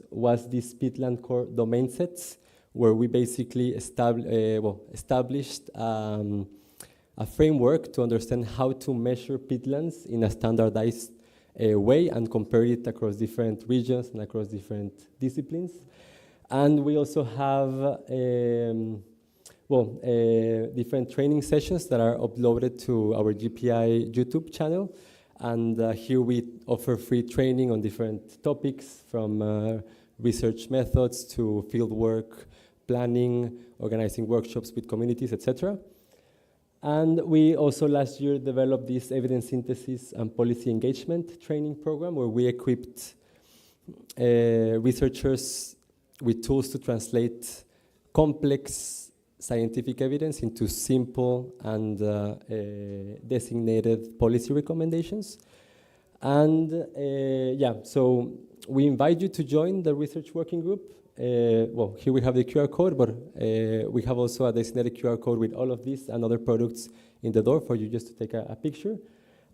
was this peatland core domain sets, where we basically established a framework to understand how to measure peatlands in a standardized way and compare it across different regions and across different disciplines. And we also have different training sessions that are uploaded to our GPI YouTube channel. And here we offer free training on different topics, from research methods to field work, planning, organizing workshops with communities, etc. And we also last year developed this evidence synthesis and policy engagement training program, where we equipped researchers with tools to translate complex scientific evidence into simple and designated policy recommendations. And so we invite you to join the research working group. Here we have the QR code, but we have also a designated QR code with all of these and other products in the door for you just to take a picture.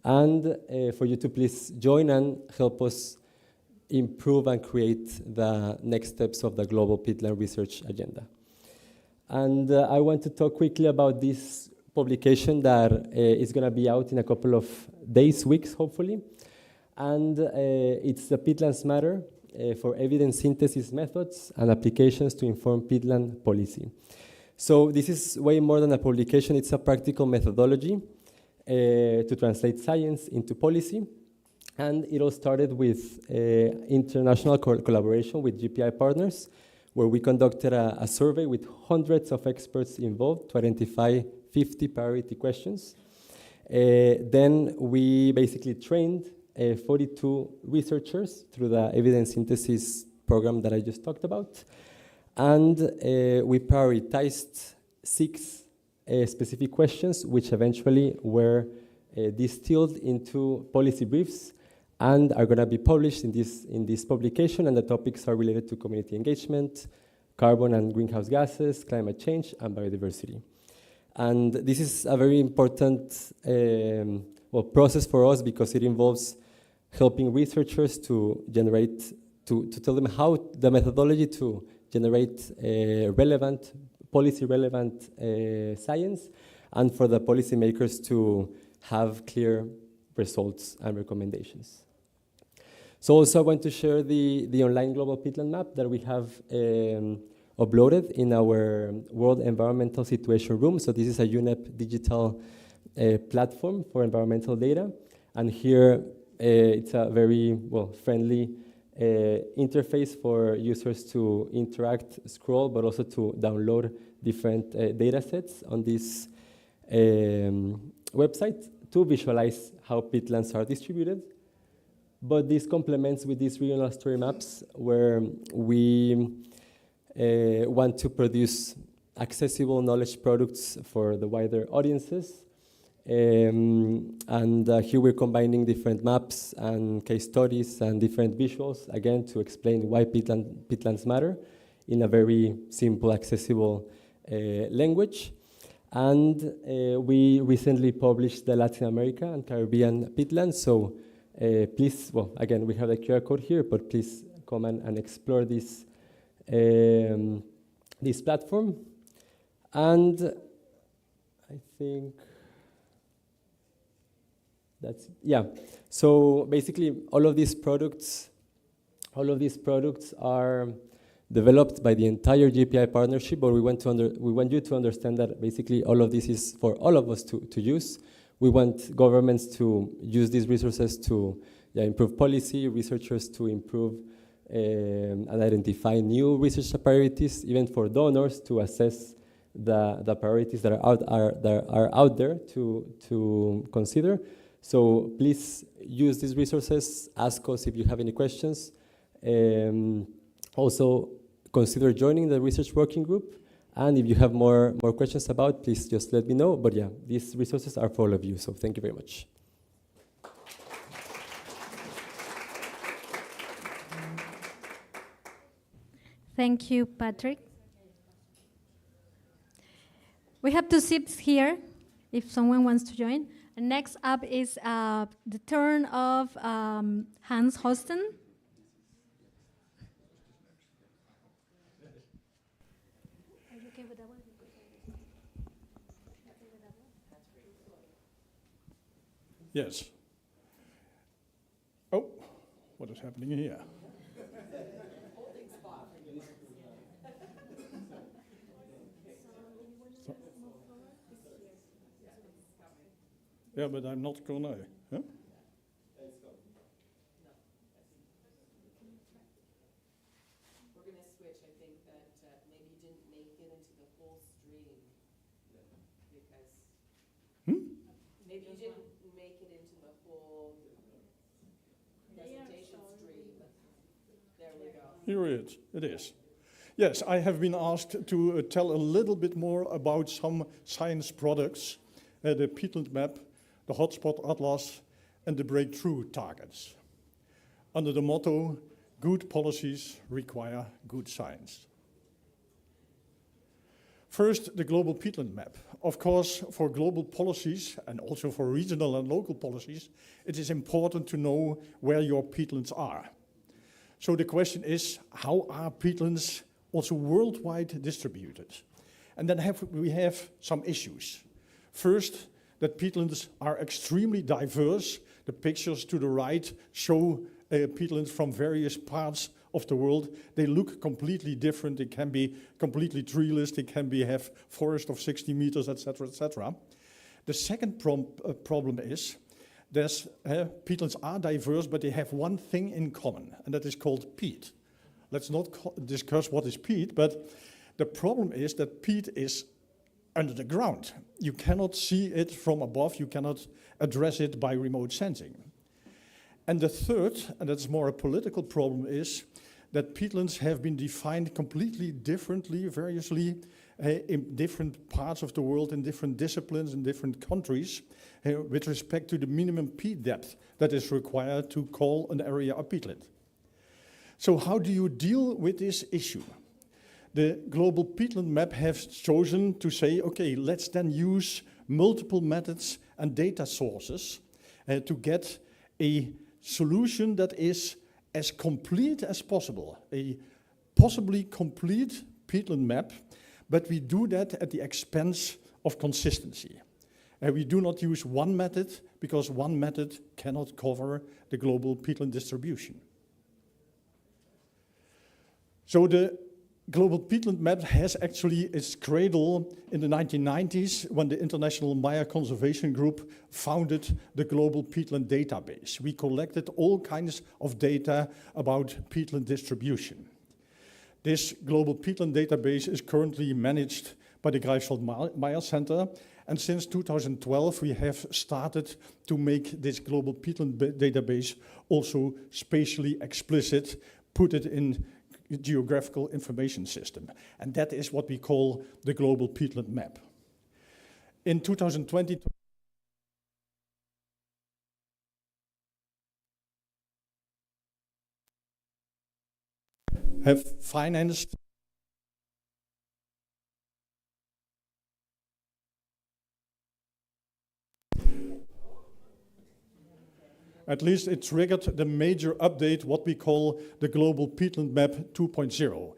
And for you to please join and help us improve and create the next steps of the global peatland research agenda. And I want to talk quickly about this publication that is going to be out in a couple of days, weeks, hopefully. And it's the Peatlands Matter for evidence synthesis methods and applications to inform peatland policy. So this is way more than a publication. It's a practical methodology to translate science into policy. And it all started with international collaboration with GPI partners, where we conducted a survey with hundreds of experts involved to identify 50 priority questions. Then we basically trained 42 researchers through the evidence synthesis program that I just talked about. And we prioritized 6 specific questions, which eventually were distilled into policy briefs and are going to be published in this publication. And the topics are related to community engagement, carbon and greenhouse gases, climate change, and biodiversity. And this is a very important process for us, because it involves helping researchers to generate, to tell them how the methodology to generate relevant, policy-relevant science, and for the policymakers to have clear results and recommendations. So also I want to share the online global peatland map that we have uploaded in our World Environmental Situation Room. So this is a UNEP digital platform for environmental data. And here it's a very friendly interface for users to interact, scroll, but also to download different data sets on this website to visualize how peatlands are distributed. But this complements with these regional story maps, where we want to produce accessible knowledge products for the wider audiences. And here we're combining different maps and case studies and different visuals, again, to explain why peatlands matter in a very simple, accessible language. And we recently published the Latin America and Caribbean peatlands. So please, again, we have the QR code here, but please come and explore this this platform. And I think that's, so basically all of these products are developed by the entire GPI partnership, but we want you to understand that basically all of this is for all of us to use. We want governments to use these resources to improve policy, researchers to improve and identify new research priorities, even for donors to assess the priorities that are out there to consider. So please use these resources, ask us if you have any questions. Also consider joining the research working group. And if you have more questions about, please just let me know. But these resources are for all of you. So thank you very much. Thank you, Patrick. We have 2 seats here, if someone wants to join. And next up is the turn of Hans Hosten. okay with that one? Yes. Oh, what is happening here? Yeah, but I'm not gonna. Huh? We're going to switch. I think that maybe you didn't make it into the full stream because maybe you didn't make it into the full presentation stream. There we go. Here it is. Yes, I have been asked to tell a little bit more about some science products, the peatland map, the hotspot atlas, and the breakthrough targets. Under the motto, good policies require good science. First, the global peatland map. Of course, for global policies and also for regional and local policies, it is important to know where your peatlands are. So the question is, how are peatlands also worldwide distributed? And then we have some issues. First, that peatlands are extremely diverse. The pictures to the right show peatlands from various parts of the world. They look completely different. They can be completely treeless. They can have forest of 60 meters, etc., etc. The second problem is that peatlands are diverse, but they have one thing in common, and that is called peat. Let's not discuss what is peat, but the problem is that peat is under the ground. You cannot see it from above. You cannot address it by remote sensing. And the third, and that's more a political problem, is that peatlands have been defined completely differently, variously, in different parts of the world, in different disciplines, in different countries, with respect to the minimum peat depth that is required to call an area a peatland. So how do you deal with this issue? The global peatland map has chosen to say, okay, let's then use multiple methods and data sources to get a solution that is as complete as possible, a possibly complete peatland map, but we do that at the expense of consistency. We do not use one method because one method cannot cover the global peatland distribution. So the global peatland map has actually its cradle in the 1990s when the International Maya Conservation Group founded the Global Peatland Database. We collected all kinds of data about peatland distribution. This Global Peatland Database is currently managed by the Greifswald Maya Center, and since 2012 we have started to make this Global Peatland Database also spatially explicit, put it in geographical information system. And that is what we call the global peatland map. In 2020, have financed at least it triggered the major update, what we call the Global Peatland Map 2.0,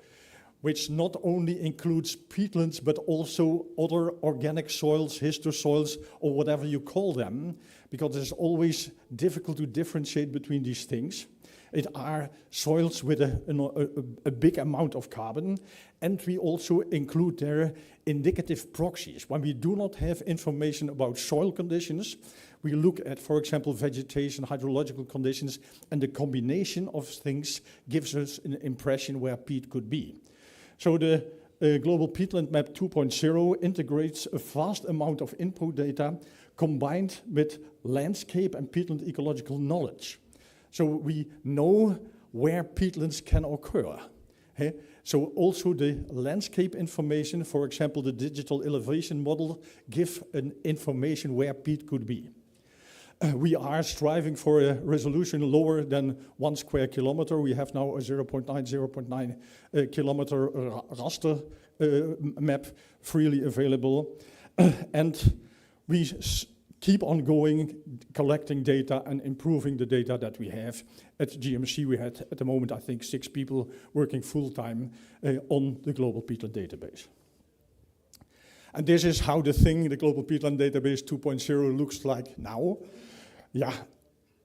which not only includes peatlands, but also other organic soils, histosoils, or whatever you call them, because it's always difficult to differentiate between these things. It are soils with a big amount of carbon, and we also include there indicative proxies. When we do not have information about soil conditions, we look at, for example, vegetation, hydrological conditions, and the combination of things gives us an impression where peat could be. So the Global Peatland Map 2.0 integrates a vast amount of input data combined with landscape and peatland ecological knowledge. So we know where peatlands can occur. So also the landscape information, for example, the digital elevation model, give an information where peat could be. We are striving for a resolution lower than 1 square kilometer. We have now a 0.9 kilometer raster map freely available. And we keep on going, collecting data and improving the data that we have. At GMC, we had, at the moment, I think 6 people working full-time on the Global Peatland Database. And this is how the thing, the Global Peatland Database 2.0 looks like now. Yeah,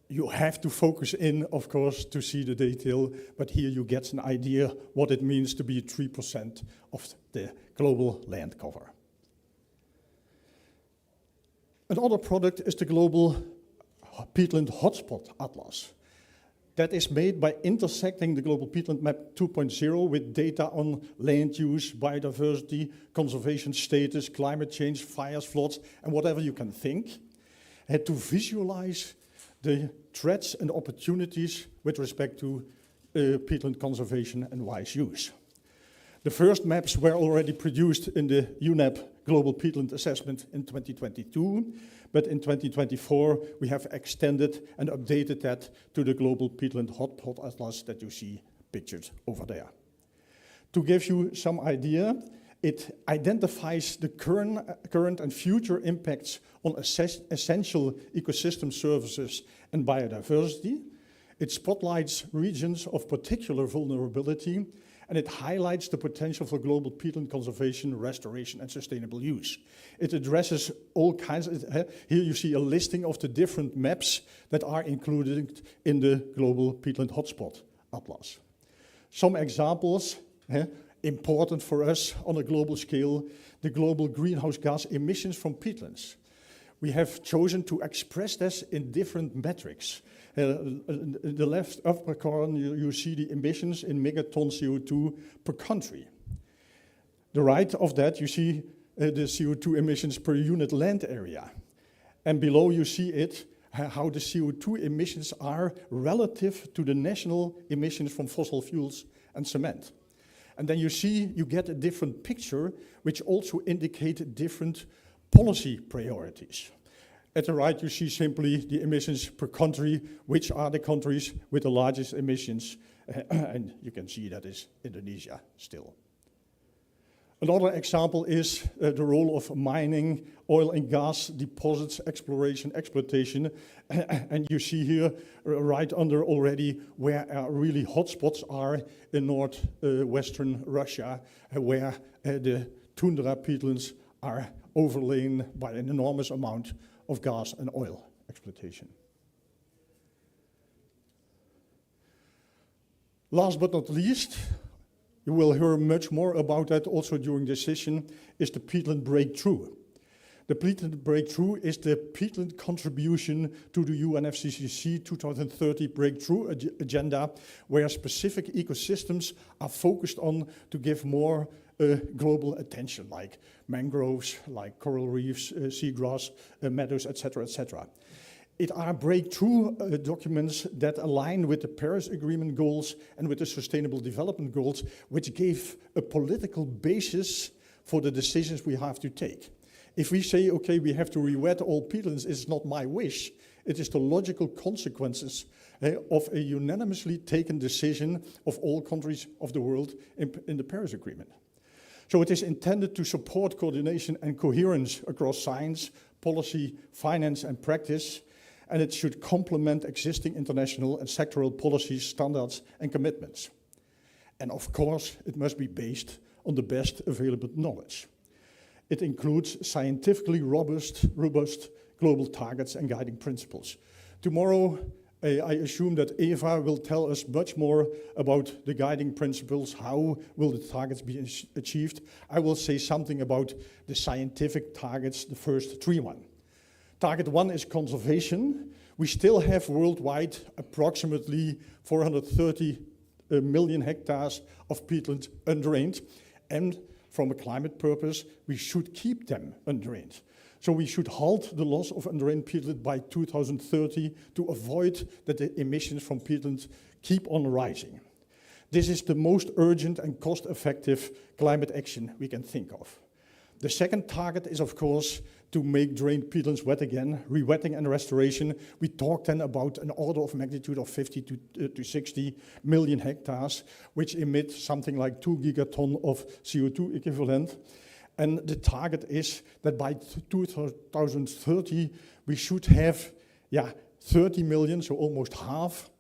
you have to focus in, of course, to see the detail, but here you get an idea what it means to be 3% of the global land cover. Another product is the Global Peatland Hotspot Atlas. That is made by intersecting the Global Peatland Map 2.0 with data on land use, biodiversity, conservation status, climate change, fires, floods, and whatever you can think, to visualize the threats and opportunities with respect to peatland conservation and wise use. The first maps were already produced in the UNEP Global Peatland Assessment in 2022, but in 2024 we have extended and updated that to the Global Peatland Hotspot Atlas that you see pictured over there. To give you some idea, it identifies the current and future impacts on essential ecosystem services and biodiversity. It spotlights regions of particular vulnerability, and it highlights the potential for global peatland conservation, restoration, and sustainable use. It addresses all kinds of, here you see a listing of the different maps that are included in the Global Peatland Hotspot Atlas. Some examples, important for us on a global scale, the global greenhouse gas emissions from peatlands. We have chosen to express this in different metrics. In the left upper corner, you see the emissions in megaton CO2 per country. The right of that, you see the CO2 emissions per unit land area. And below you see it, how the CO2 emissions are relative to the national emissions from fossil fuels and cement. And then you get a different picture, which also indicate different policy priorities. At the right, you see simply the emissions per country, which are the countries with the largest emissions, and you can see that is Indonesia still. Another example is the role of mining, oil and gas deposits, exploration, exploitation, and you see here right under already where really hotspots are in northwestern Russia, where the tundra peatlands are overlain by an enormous amount of gas and oil exploitation. Last but not least, you will hear much more about that also during this session, is the peatland breakthrough. The peatland breakthrough is the peatland contribution to the UNFCCC 2030 breakthrough agenda, where specific ecosystems are focused on to give more global attention, like mangroves, like coral reefs, seagrass, meadows, etc., etc. It are breakthrough documents that align with the Paris Agreement goals and with the Sustainable Development Goals, which gave a political basis for the decisions we have to take. If we say, okay, we have to re-wet all peatlands, it's not my wish, it is the logical consequences of a unanimously taken decision of all countries of the world in the Paris Agreement. So it is intended to support coordination and coherence across science, policy, finance, and practice, and it should complement existing international and sectoral policies, standards, and commitments. And of course, it must be based on the best available knowledge. It includes scientifically robust global targets and guiding principles. Tomorrow, I assume that Eva will tell us much more about the guiding principles, how will the targets be achieved. I will say something about the scientific targets, the first three one. Target 1 is conservation. We still have worldwide approximately 430 million hectares of peatland undrained, and from a climate purpose, we should keep them undrained. So we should halt the loss of undrained peatland by 2030 to avoid that the emissions from peatlands keep on rising. This is the most urgent and cost-effective climate action we can think of. The second target is, of course, to make drained peatlands wet again, re-wetting and restoration. We talked then about an order of magnitude of 50 to 60 million hectares, which emit something like 2 gigaton of CO2 equivalent. And the target is that by 2030, we should have 30 million, so almost half,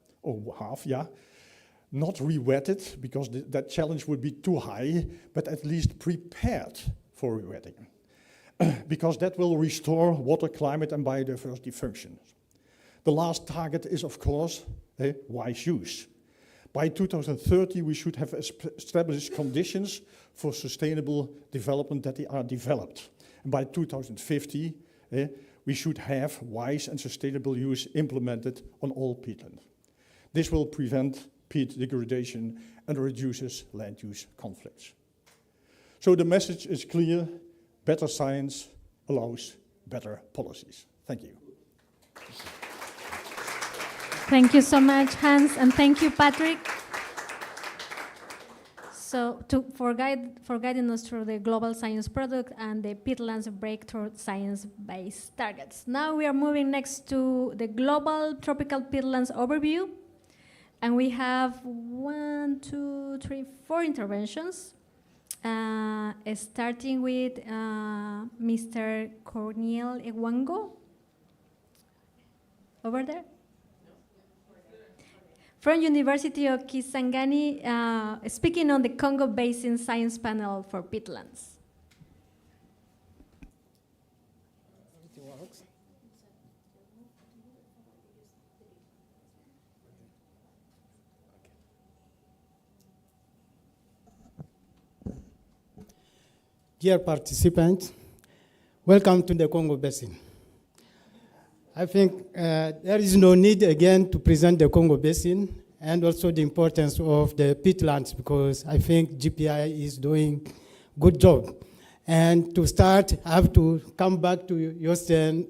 not re-wetted, because that challenge would be too high, but at least prepared for re-wetting. because that will restore water, climate, and biodiversity functions. The last target is, of course, wise use. By 2030, we should have established conditions for sustainable development that are developed. And by 2050, we should have wise and sustainable use implemented on all peatland. This will prevent peat degradation and reduces land use conflicts. So the message is clear: better science allows better policies. Thank you. Thank you so much, Hans, and thank you, Patrick. So, for guiding us through the global science product and the peatlands breakthrough science-based targets. Now we are moving next to the global tropical peatlands overview, and we have 1, 2, 3, 4 interventions, starting with Mr. Cornel Ewango, over there. From University of Kisangani, speaking on the Congo Basin Science Panel for Peatlands. It works. Dear participants, welcome to the Congo Basin. I think there is no need again to present the Congo Basin and also the importance of the peatlands, because I think GPI is doing a good job. And to start, I have to come back to Josten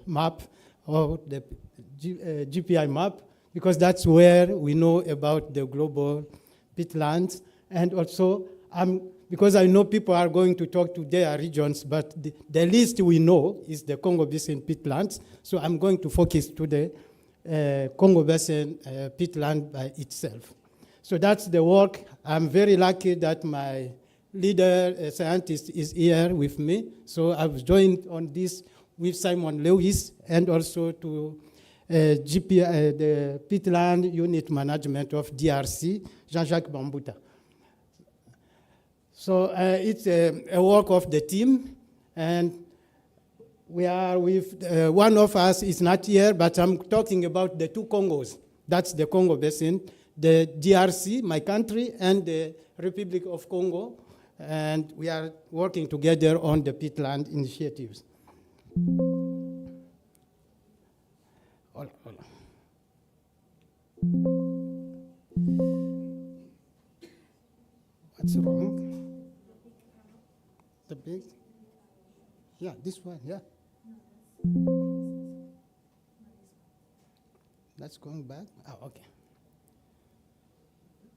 map, or the GPI map, because that's where we know about the global peatlands. And also, because I know people are going to talk to their regions, but the least we know is the Congo Basin peatlands. So I'm going to focus to the Congo Basin peatland by itself. So that's the work. I'm very lucky that my leader scientist is here with me. So I've joined on this with Simon Lewis and also to GPI, the peatland unit management of DRC, Jean-Jacques Bambuta. So it's a work of the team, and we are with, one of us is not here, but I'm talking about the two Congos. That's the Congo Basin, the DRC, my country, and the Republic of Congo, and we are working together on the peatland initiatives. Hold on. What's wrong? The big? Yeah, this one, yeah. That's going back? Oh, okay.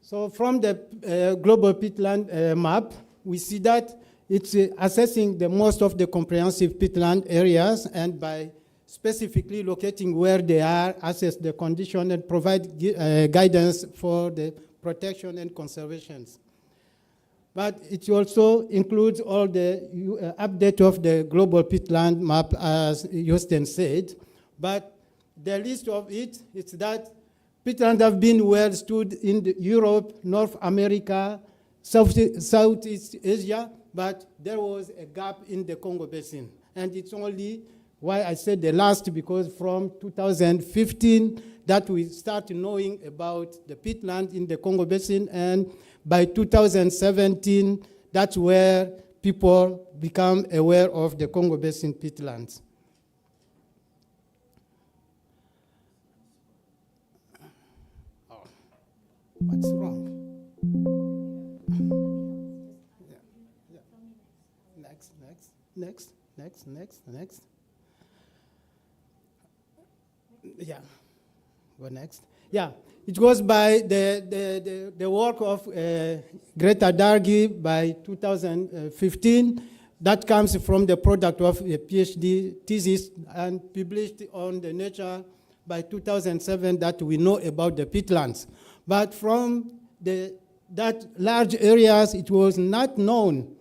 So from the global peatland map, we see that it's assessing the most of the comprehensive peatland areas, and by specifically locating where they are, assess the condition and provide guidance for the protection and conservation. But it also includes all the update of the global peatland map, as Josten said. But the list of it is that peatlands have been well stood in Europe, North America, Southeast Asia, but there was a gap in the Congo Basin. And it's only why I said the last, because from 2015 that we start knowing about the peatland in the Congo Basin, and by 2017, that's where people become aware of the Congo Basin peatlands. Oh, what's wrong? Yeah. Next. Yeah, go next. Yeah. It was by the work of Greta Dargi by 2015. That comes from the product of a PhD thesis and published on the Nature by 2007 that we know about the peatlands. But from that large areas, it was not known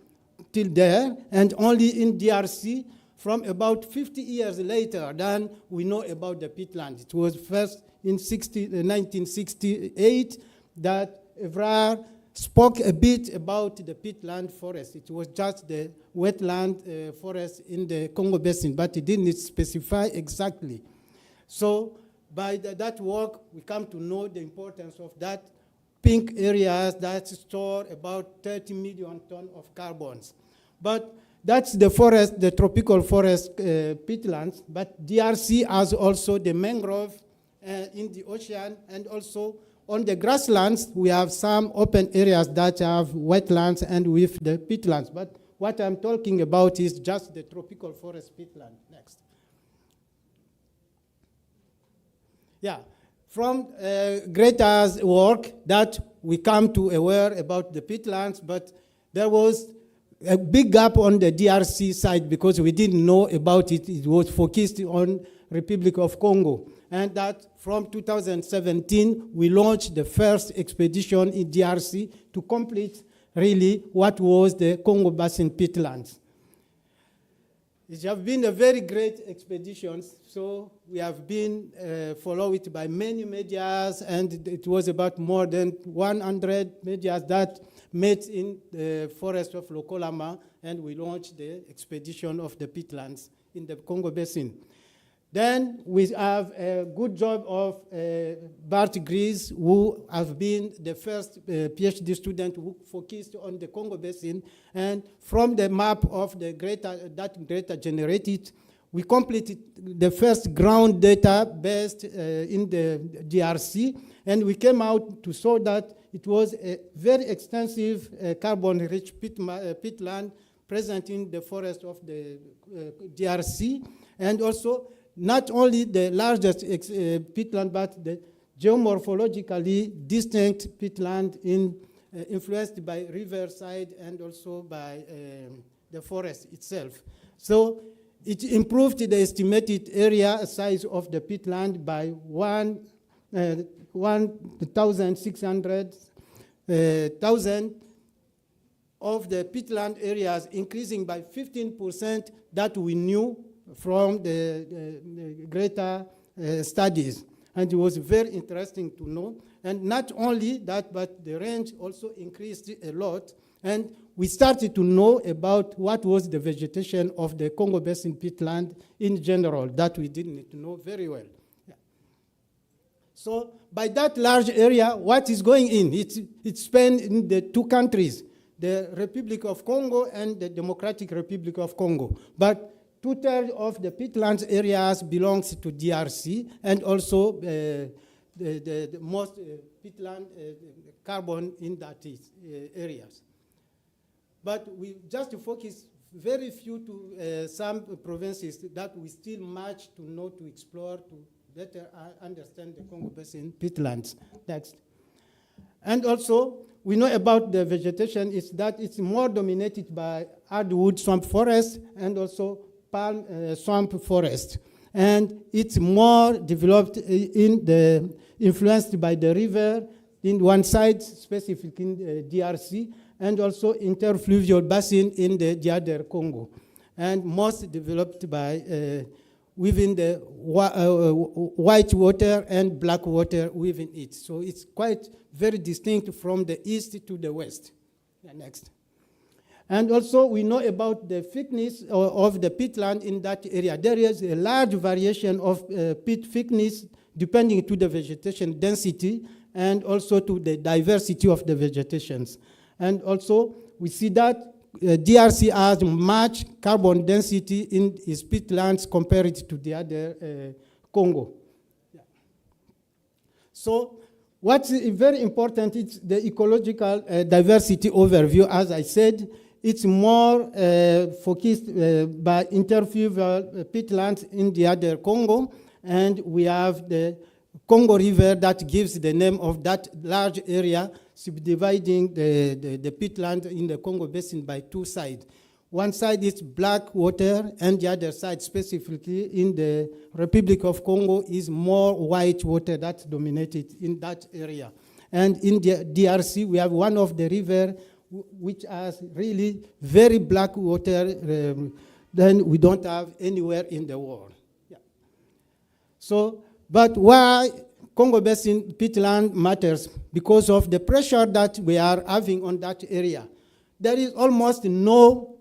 till there, and only in DRC from about 50 years later then we know about the peatlands. It was first in 1968 that Evrar spoke a bit about the peatland forest. It was just the wetland forest in the Congo Basin, but it didn't specify exactly. So by that work, we come to know the importance of that pink areas that store about 30 million tons of carbons. But that's the forest, the tropical forest peatlands, but DRC has also the mangrove in the ocean, and also on the grasslands, we have some open areas that have wetlands and with the peatlands. But what I'm talking about is just the tropical forest peatland. Next. Yeah, from Greta's work that we come to aware about the peatlands, but there was a big gap on the DRC side because we didn't know about it. It was focused on Republic of Congo. And that from 2017, we launched the first expedition in DRC to complete really what was the Congo Basin peatlands. It has been a very great expedition, so we have been followed by many medias, and it was about more than 100 medias that met in the forest of Lokolama, and we launched the expedition of the peatlands in the Congo Basin. Then we have a good job of Bart Gries, who have been the first PhD student who focused on the Congo Basin. And from the map of the that Greta generated, we completed the first ground data based in the DRC. And we came out to show that it was a very extensive carbon-rich peatland present in the forest of the DRC. And also, not only the largest peatland, but the geomorphologically distinct peatland influenced by riverside and also by the forest itself. So it improved the estimated area size of the peatland by 1,600 of the peatland areas, increasing by 15% that we knew from the Greta studies. And it was very interesting to know. And not only that, but the range also increased a lot. And we started to know about what was the vegetation of the Congo Basin peatland in general, that we didn't know very well. Yeah. So by that large area, what is going in? It's spent in the two countries, the Republic of Congo and the Democratic Republic of Congo. But 2/3 of the peatlands areas belongs to DRC, and also the most peatland carbon in that areas. But we just focus very few to some provinces that we still much to know, to explore, to better understand the Congo Basin peatlands. Next. And also, we know about the vegetation is that it's more dominated by hardwood swamp forest and also palm swamp forest. And it's more developed influenced by the river in one side, specifically in the DRC, and also interfluvial basin in the other Congo. And most developed by within the white water and black water within it. So it's quite very distinct from the east to the west. Yeah, next. And also we know about the thickness of the peatland in that area. There is a large variation of peat thickness depending to the vegetation density and also to the diversity of the vegetations. And also we see that DRC has much carbon density in its peatlands compared to the other Congo. Yeah. So what's very important is the ecological diversity overview. As I said, it's more focused by interfluvial peatlands in the other Congo, and we have the Congo River that gives the name of that large area, subdividing the peatland in the Congo Basin by two sides. One side is black water, and the other side, specifically in the Republic of Congo, is more white water that's dominated in that area. And in the DRC, we have one of the river which has really very black water than we don't have anywhere in the world. Yeah. So, but why Congo Basin peatland matters because of the pressure that we are having on that area. There is almost no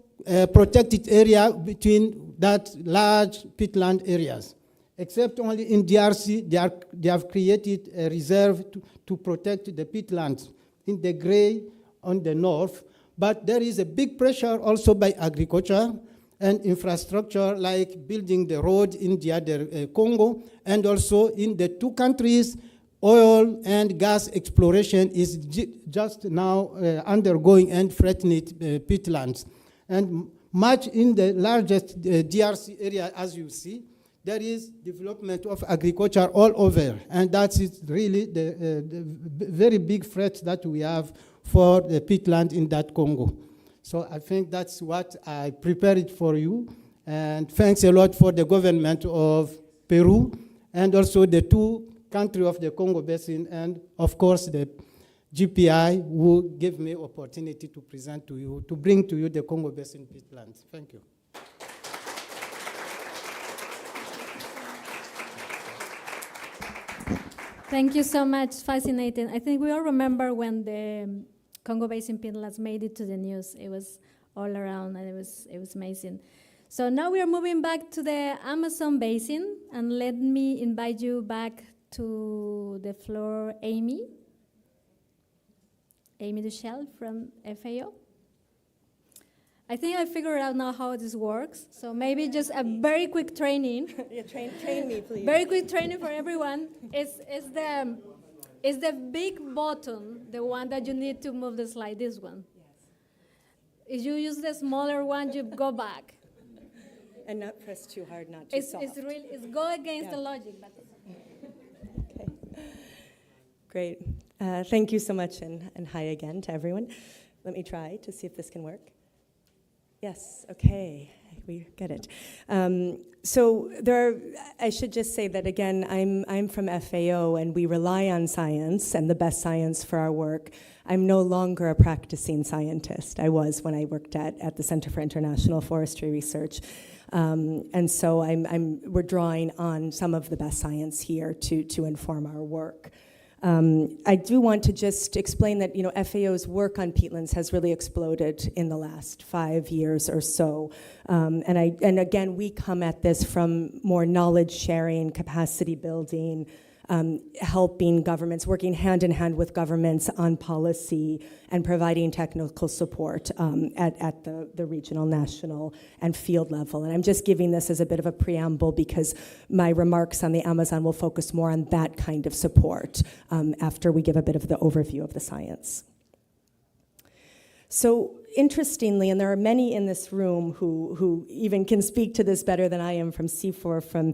protected area between that large peatland areas, except only in DRC, they have created a reserve to protect the peatlands in the gray on the north. But there is a big pressure also by agriculture and infrastructure, like building the road in the other Congo, and also in the two countries, oil and gas exploration is just now undergoing and threatening peatlands. And much in the largest DRC area, as you see, there is development of agriculture all over, and that is really the very big threat that we have for the peatland in that Congo. So I think that's what I prepared for you, and thanks a lot for the government of Peru, and also the two countries of the Congo Basin, and of course the GPI, who gave me opportunity to present to you, to bring to you the Congo Basin peatlands. Thank you. Thank you so much, fascinating. I think we all remember when the Congo Basin peatlands made it to the news. It was all around, and it was amazing. So now we are moving back to the Amazon Basin, and let me invite you back to the floor, Amy Duchel from FAO. I think I figured out now how this works, so maybe just a very quick training. Yeah, train me, please. Very quick training for everyone. Is the big button the one that you need to move the slide? This one. Yes. If you use the smaller one, you go back. And not press too hard, not too soft. It's go against the logic. But Okay. Great. Thank you so much, and hi again to everyone. Let me try to see if this can work. Yes, okay, we get it. So I should just say that again, I'm from FAO, and we rely on science and the best science for our work. I'm no longer a practicing scientist. I was when I worked at the Center for International Forestry Research. And so we're drawing on some of the best science here to inform our work. I do want to just explain that FAO's work on peatlands has really exploded in the last 5 years or so. And again, we come at this from more knowledge sharing, capacity building, helping governments, working hand in hand with governments on policy and providing technical support at the regional, national, and field level. And I'm just giving this as a bit of a preamble because my remarks on the Amazon will focus more on that kind of support after we give a bit of the overview of the science. So interestingly, and there are many in this room who even can speak to this better than I am from CIFOR, from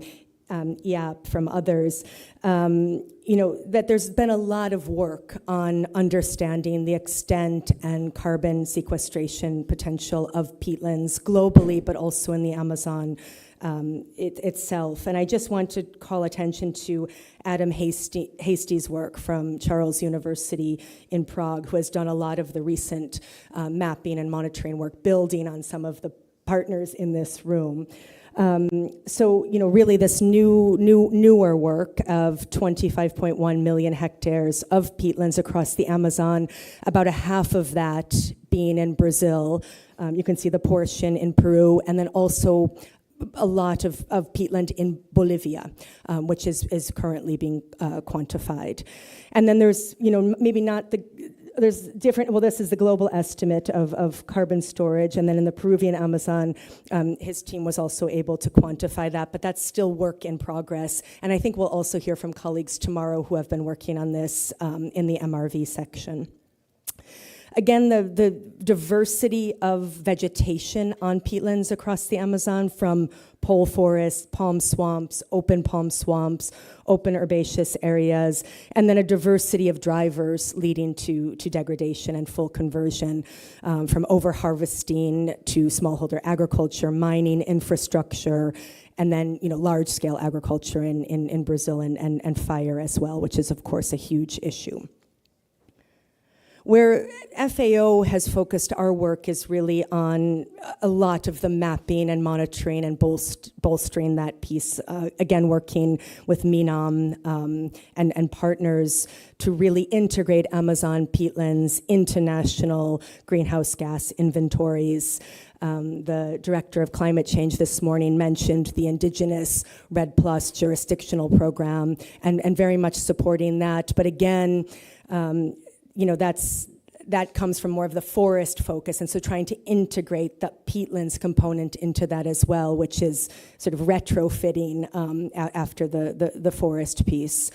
IAP, from others, that there's been a lot of work on understanding the extent and carbon sequestration potential of peatlands globally, but also in the Amazon itself. And I just want to call attention to Adam Hasty's work from Charles University in Prague, who has done a lot of the recent mapping and monitoring work, building on some of the partners in this room. So, really this newer work of 25.1 million hectares of peatlands across the Amazon, about a half of that being in Brazil. You can see the portion in Peru, and then also a lot of peatland in Bolivia, which is currently being quantified. And then there's, maybe not there's different, well, this is the global estimate of carbon storage, and then in the Peruvian Amazon, his team was also able to quantify that, but that's still work in progress. And I think we'll also hear from colleagues tomorrow who have been working on this in the MRV section. Again, the diversity of vegetation on peatlands across the Amazon, from pole forests, palm swamps, open herbaceous areas, and then a diversity of drivers leading to degradation and full conversion, from over-harvesting to smallholder agriculture, mining, infrastructure, and then large-scale agriculture in Brazil and fire as well, which is, of course, a huge issue. Where FAO has focused our work is really on a lot of the mapping and monitoring and bolstering that piece, again, working with MINAM and partners to really integrate Amazon peatlands into national greenhouse gas inventories. The director of climate change this morning mentioned the indigenous RED Plus jurisdictional program and very much supporting that. But again, you know, that comes from more of the forest focus, and so trying to integrate the peatlands component into that as well, which is sort of retrofitting after the forest piece.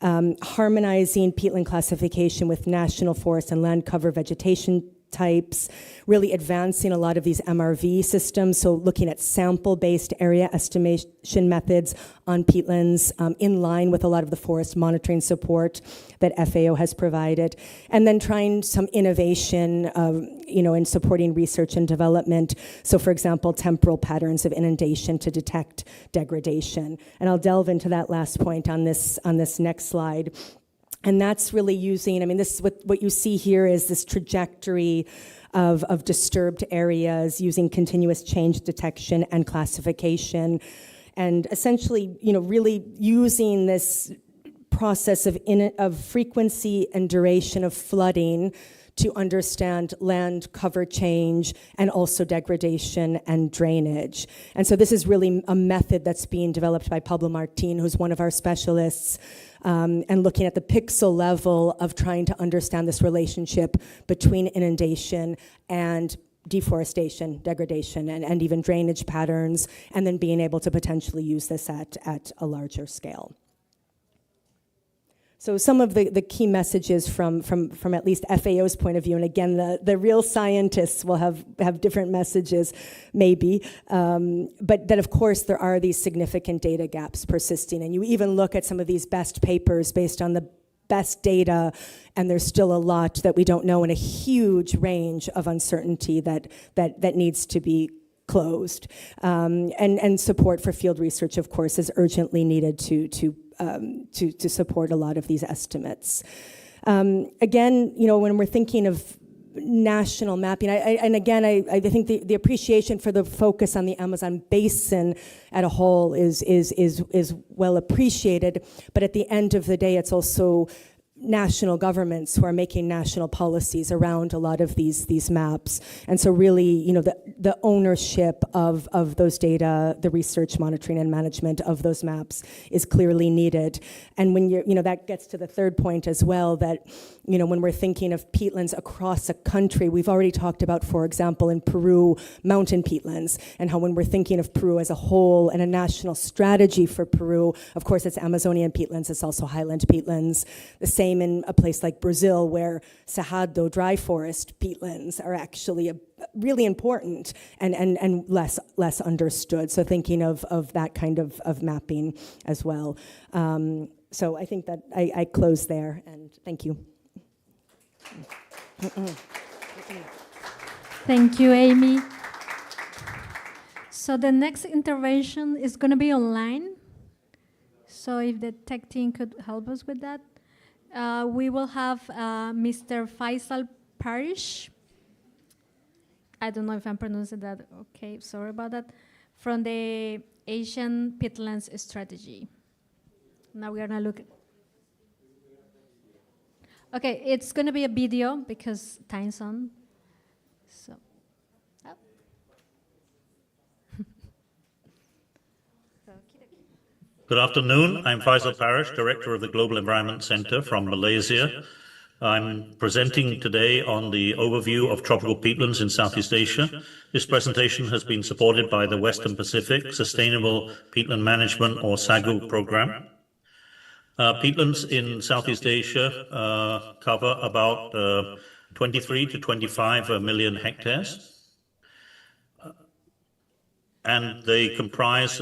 Harmonizing peatland classification with national forest and land cover vegetation types, really advancing a lot of these MRV systems, so looking at sample-based area estimation methods on peatlands in line with a lot of the forest monitoring support that FAO has provided, and then trying some innovation, you know, in supporting research and development. So, for example, temporal patterns of inundation to detect degradation. And I'll delve into that last point on this next slide. And that's really using, I mean, this what you see here is this trajectory of disturbed areas using continuous change detection and classification. And essentially, you know, really using this process of frequency and duration of flooding to understand land cover change and also degradation and drainage. And so this is really a method that's being developed by Pablo Martin, who's one of our specialists, and looking at the pixel level of trying to understand this relationship between inundation and deforestation, degradation, and even drainage patterns, and then being able to potentially use this at a larger scale. So some of the key messages from at least FAO's point of view, and again, the real scientists will have different messages, maybe, but that of course there are these significant data gaps persisting, and you even look at some of these best papers based on the best data, and there's still a lot that we don't know, and a huge range of uncertainty that needs to be closed. And support for field research, of course, is urgently needed to support a lot of these estimates. Again, you know, when we're thinking of national mapping, I think the appreciation for the focus on the Amazon basin at a whole is well appreciated, but at the end of the day, it's also national governments who are making national policies around a lot of these maps. And so really, you know, the ownership of those data, the research, monitoring, and management of those maps is clearly needed. And when you're, you know, that gets to the third point as well, that, you know, when we're thinking of peatlands across a country, we've already talked about, for example, in Peru, mountain peatlands, and how when we're thinking of Peru as a whole and a national strategy for Peru, of course, it's Amazonian peatlands, it's also highland peatlands. The same in a place like Brazil, where Cerrado dry forest peatlands are actually really important and less understood. So thinking of that kind of mapping as well. So I think that I close there, and thank you. Thank you, Amy. So the next intervention is going to be online. So if the tech team could help us with that. We will have Mr. Faisal Parish. I don't know if I'm pronouncing that okay, sorry about that. From the Asian Peatlands Strategy. Now we're gonna look. Okay, it's gonna be a video because time zone. So. Oh. Good afternoon. I'm Faisal Parish, Director of the Global Environment Center from Malaysia. I'm presenting today on the overview of tropical peatlands in Southeast Asia. This presentation has been supported by the Western Pacific Sustainable Peatland Management, or SAGU, program. Peatlands in Southeast Asia cover about 23 to 25 million hectares. And they comprise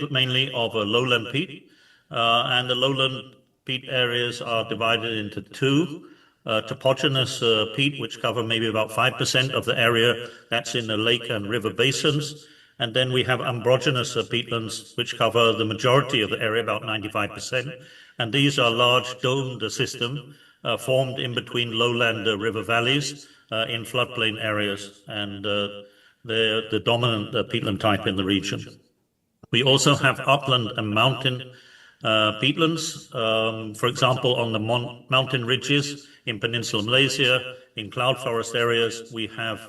mainly of lowland peat, and the lowland peat areas are divided into two. Topogenous peat, which cover maybe about 5% of the area that's in the lake and river basins, and then we have ambrogenous peatlands, which cover the majority of the area, about 95%, and these are large domed systems formed in between lowland river valleys in floodplain areas, and they're the dominant peatland type in the region. We also have upland and mountain peatlands, for example, on the mountain ridges in Peninsular Malaysia, in cloud forest areas, we have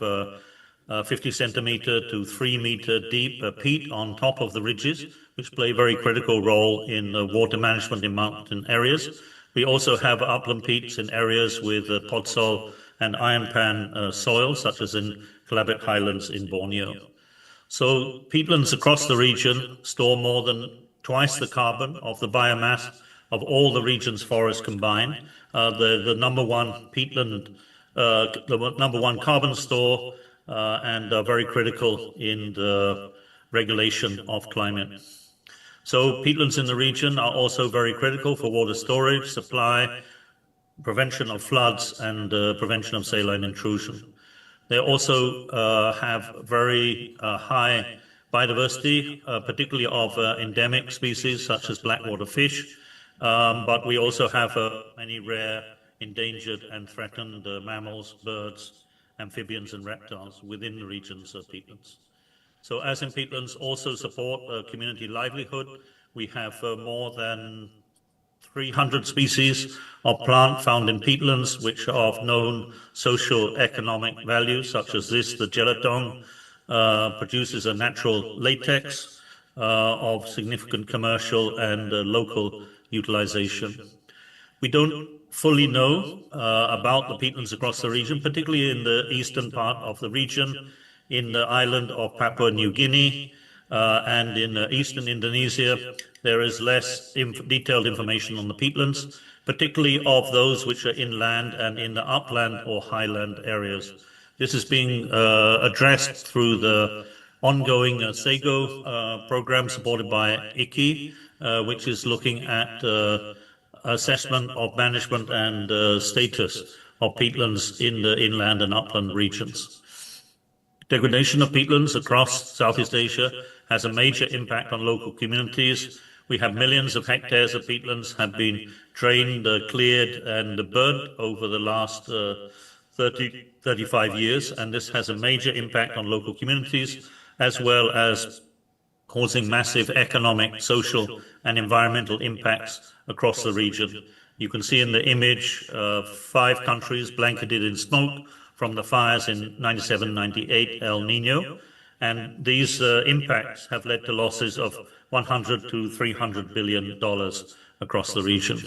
50 centimeter to 3 meter deep peat on top of the ridges, which play a very critical role in water management in mountain areas. We also have upland peats in areas with podzol and iron pan soil, such as in Kelabit Highlands in Borneo. So peatlands across the region store more than twice the carbon of the biomass of all the region's forests combined. The number one peatland, the number one carbon store, and are very critical in the regulation of climate. So peatlands in the region are also very critical for water storage, supply, prevention of floods, and prevention of saline intrusion. They also have very high biodiversity, particularly of endemic species such as blackwater fish, but we also have many rare, endangered and threatened mammals, birds, amphibians and reptiles within the region's peatlands. So as in peatlands also support community livelihood, we have more than 300 species of plant found in peatlands, which are of known social economic value, such as this, the gelatong, produces a natural latex of significant commercial and local utilization. We don't fully know about the peatlands across the region, particularly in the eastern part of the region, in the island of Papua New Guinea, and in eastern Indonesia. There is less detailed information on the peatlands, particularly of those which are inland and in the upland or highland areas. This is being addressed through the ongoing SEGO program supported by ICI, which is looking at assessment of management and status of peatlands in the inland and upland regions. Degradation of peatlands across Southeast Asia has a major impact on local communities. We have millions of hectares of peatlands have been drained, cleared and burnt over the last 35 years, and this has a major impact on local communities, as well as causing massive economic, social and environmental impacts across the region. You can see in the image 5 countries blanketed in smoke from the fires in 97-98 El Nino, and these impacts have led to losses of $100 to $300 billion across the region.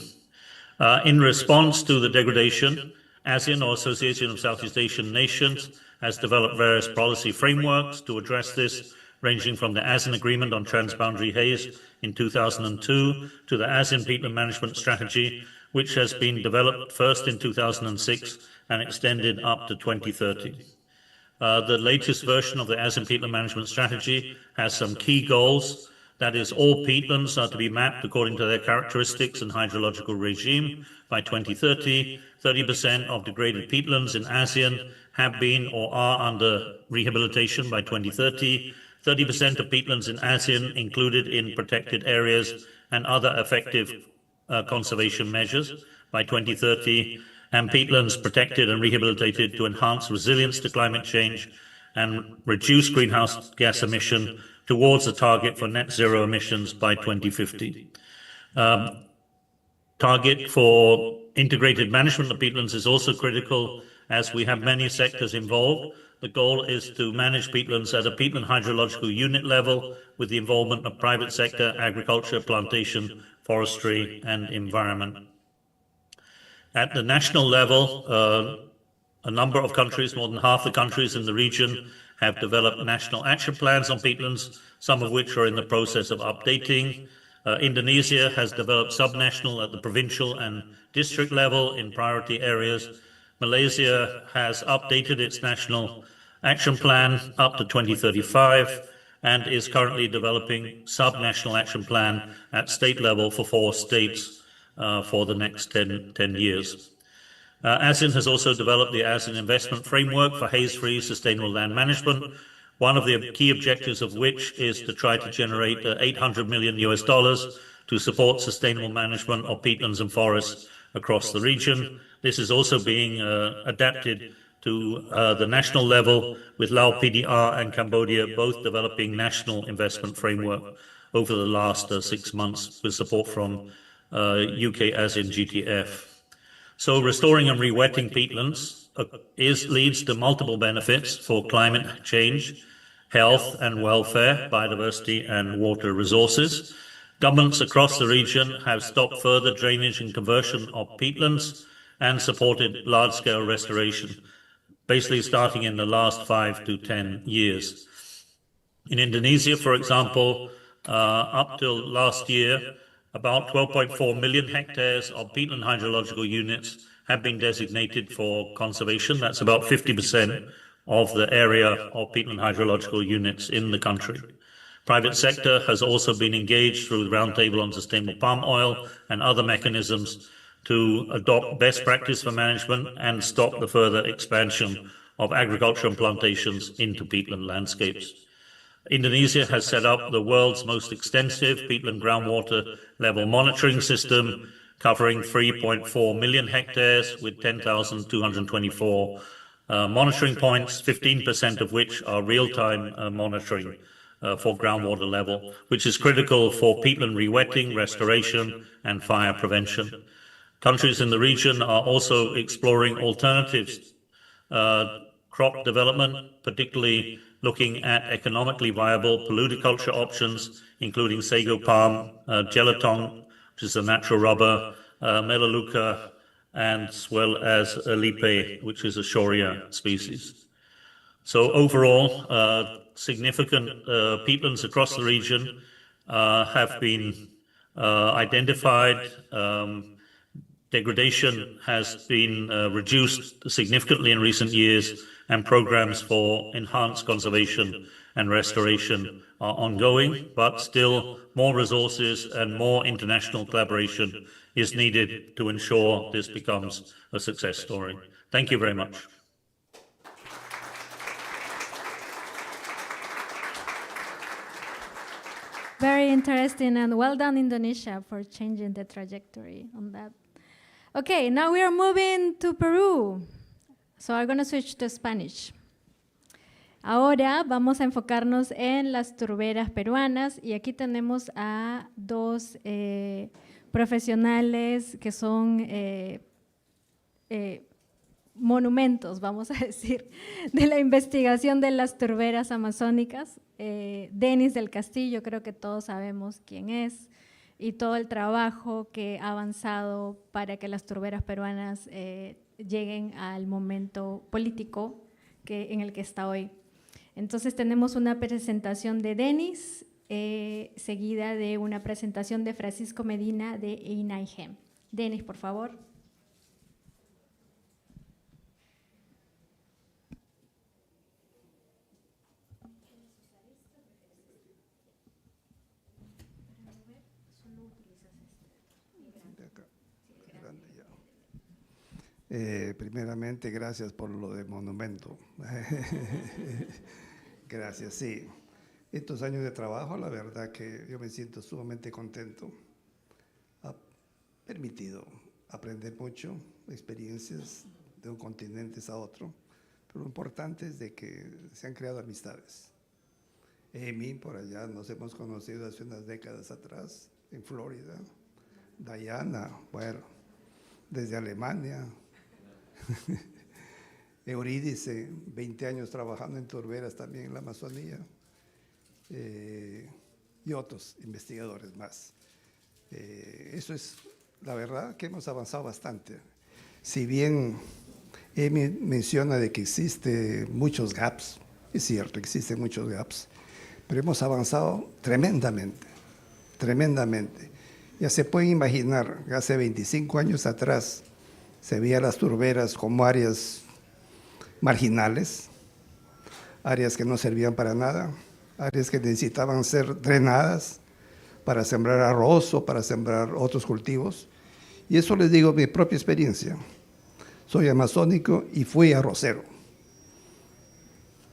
In response to the degradation, ASEAN, or Association of Southeast Asian Nations, has developed various policy frameworks to address this, ranging from the ASEAN Agreement on Transboundary Haze in 2002 to the ASEAN Peatland Management Strategy, which has been developed first in 2006 and extended up to 2030. The latest version of the ASEAN Peatland Management Strategy has some key goals. That is, all peatlands are to be mapped according to their characteristics and hydrological regime by 2030. 30% of degraded peatlands in ASEAN have been or are under rehabilitation by 2030. 30% of peatlands in ASEAN included in protected areas and other effective conservation measures by 2030, and peatlands protected and rehabilitated to enhance resilience to climate change and reduce greenhouse gas emission towards the target for net zero emissions by 2050. Target for integrated management of peatlands is also critical, as we have many sectors involved. The goal is to manage peatlands at a peatland hydrological unit level with the involvement of private sector, agriculture, plantation, forestry, and environment. At the national level, a number of countries, more than half the countries in the region, have developed national action plans on peatlands, some of which are in the process of updating. Indonesia has developed subnational at the provincial and district level in priority areas. Malaysia has updated its national action plan up to 2035 and is currently developing subnational action plan at state level for 4 states for the next 10 years. ASEAN has also developed the ASEAN Investment Framework for haze-free sustainable land management, one of the key objectives of which is to try to generate $800 million to support sustainable management of peatlands and forests across the region. This is also being adapted to the national level, with Laos, PDR and Cambodia both developing national investment framework over the last 6 months with support from UK as in GTF. So restoring and re-wetting peatlands leads to multiple benefits for climate change, health and welfare, biodiversity and water resources. Governments across the region have stopped further drainage and conversion of peatlands and supported large-scale restoration, basically starting in the last 5 to 10 years. In Indonesia, for example, up till last year, about 12.4 million hectares of peatland hydrological units have been designated for conservation. That's about 50% of the area of peatland hydrological units in the country. Private sector has also been engaged through the Roundtable on Sustainable Palm Oil and other mechanisms to adopt best practice for management and stop the further expansion of agriculture and plantations into peatland landscapes. Indonesia has set up the world's most extensive peatland groundwater level monitoring system, covering 3.4 million hectares with 10,224 monitoring points, 15% of which are real-time monitoring for groundwater level, which is critical for peatland re-wetting, restoration, and fire prevention. Countries in the region are also exploring alternatives, crop development, particularly looking at economically viable polluter-culture options, including sago palm, gelatong, which is a natural rubber, melaleuca, as well as lipe, which is a shoria species. So overall, significant peatlands across the region have been identified. Degradation has been reduced significantly in recent years, and programs for enhanced conservation and restoration are ongoing, but still more resources and more international collaboration is needed to ensure this becomes a success story. Thank you very much. Very interesting, and well done, Indonesia, for changing the trajectory on that. Okay, now we are moving to Peru. So I'm going to switch to Spanish. Ahora vamos a enfocarnos en las turberas peruanas, y aquí tenemos a dos profesionales que son monumentos, vamos a decir, de la investigación de las turberas amazónicas. Denis del Castillo, creo que todos sabemos quién es, y todo el trabajo que ha avanzado para que las turberas peruanas lleguen al momento político en el que está hoy. Entonces tenemos una presentación de Denis, seguida de una presentación de Francisco Medina de INAIGEM. Denis, por favor. Primeramente, gracias por lo de monumento. Gracias, sí. Estos años de trabajo, la verdad que yo me siento sumamente contento. Ha permitido aprender mucho, experiencias de un continente a otro, pero lo importante es de que se han creado amistades. Amy, por allá, nos hemos conocido hace unas décadas atrás, en Florida. Diana, bueno, desde Alemania. Eurídice, 20 años trabajando en Turberas también en la Amazonía, y otros investigadores más. Eso es la verdad que hemos avanzado bastante. Si bien Emi menciona de que existen muchos gaps, es cierto, existen muchos gaps, pero hemos avanzado tremendamente, tremendamente. Ya se pueden imaginar, hace 25 años atrás, se veía las turberas como áreas marginales, áreas que no servían para nada, áreas que necesitaban ser drenadas para sembrar arroz o para sembrar otros cultivos. Y eso les digo mi propia experiencia. Soy amazónico y fui arrocero.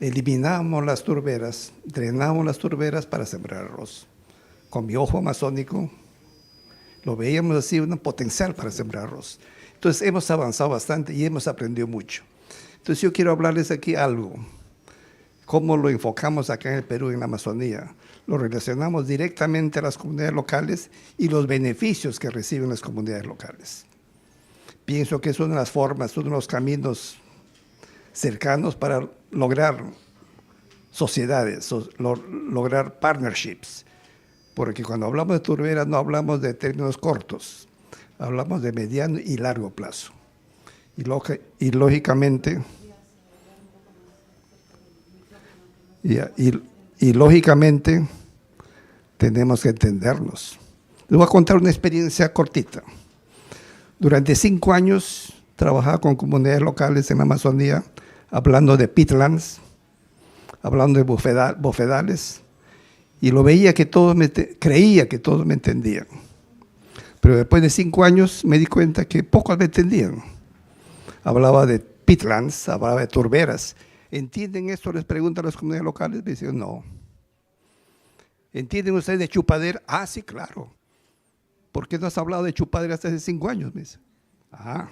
Eliminamos las turberas, drenamos las turberas para sembrar arroz. Con mi ojo amazónico lo veíamos así, un potencial para sembrar arroz. Entonces hemos avanzado bastante y hemos aprendido mucho. Entonces yo quiero hablarles aquí algo, cómo lo enfocamos acá en el Perú, en la Amazonía. Lo relacionamos directamente a las comunidades locales y los beneficios que reciben las comunidades locales. Pienso que es una de las formas, uno de los caminos cercanos para lograr sociedades, lograr partnerships. Porque cuando hablamos de turberas no hablamos de términos cortos, hablamos de mediano y largo plazo. Y lógicamente, tenemos que entendernos. Les voy a contar una experiencia cortita. Durante 5 años trabajaba con comunidades locales en la Amazonía, hablando de peatlands, hablando de bofedales, y lo veía que creía que todos me entendían. Pero después de 5 años me di cuenta que pocos me entendían. Hablaba de peatlands, hablaba de turberas. ¿Entienden esto? Les pregunto a las comunidades locales. Me dicen, no. ¿Entienden ustedes de chupadera? Ah, sí, claro. ¿Por qué no has hablado de chupadera hasta hace 5 años? Me dice. Ah,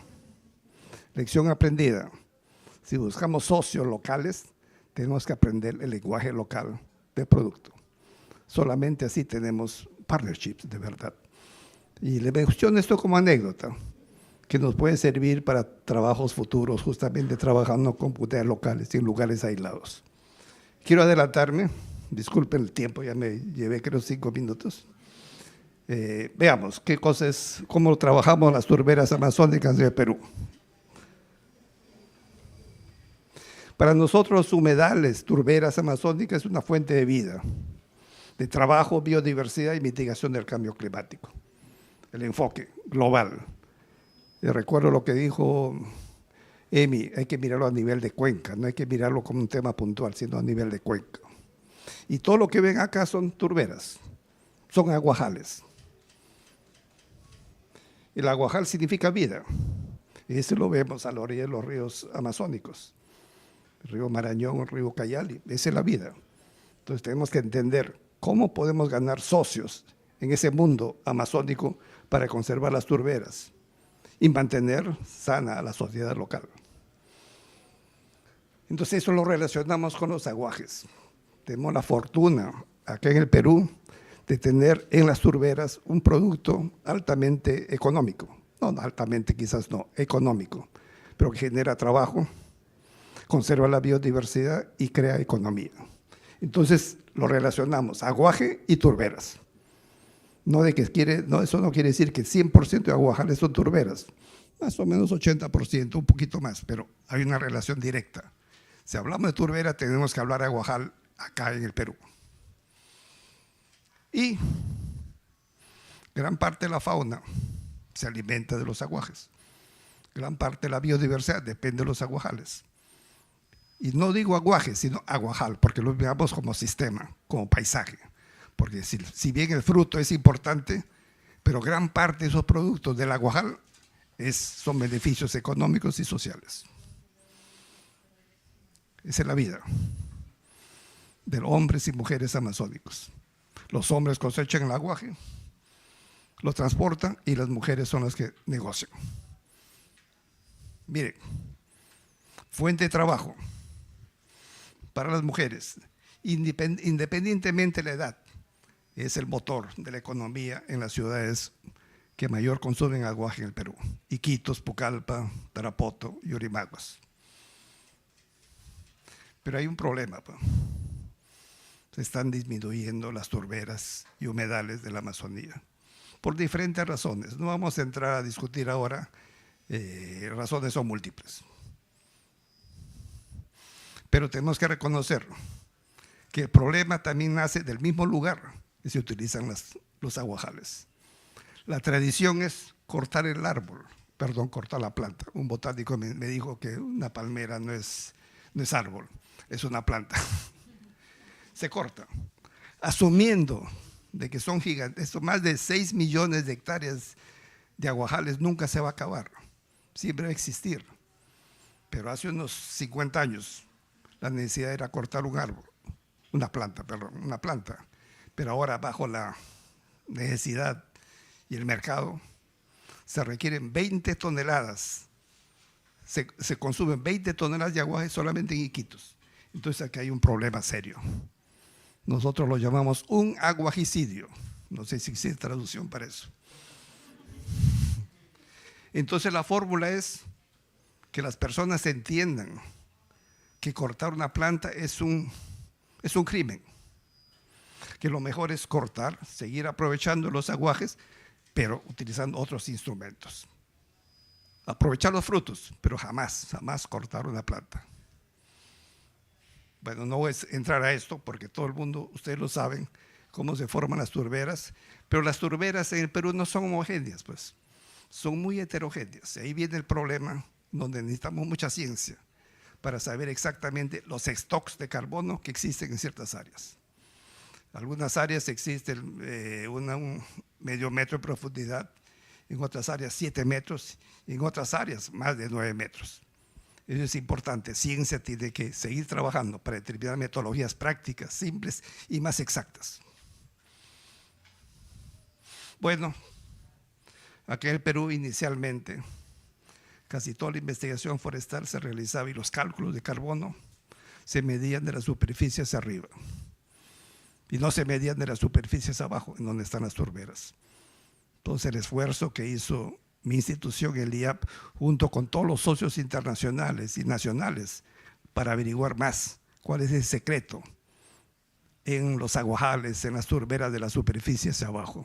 lección aprendida. Si buscamos socios locales, tenemos que aprender el lenguaje local del producto. Solamente así tenemos partnerships de verdad. Y le menciono esto como anécdota, que nos puede servir para trabajos futuros, justamente trabajando con comunidades locales y en lugares aislados. Quiero adelantarme, disculpen el tiempo, ya me llevé creo 5 minutos. Veamos qué cosas, cómo trabajamos las turberas amazónicas de Perú. Para nosotros los humedales, turberas amazónicas, es una fuente de vida, de trabajo, biodiversidad y mitigación del cambio climático. El enfoque global. Y recuerdo lo que dijo Emi, hay que mirarlo a nivel de cuenca, no hay que mirarlo como un tema puntual, sino a nivel de cuenca. Y todo lo que ven acá son turberas, son aguajales. El aguajal significa vida, y eso lo vemos a la orilla de los ríos amazónicos, el río Marañón, el río Cayali, esa es la vida. Entonces tenemos que entender cómo podemos ganar socios en ese mundo amazónico para conservar las turberas y mantener sana a la sociedad local. Entonces eso lo relacionamos con los aguajes. Tenemos la fortuna acá en el Perú de tener en las turberas un producto altamente económico. No, altamente quizás no, económico, pero que genera trabajo, conserva la biodiversidad y crea economía. Entonces lo relacionamos, aguaje y turberas. No de que no, eso no quiere decir que 100% de aguajales son turberas, más o menos 80%, un poquito más, pero hay una relación directa. Si hablamos de turbera, tenemos que hablar de aguajal acá en el Perú. Y gran parte de la fauna se alimenta de los aguajes. Gran parte de la biodiversidad depende de los aguajales. Y no digo aguaje, sino aguajal, porque lo veamos como sistema, como paisaje. Porque si bien el fruto es importante, pero gran parte de esos productos del aguajal son beneficios económicos y sociales. Esa es la vida de los hombres y mujeres amazónicos. Los hombres cosechan el aguaje, lo transportan y las mujeres son las que negocian. Miren, fuente de trabajo para las mujeres, independientemente de la edad, es el motor de la economía en las ciudades que mayor consumen aguaje en el Perú: Iquitos, Pucallpa, Tarapoto y Urimaguas. Pero hay un problema, pues. Se están disminuyendo las turberas y humedales de la Amazonía por diferentes razones. No vamos a entrar a discutir ahora, razones son múltiples. Pero tenemos que reconocer que el problema también nace del mismo lugar que se utilizan los aguajales. La tradición es cortar el árbol, cortar la planta. Un botánico me dijo que una palmera no es árbol, es una planta. Se corta, asumiendo de que son gigantes, más de 6 millones de hectáreas de aguajales, nunca se va a acabar, siempre va a existir. Pero hace unos 50 años la necesidad era cortar un árbol, una planta, pero ahora bajo la necesidad y el mercado se requieren 20 toneladas. Se consumen 20 toneladas de aguaje solamente en Iquitos. Entonces aquí hay un problema serio. Nosotros lo llamamos un aguajicidio. No sé si existe traducción para eso. Entonces la fórmula es que las personas entiendan que cortar una planta es un crimen. Que lo mejor es cortar, seguir aprovechando los aguajes, pero utilizando otros instrumentos. Aprovechar los frutos, pero jamás cortar una planta. Bueno, no voy a entrar a esto porque todo el mundo, ustedes lo saben, cómo se forman las turberas, pero las turberas en el Perú no son homogéneas, pues, son muy heterogéneas. Ahí viene el problema donde necesitamos mucha ciencia para saber exactamente los stocks de carbono que existen en ciertas áreas. En algunas áreas existe un medio metro de profundidad, en otras áreas 7 metros, y en otras áreas más de 9 metros. Eso es importante. Ciencia tiene que seguir trabajando para determinar metodologías prácticas, simples y más exactas. Bueno, aquí en el Perú inicialmente casi toda la investigación forestal se realizaba y los cálculos de carbono se medían de la superficie hacia arriba y no se medían de la superficie hacia abajo, en donde están las turberas. Entonces el esfuerzo que hizo mi institución, el IAP, junto con todos los socios internacionales y nacionales, para averiguar más cuál es el secreto en los aguajales, en las turberas de la superficie hacia abajo.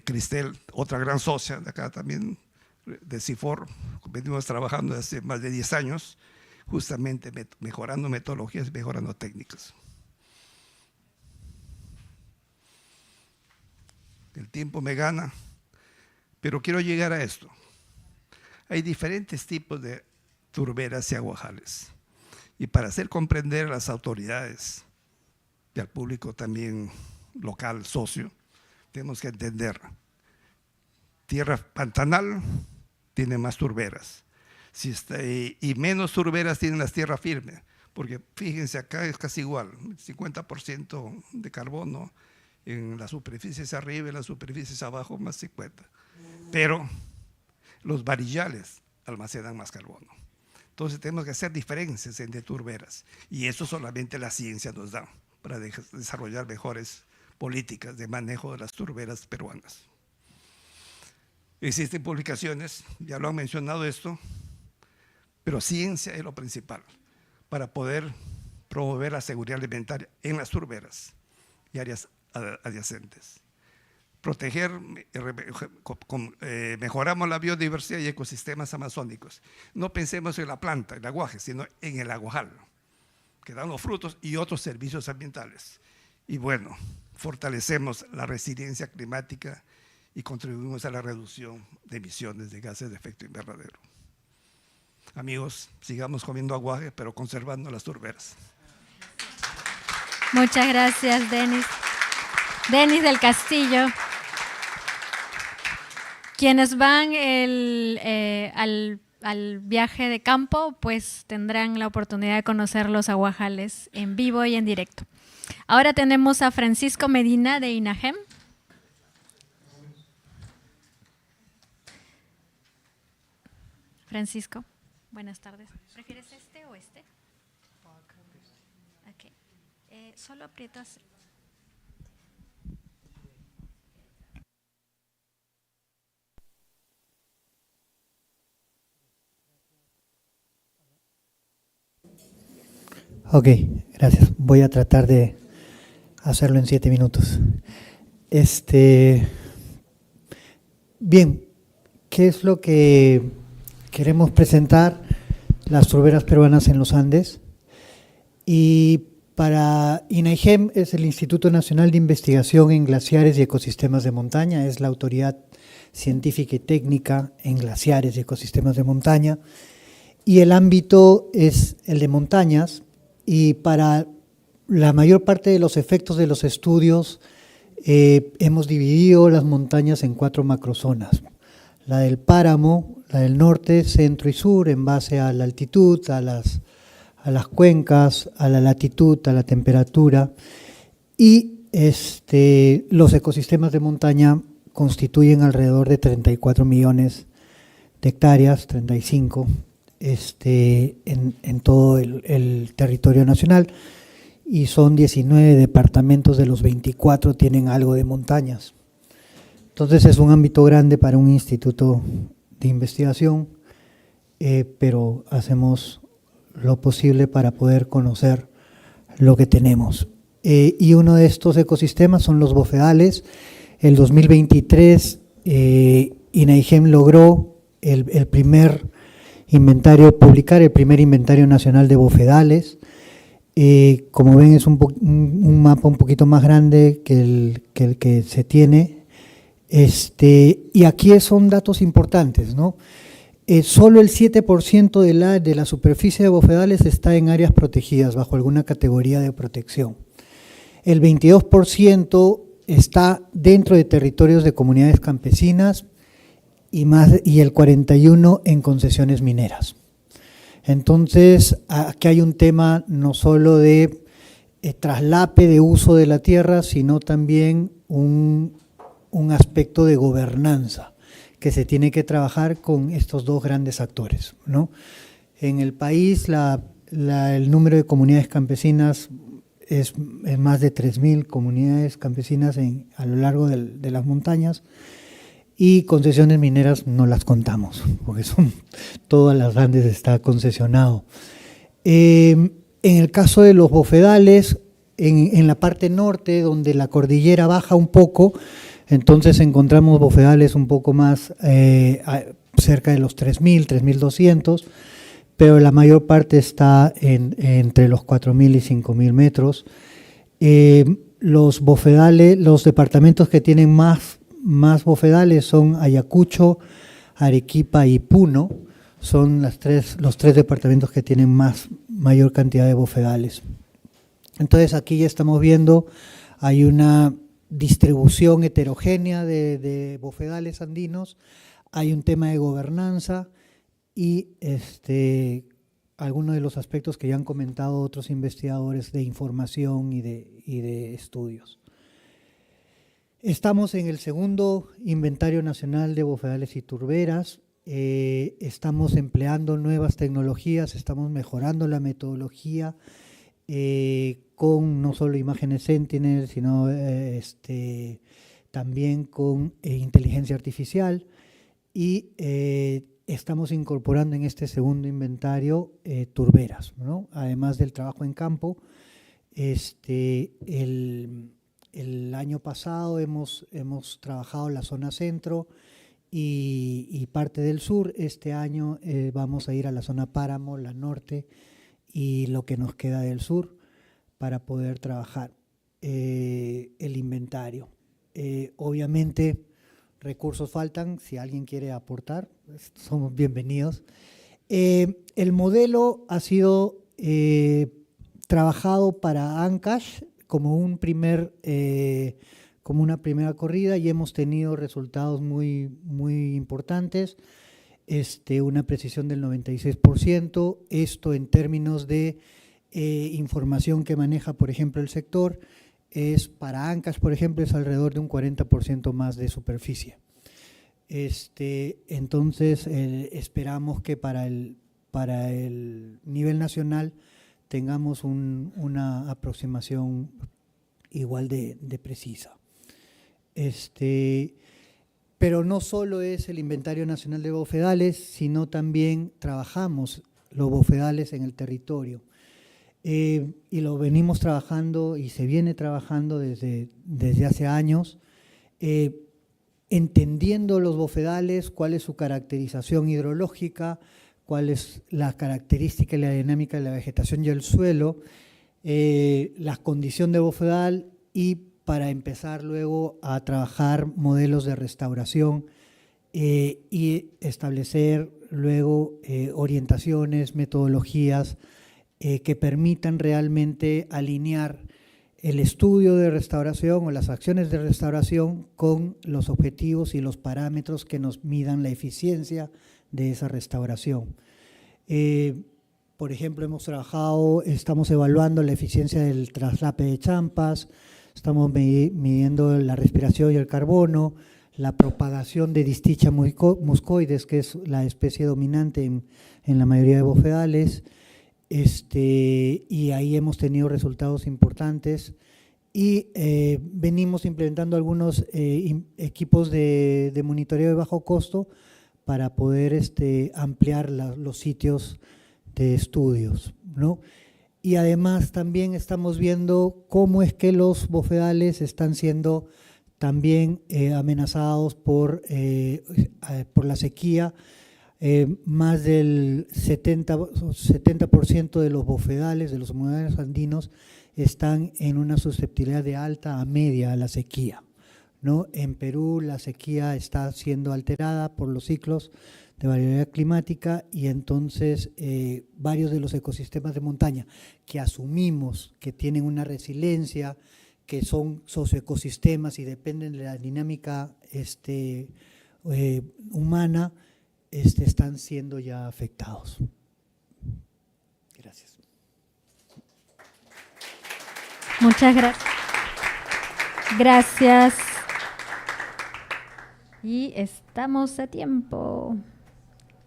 Cristel, otra gran socia de acá también, de CIFOR, venimos trabajando hace más de 10 años, justamente mejorando metodologías, mejorando técnicas. El tiempo me gana, pero quiero llegar a esto. Hay diferentes tipos de turberas y aguajales. Y para hacer comprender a las autoridades y al público también local, socio, tenemos que entender. Tierra pantanal tiene más turberas. Y menos turberas tienen las tierras firmes. Porque fíjense, acá es casi igual, 50% de carbono en la superficie hacia arriba y en la superficie hacia abajo más 50. Pero los varillales almacenan más carbono. Entonces tenemos que hacer diferencias entre turberas y eso solamente la ciencia nos da para desarrollar mejores políticas de manejo de las turberas peruanas. Existen publicaciones, ya lo han mencionado esto, pero ciencia es lo principal para poder promover la seguridad alimentaria en las turberas y áreas adyacentes. Proteger, mejoramos la biodiversidad y ecosistemas amazónicos. No pensemos en la planta, el aguaje, sino en el aguajal, que dan los frutos y otros servicios ambientales. Y bueno, fortalecemos la resiliencia climática y contribuimos a la reducción de emisiones de gases de efecto invernadero. Amigos, sigamos comiendo aguaje, pero conservando las turberas. Muchas gracias, Denis. Denis del Castillo. Quienes van al viaje de campo, pues tendrán la oportunidad de conocer los aguajales en vivo y en directo. Ahora tenemos a Francisco Medina de INAGEM. Francisco, buenas tardes. ¿Prefieres este o este? Okay. Solo aprietas. Ok, gracias. Voy a tratar de hacerlo en 7 minutos. Bien, ¿qué es lo que queremos presentar? Las turberas peruanas en los Andes. Y para INAGEM es el Instituto Nacional de Investigación en Glaciares y Ecosistemas de Montaña, es la autoridad científica y técnica en glaciares y ecosistemas de montaña. Y el ámbito es el de montañas. Y para la mayor parte de los efectos de los estudios hemos dividido las montañas en 4 macrozonas. La del páramo, la del norte, centro y sur, en base a la altitud, a las cuencas, a la latitud, a la temperatura. Y los ecosistemas de montaña constituyen alrededor de 34 millones de hectáreas, 35, en todo el territorio nacional, y son 19 departamentos de los 24 tienen algo de montañas. Entonces es un ámbito grande para un instituto de investigación, pero hacemos lo posible para poder conocer lo que tenemos. Y uno de estos ecosistemas son los bofedales. El 2023 INAIGEM logró publicar el primer inventario nacional de bofedales. Como ven, es un mapa un poquito más grande que el que se tiene. Y aquí son datos importantes, ¿no? Solo el 7% de la superficie de bofedales está en áreas protegidas bajo alguna categoría de protección. El 22% está dentro de territorios de comunidades campesinas y el 41% en concesiones mineras. Entonces, aquí hay un tema no solo de traslape de uso de la tierra, sino también un aspecto de gobernanza que se tiene que trabajar con estos dos grandes actores, ¿no? En el país el número de comunidades campesinas es más de 3.000 comunidades campesinas a lo largo de las montañas, y concesiones mineras no las contamos, porque son todas las grandes, está concesionado. En el caso de los bofedales, en la parte norte, donde la cordillera baja un poco, entonces encontramos bofedales un poco más cerca de los 3.000, 3.200, pero la mayor parte está entre los 4.000 y 5.000 metros. Los bofedales, los departamentos que tienen más bofedales son Ayacucho, Arequipa y Puno. Son los tres departamentos que tienen mayor cantidad de bofedales. Entonces aquí ya estamos viendo, hay una distribución heterogénea de bofedales andinos, hay un tema de gobernanza y algunos de los aspectos que ya han comentado otros investigadores de información y de estudios. Estamos en el segundo Inventario Nacional de Bofedales y Turberas. Estamos empleando nuevas tecnologías, estamos mejorando la metodología con no solo imágenes Sentinel, sino también con inteligencia artificial, y estamos incorporando en este segundo inventario turberas, ¿no? Además del trabajo en campo. El año pasado hemos trabajado la zona centro y parte del sur. Este año vamos a ir a la zona páramo, la norte y lo que nos queda del sur para poder trabajar el inventario. Obviamente recursos faltan, si alguien quiere aportar, somos bienvenidos. El modelo ha sido trabajado para Ancash como una primera corrida, y hemos tenido resultados muy importantes, una precisión del 96%, esto en términos de información que maneja, por ejemplo, el sector, para Ancash, por ejemplo, es alrededor de un 40% más de superficie. Entonces, esperamos que para el nivel nacional tengamos una aproximación igual de precisa. Pero no solo es el Inventario Nacional de Bofedales, sino también trabajamos los bofedales en el territorio. Y lo venimos trabajando y se viene trabajando desde hace años, entendiendo los bofedales, cuál es su caracterización hidrológica, cuál es la característica y la dinámica de la vegetación y el suelo, la condición de bofedal, y para empezar luego a trabajar modelos de restauración y establecer luego orientaciones, metodologías que permitan realmente alinear el estudio de restauración o las acciones de restauración con los objetivos y los parámetros que nos midan la eficiencia de esa restauración. Por ejemplo, estamos evaluando la eficiencia del traslape de champas, estamos midiendo la respiración y el carbono, la propagación de Disticha muscoides, que es la especie dominante en la mayoría de bofedales, y ahí hemos tenido resultados importantes y venimos implementando algunos equipos de monitoreo de bajo costo para poder ampliar los sitios de estudios, ¿no? Y además también estamos viendo cómo es que los bofedales están siendo también amenazados por la sequía. Más del 70% de los bofedales, de los humedales andinos, están en una susceptibilidad de alta a media a la sequía, ¿no? En Perú la sequía está siendo alterada por los ciclos de variabilidad climática y entonces varios de los ecosistemas de montaña que asumimos que tienen una resiliencia, que son socioecosistemas y dependen de la dinámica humana, están siendo ya afectados. Gracias. Muchas gracias. Gracias. Y estamos a tiempo,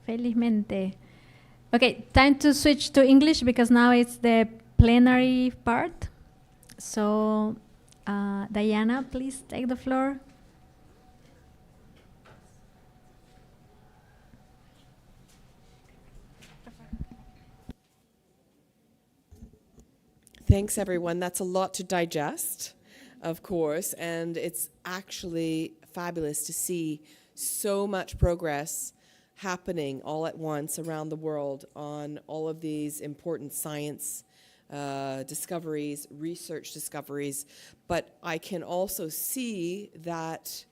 felizmente. Okay, time to switch to English because now it's the plenary part. So, Diana, please take the floor. Thanks, everyone. That's a lot to digest, of course, and it's actually fabulous to see so much progress happening all at once around the world on all of these important science discoveries, research discoveries. But I can also see that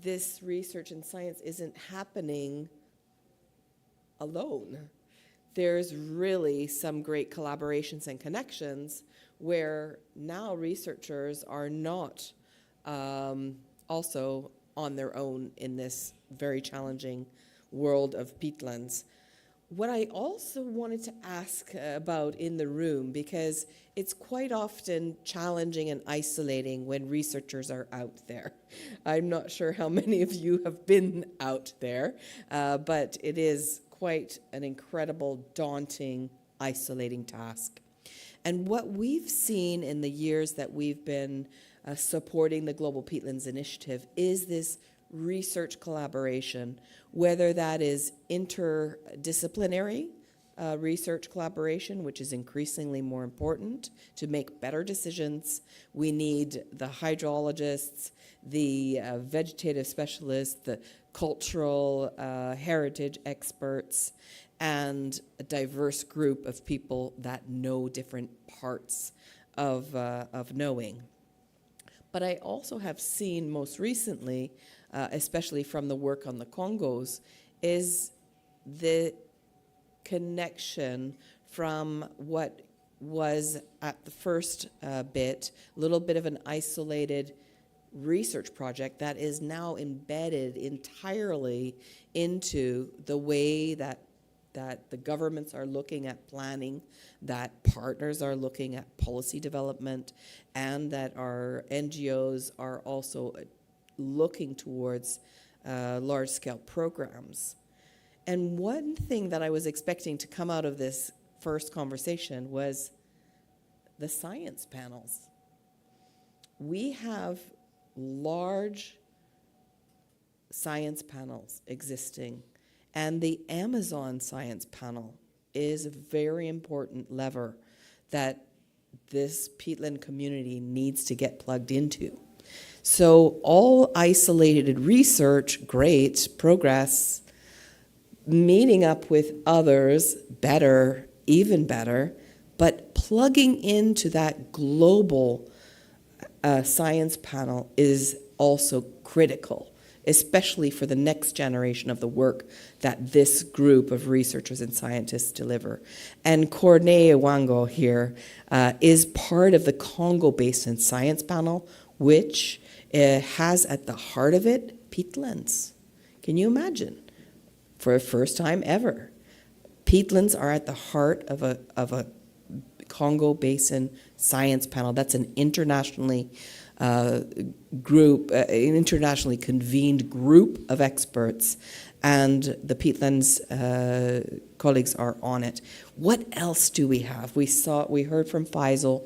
this research and science isn't happening alone. There's really some great collaborations and connections where now researchers are not also on their own in this very challenging world of peatlands. What I also wanted to ask about in the room, because it's quite often challenging and isolating when researchers are out there. I'm not sure how many of you have been out there, but it is quite an incredible, daunting, isolating task. And what we've seen in the years that we've been supporting the Global Peatlands Initiative is this research collaboration, whether that is interdisciplinary research collaboration, which is increasingly more important to make better decisions. We need the hydrologists, the vegetative specialists, the cultural heritage experts, and a diverse group of people that know different parts of knowing. But I also have seen most recently, especially from the work on the Congos, is the connection from what was at the first bit, a little bit of an isolated research project that is now embedded entirely into the way that the governments are looking at planning, that partners are looking at policy development, and that our NGOs are also looking towards large-scale programs. And one thing that I was expecting to come out of this first conversation was the science panels. We have large science panels existing, and the Amazon Science Panel is a very important lever that this peatland community needs to get plugged into. So all isolated research, great progress, meeting up with others, better, even better, but plugging into that global science panel is also critical, especially for the next generation of the work that this group of researchers and scientists deliver. And Corneille Wango here is part of the Congo Basin Science Panel, which has at the heart of it peatlands. Can you imagine? For the first time ever, peatlands are at the heart of a Congo Basin Science Panel. That's an internationally group, an internationally convened group of experts, and the peatlands colleagues are on it. What else do we have? We heard from Faisal.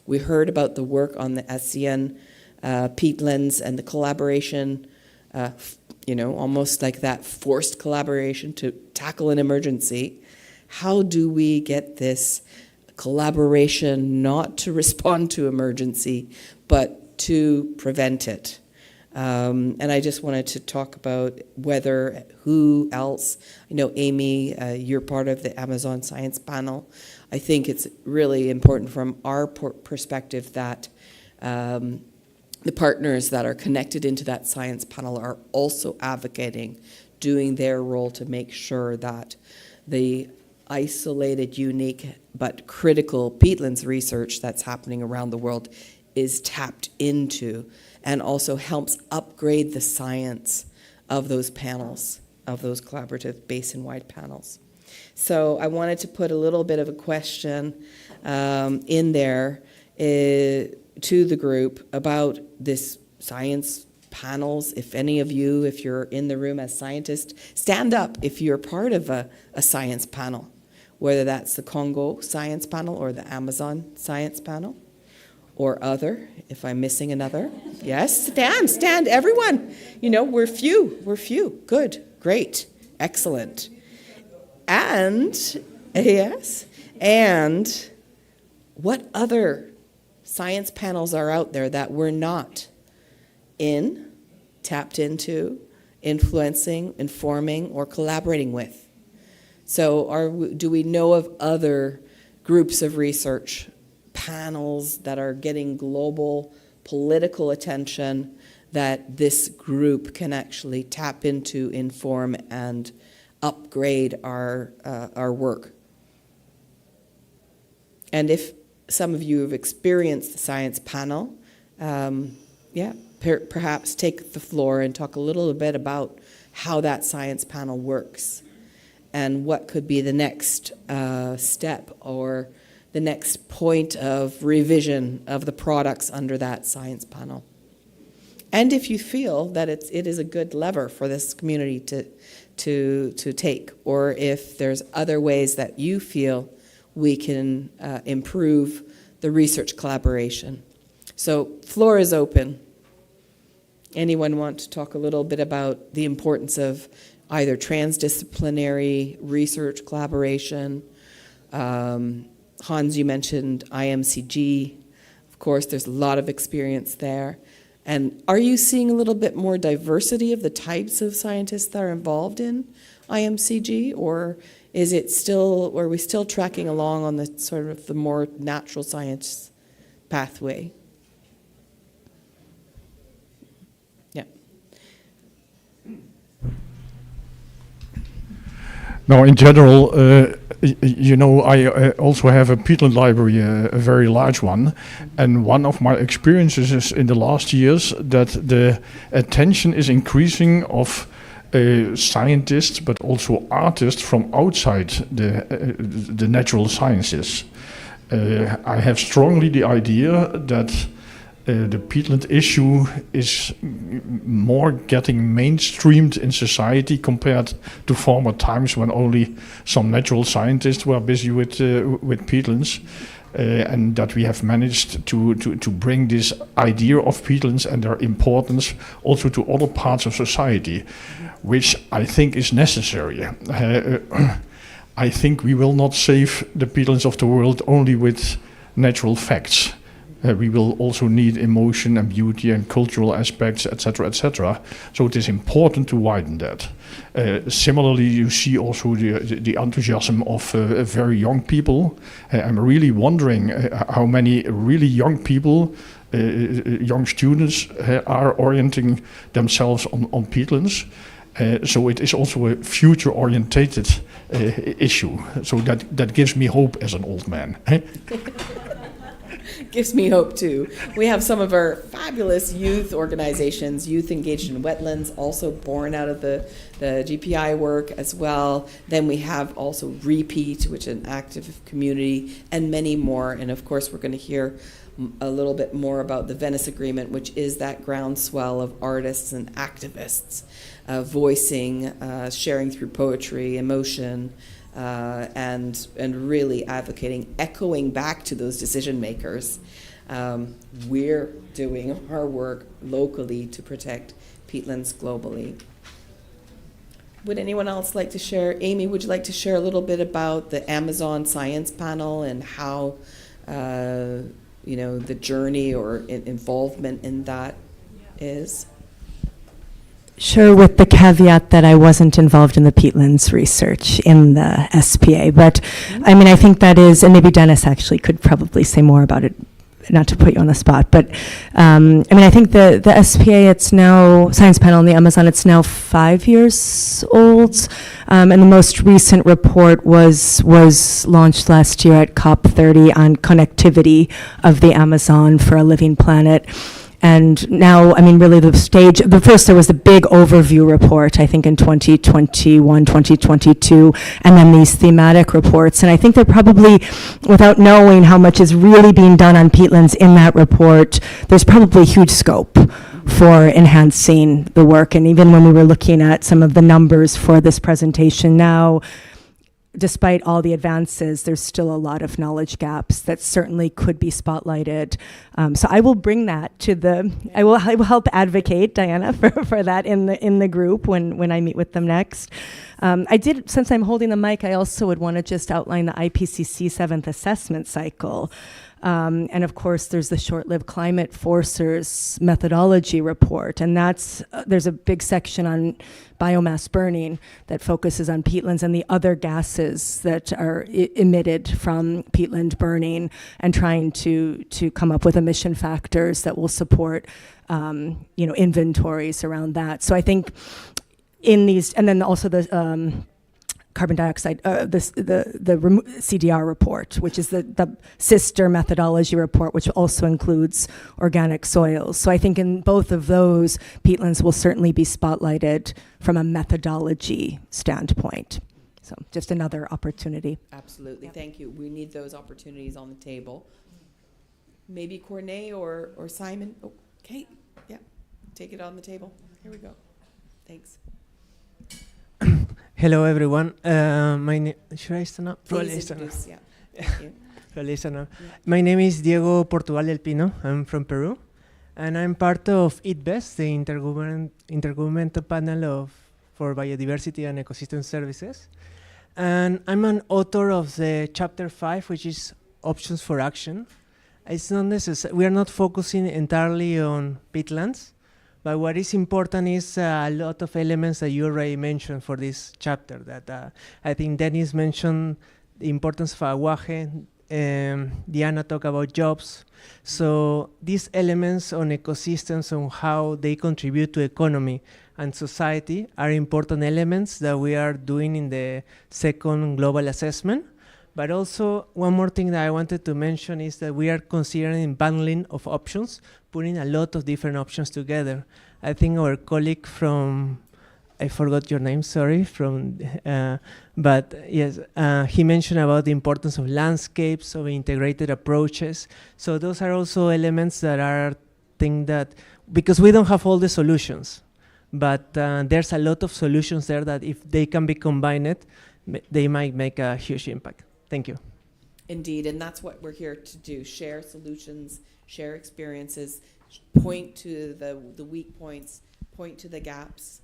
We heard about the work on the ASEAN peatlands and the collaboration, almost like that forced collaboration to tackle an emergency. How do we get this collaboration not to respond to emergency, but to prevent it? And I just wanted to talk about who else. I know, Amy, you're part of the Amazon Science Panel. I think it's really important from our perspective that the partners that are connected into that science panel are also advocating, doing their role to make sure that the isolated, unique, but critical peatlands research that's happening around the world is tapped into and also helps upgrade the science of those panels, of those collaborative basin-wide panels. So I wanted to put a little bit of a question in there to the group about this science panels. If any of you, if you're in the room as scientists, stand up if you're part of a science panel, whether that's the Congo science panel or the Amazon science panel or other, if I'm missing another. Yes, stand, everyone. We're few. Good, great, excellent. And, yes, and what other science panels are out there that we're not tapped into, influencing, informing, or collaborating with? So do we know of other groups of research panels that are getting global political attention that this group can actually tap into, inform, and upgrade our work? And if some of you have experienced the science panel, perhaps take the floor and talk a little bit about how that science panel works and what could be the next step or the next point of revision of the products under that science panel. And if you feel that it is a good lever for this community to take, or if there's other ways that you feel we can improve the research collaboration. So floor is open. Anyone want to talk a little bit about the importance of either transdisciplinary research collaboration? Hans, you mentioned IMCG. Of course, there's a lot of experience there. And are you seeing a little bit more diversity of the types of scientists that are involved in IMCG, or are we still tracking along on the sort of the more natural science pathway? Yeah. Now, in general, I also have a peatland library, a very large one, and one of my experiences is in the last years that the attention is increasing of scientists, but also artists from outside the natural sciences. I have strongly the idea that the peatland issue is more getting mainstreamed in society compared to former times when only some natural scientists were busy with peatlands, and that we have managed to bring this idea of peatlands and their importance also to other parts of society, which I think is necessary. I think we will not save the peatlands of the world only with natural facts. We will also need emotion and beauty and cultural aspects, etc., etc. So it is important to widen that. Similarly, you see also the enthusiasm of very young people. I'm really wondering how many really young people, young students, are orienting themselves on peatlands. So it is also a future-orientated issue. So that gives me hope as an old man. Gives me hope too. We have some of our fabulous youth organizations, youth engaged in wetlands, also born out of the GPI work as well. Then we have also Repeat, which is an active community, and many more. And of course, we're going to hear a little bit more about the Venice Agreement, which is that groundswell of artists and activists voicing, sharing through poetry, emotion, and really advocating, echoing back to those decision makers. We're doing our work locally to protect peatlands globally. Would anyone else like to share? Amy, would you like to share a little bit about the Amazon Science Panel and how the journey or involvement in that is? Sure, with the caveat that I wasn't involved in the peatlands research in the SPA. But I mean, I think that is, and maybe Dennis actually could probably say more about it, not to put you on the spot. But I mean, I think the SPA, it's now, Science Panel on the Amazon, it's now 5 years old. And the most recent report was launched last year at COP30 on connectivity of the Amazon for a living planet. And now, I mean, really the stage, but first there was the big overview report, I think in 2021, 2022, and then these thematic reports. And I think they're probably, without knowing how much is really being done on peatlands in that report, there's probably huge scope for enhancing the work. And even when we were looking at some of the numbers for this presentation now, despite all the advances, there's still a lot of knowledge gaps that certainly could be spotlighted. So I will bring that to I will help advocate, Diana, for that in the group when I meet with them next. Since I'm holding the mic, I also would want to just outline the IPCC 7th assessment cycle. And of course, there's the short-lived climate forcers methodology report, and there's a big section on biomass burning that focuses on peatlands and the other gases that are emitted from peatland burning, and trying to come up with emission factors that will support inventories around that. So I think in these, and then also the carbon dioxide, the CDR report, which is the sister methodology report, which also includes organic soils. So I think in both of those, peatlands will certainly be spotlighted from a methodology standpoint. So just another opportunity. Absolutely, thank you. We need those opportunities on the table. Maybe Cornet or Simon. Oh, Kate, yeah, take it on the table. Here we go. Thanks. Hello, everyone. My name. Should I stand up? Please introduce. Yeah. Thank you. Yeah. My name is Diego Portugal del Pino. I'm from Peru, and I'm part of ITBES, the Intergovernmental Panel for Biodiversity and Ecosystem Services. And I'm an author of the Chapter 5, which is Options for Action. It's not necessary. We are not focusing entirely on peatlands. But what is important is a lot of elements that you already mentioned for this chapter. That I think Dennis mentioned the importance of aguaje. Diana talked about jobs. So these elements on ecosystems, on how they contribute to economy and society, are important elements that we are doing in the second global assessment. But also, one more thing that I wanted to mention is that we are considering bundling of options, putting a lot of different options together. I think our colleague from, I forgot your name, sorry, but yes, he mentioned about the importance of landscapes, of integrated approaches. So those are also elements that are things that, because we don't have all the solutions, but there's a lot of solutions there that if they can be combined, they might make a huge impact. Thank you. Indeed, and that's what we're here to do, share solutions, share experiences, point to the weak points, point to the gaps.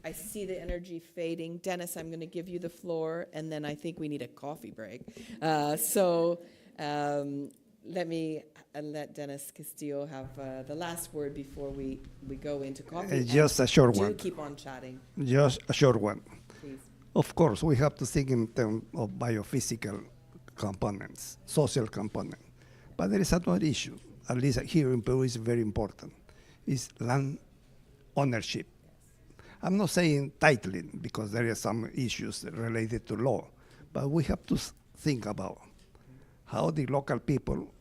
I see the energy fading. Dennis, I'm going to give you the floor, and then I think we need a coffee break. Let Dennis Castillo have the last word before we go into coffee. Just a short one. Do keep on chatting. Just a short one. Please. Of course, we have to think in terms of biophysical components, social component. But there is another issue, at least here in Peru is very important, is land ownership. I'm not saying titling, because there are some issues related to law, but we have to think about how the local people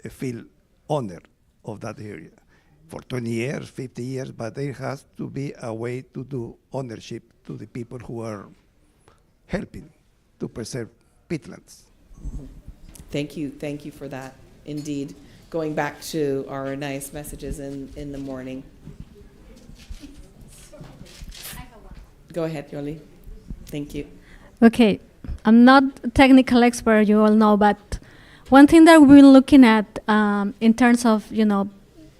feel owner of that area for 20 years, 50 years, but there has to be a way to do ownership to the people who are helping to preserve peatlands. Thank you for that. Indeed, going back to our nice messages in the morning. Go ahead, Yoli. Thank you. Okay, I'm not a technical expert, you all know, but one thing that we're looking at in terms of,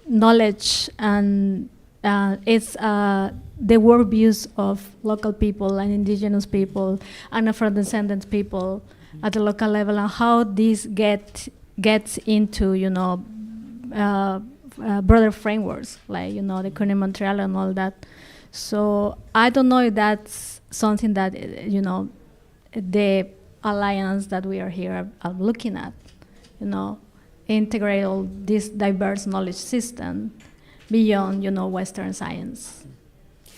knowledge and is the worldviews of local people and indigenous people and Afro-descendant people at the local level, and how this gets into, broader frameworks, like, the Cuny Montreal and all that. So I don't know if that's something that, the alliance that we are here are looking at, integrate all this diverse knowledge system beyond, Western science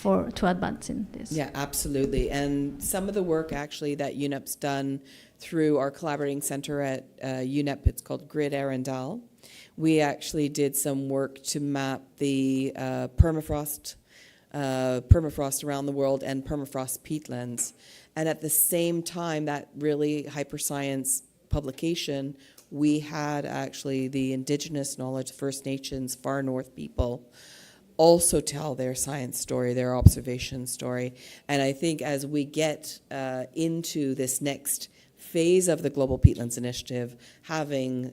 to advancing this. Yeah, absolutely. And some of the work actually that UNEP's done through our collaborating center at UNEP, it's called Grid Arundel. We actually did some work to map the permafrost around the world and permafrost peatlands. And at the same time, that really hyperscience publication, we had actually the indigenous knowledge, First Nations, Far North people also tell their science story, their observation story. And I think as we get into this next phase of the Global Peatlands Initiative, having,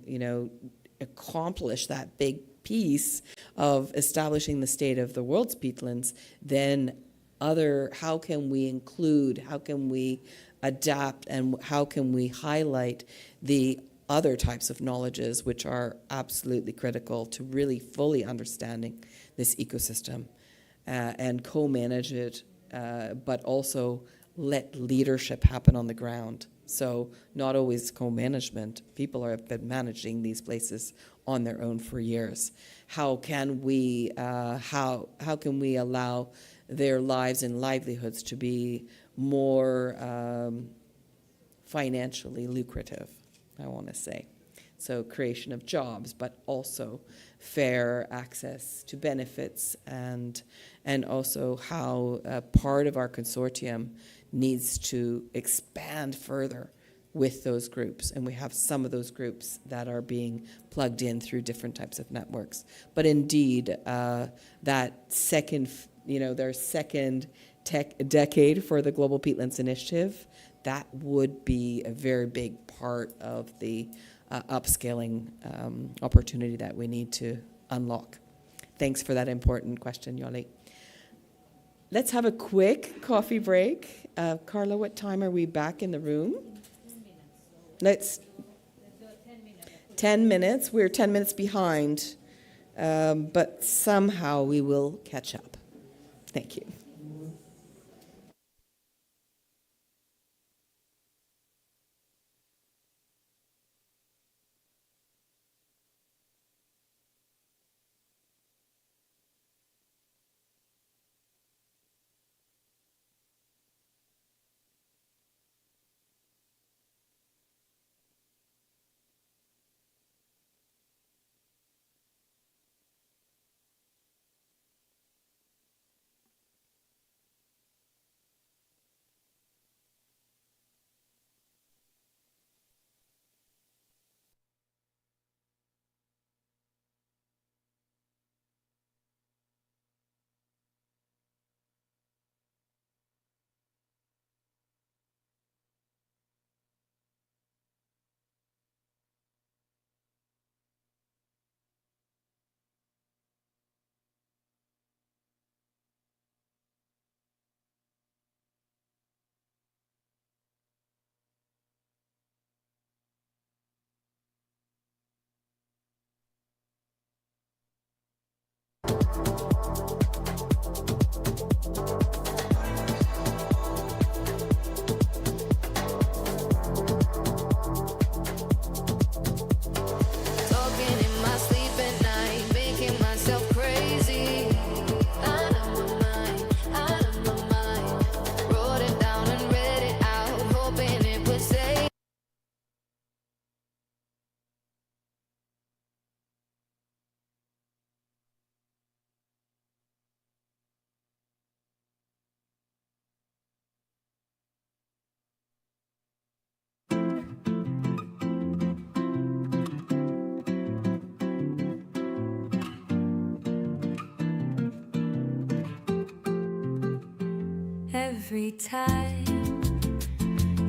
accomplished that big piece of establishing the state of the world's peatlands, then how can we include, how can we adapt, and how can we highlight the other types of knowledges which are absolutely critical to really fully understanding this ecosystem and co-manage it, but also let leadership happen on the ground. So not always co-management. People have been managing these places on their own for years. How can we allow their lives and livelihoods to be more financially lucrative, I want to say. So creation of jobs, but also fair access to benefits, and also how part of our consortium needs to expand further with those groups. And we have some of those groups that are being plugged in through different types of networks. But indeed, that second, their second decade for the Global Peatlands Initiative, that would be a very big part of the upscaling opportunity that we need to unlock. Thanks for that important question, Yoli. Let's have a quick coffee break. Carla, what time are we back in the room? 10 minutes. 10 minutes. We're 10 minutes behind, but somehow we will catch up. Thank you. every time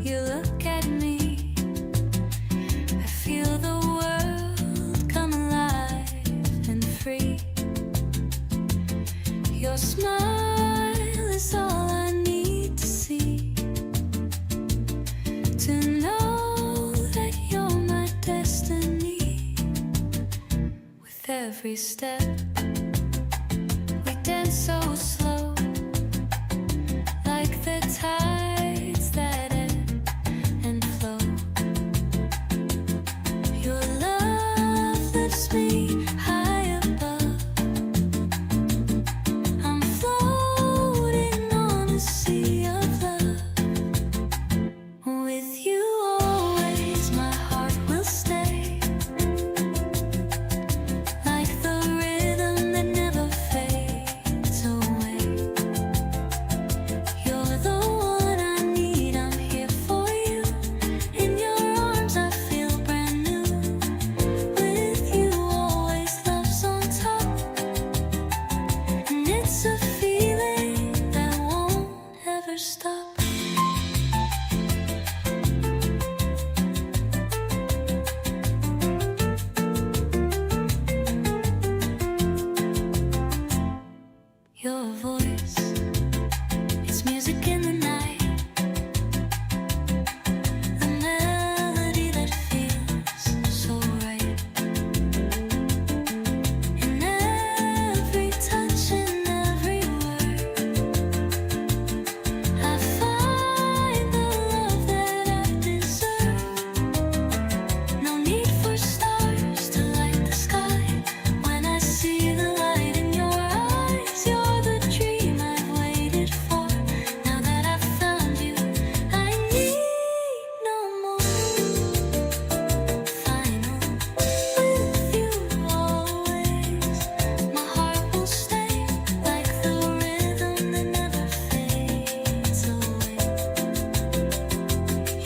you look at me, I feel the world come alive and free. Your smile is all I need to see, to know that you're my destiny. With every step we dance so slow, like the tides that ebb and flow. Your love lifts me high above. I'm floating on a sea of love. With you always, my heart will stay, like the rhythm that never fades away. You're the one I need, I'm here for you. In your arms I feel brand new. With you always, love's on top. And it's a feeling that won't ever stop. Your voice, it's music in the night, the melody that feels so right. In every touch and every word, I find the love that I deserve. No need for stars to light the sky. When I see the light in your eyes, you're the dream I've waited for. Now that I've found you, I need no more. Final, with you always, my heart will stay, like the rhythm that never fades away.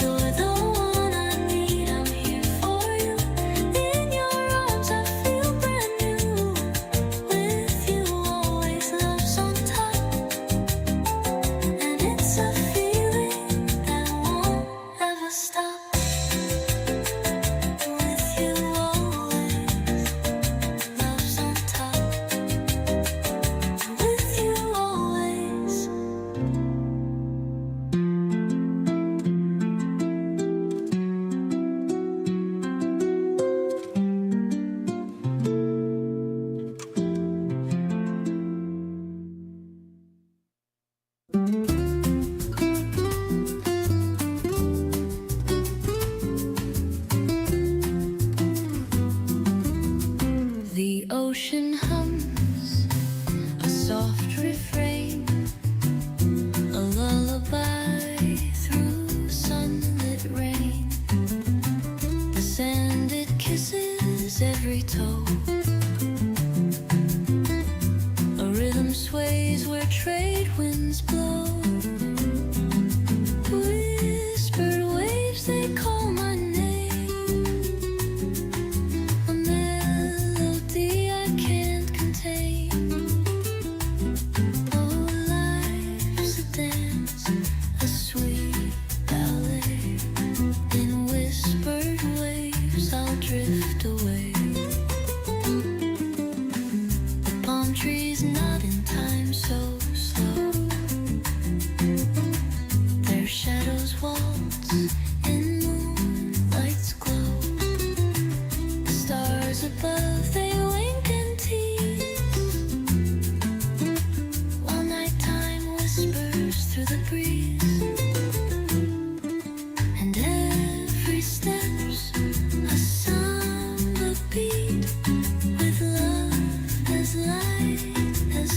You're the one I need, I'm here for you. In your arms I feel brand new. With you always, love's on top. And it's a feeling that won't ever stop. With you always, love's on top. With you always. The ocean hums a soft refrain, a lullaby through sunlit rain. The sand, it kisses every toe. A rhythm sways where trade winds blow. Whispered waves, they call my name. A melody I can't contain. Oh, life's a dance, a sweet ballet. In whispered waves, I'll drift away. The palm trees nod in time so slow. Their shadows waltz in moonlight's glow. The stars above, they wink and tease, while nighttime whispers through the breeze. And every step's a samba beat, with love as light as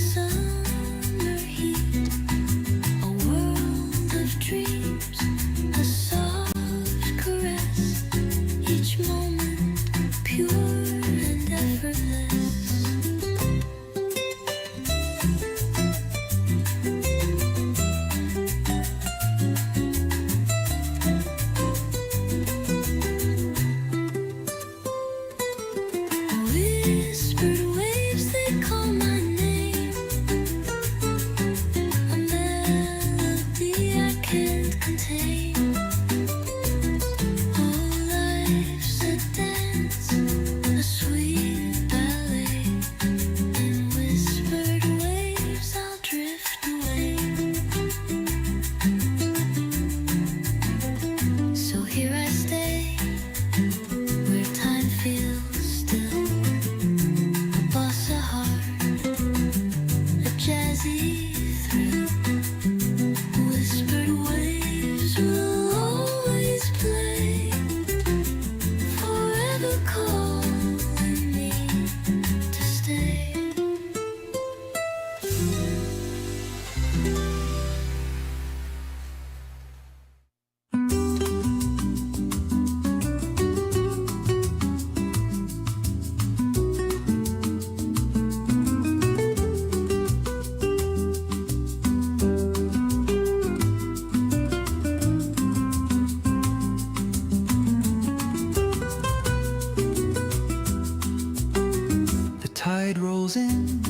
rolls in,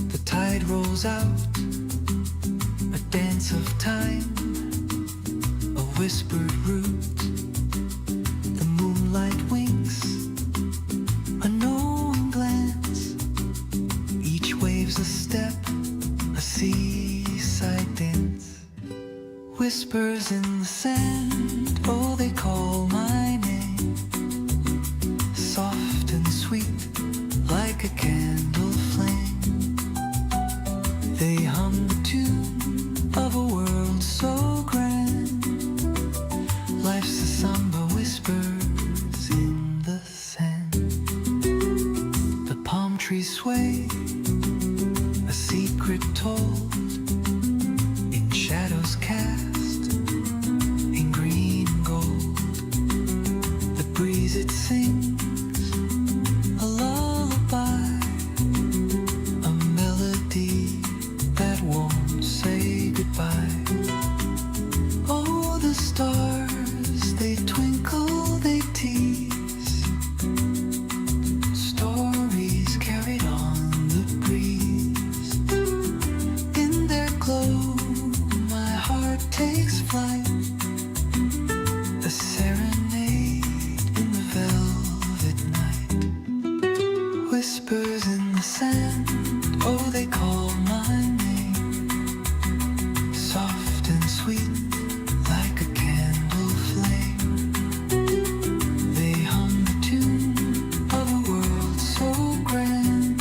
the tide rolls out, a dance of time, a whispered root. The moonlight winks, a knowing glance, each wave's a step, a seaside dance. Whispers in the sand, oh, they call my name, soft and sweet, like a candle flame. They hum the tune of a world so grand. Life's a samba, whispers in the sand. The palm trees sway, a secret told, in shadows cast, in green and gold. The breeze it sings, a lullaby, a melody that won't say goodbye. Oh, the stars, they twinkle, they tease, stories carried on the breeze. In their glow, my heart takes flight, a serenade in the velvet night. Whispers in the sand, oh, they call my name, soft and sweet, like a candle flame. They hum the tune of a world so grand.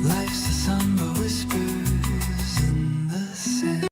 Life's a samba, whispers in the sand.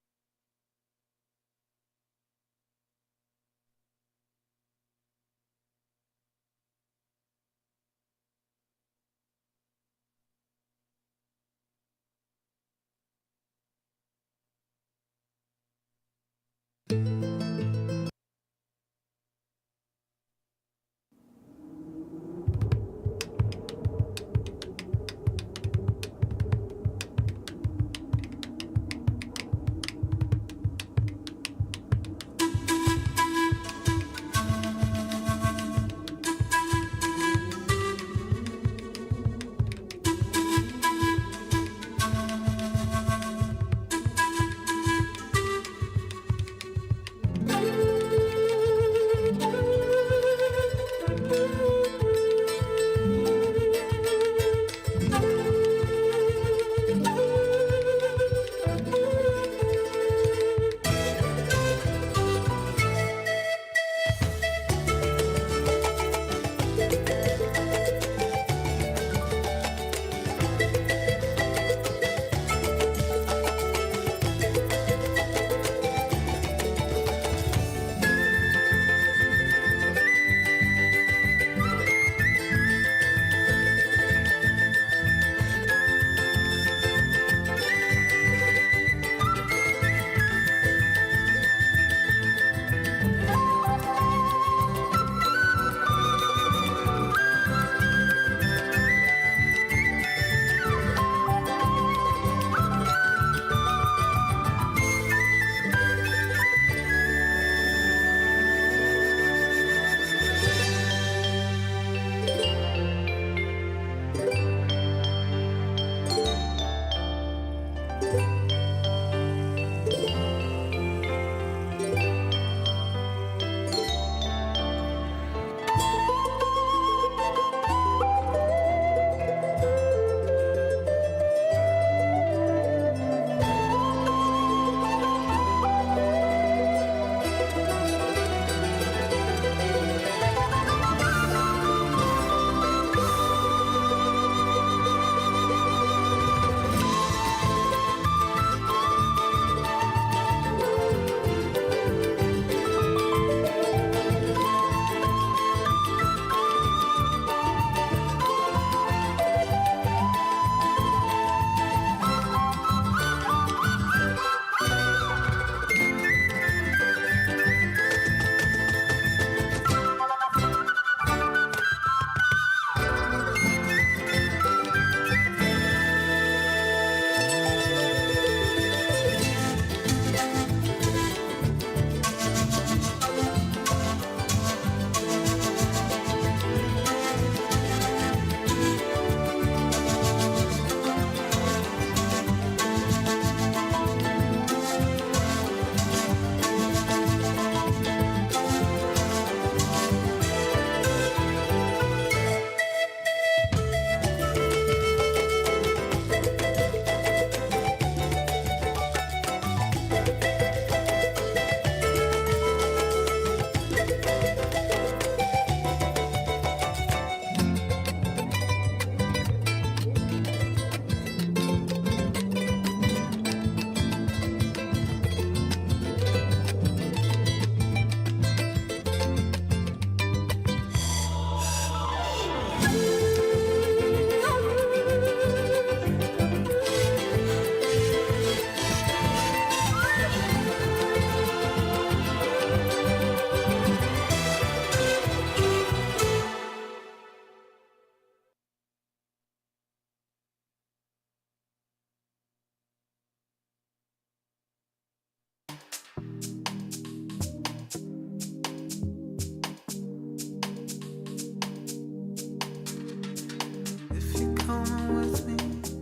coming with me.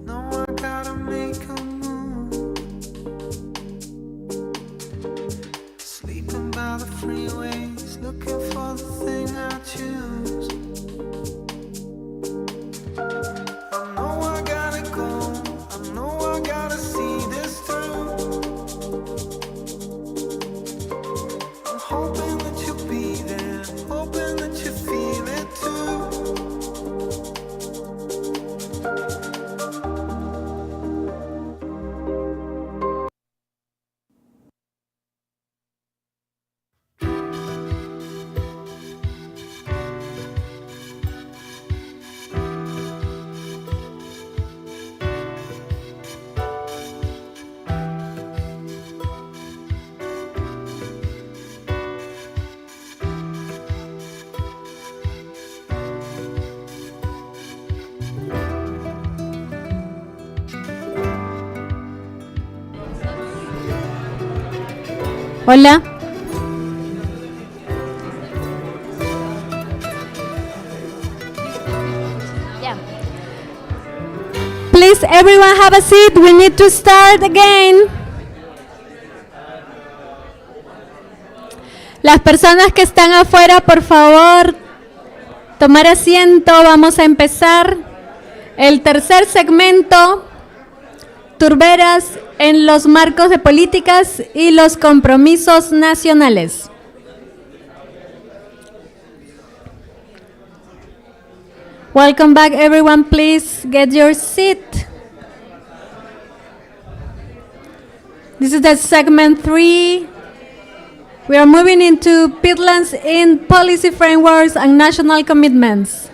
No, I gotta make a move. Sleeping by the freeways, looking for the thing I choose. I know I gotta go, I know I gotta see this through. I'm hoping that you'll be there, hoping that you feel it too. Hola. Yeah. Please, everyone have a seat. We need to start again. Las personas que están afuera, por favor, tomar asiento. Vamos a empezar el tercer segmento. Turberas en los marcos de políticas y los compromisos nacionales. Welcome back, everyone. Please get your seat. This is the segment 3. We are moving into peatlands in policy frameworks and national commitments.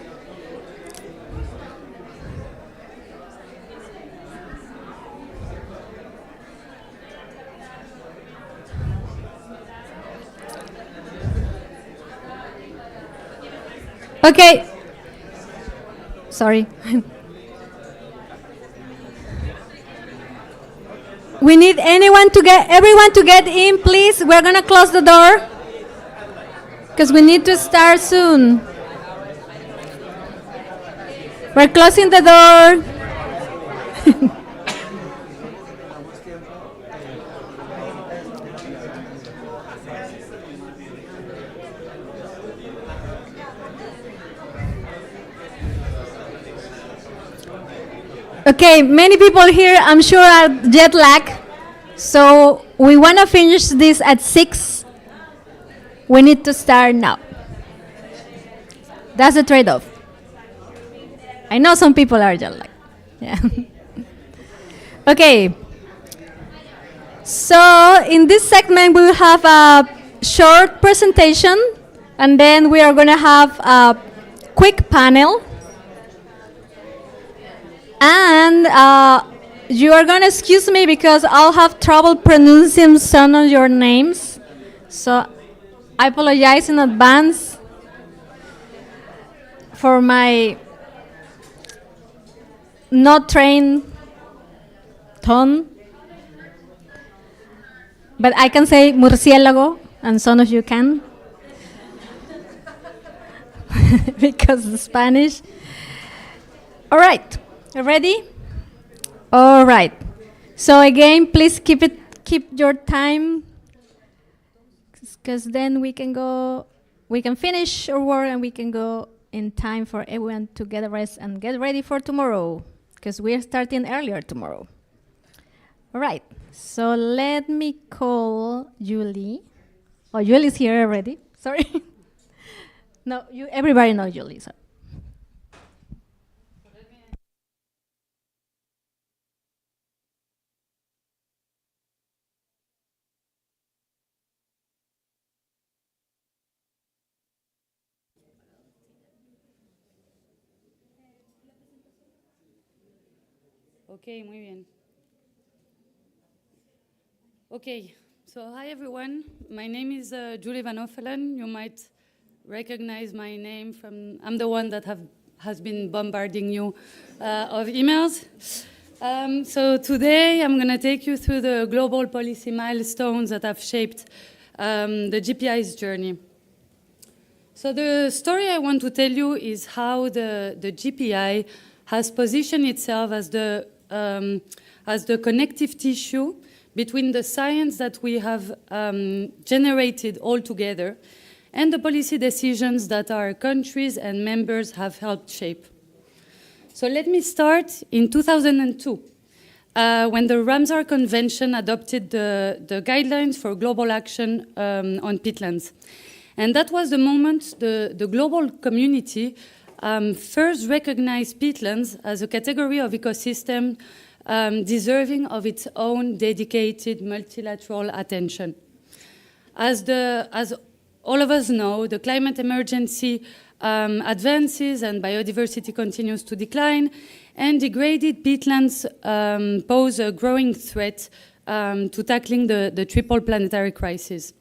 Okay. Sorry. We need everyone to get in, please. We're going to close the door because we need to start soon. We're closing the door. Okay, many people here, I'm sure, are jet lagged. So we want to finish this at 6. We need to start now. That's the trade-off. I know some people are jet lagged. Yeah. Okay. So in this segment, we will have a short presentation, and then we are going to have a quick panel. And you are going to excuse me because I'll have trouble pronouncing some of your names. So I apologize in advance for my not trained tongue. But I can say murciélago, and some of you can. Because of Spanish. All right. Ready? All right. So again, please keep your time, because then we can finish our work and we can go in time for everyone to get a rest and get ready for tomorrow, because we are starting earlier tomorrow. All right. So let me call Julie. Oh, Julie's here already. Sorry. No, everybody knows Julie. So. Okay, muy bien. Okay, so hi everyone. My name is Julie Van Offelen. You might recognize my name from, I'm the one that has been bombarding you of emails. So today I'm going to take you through the global policy milestones that have shaped the GPI's journey. So the story I want to tell you is how the GPI has positioned itself as the connective tissue between the science that we have generated all together and the policy decisions that our countries and members have helped shape. So let me start in 2002, when the Ramsar Convention adopted the guidelines for global action on peatlands. And that was the moment the global community first recognized peatlands as a category of ecosystem deserving of its own dedicated multilateral attention. As all of us know, the climate emergency advances and biodiversity continues to decline, and degraded peatlands pose a growing threat to tackling the triple planetary crisis.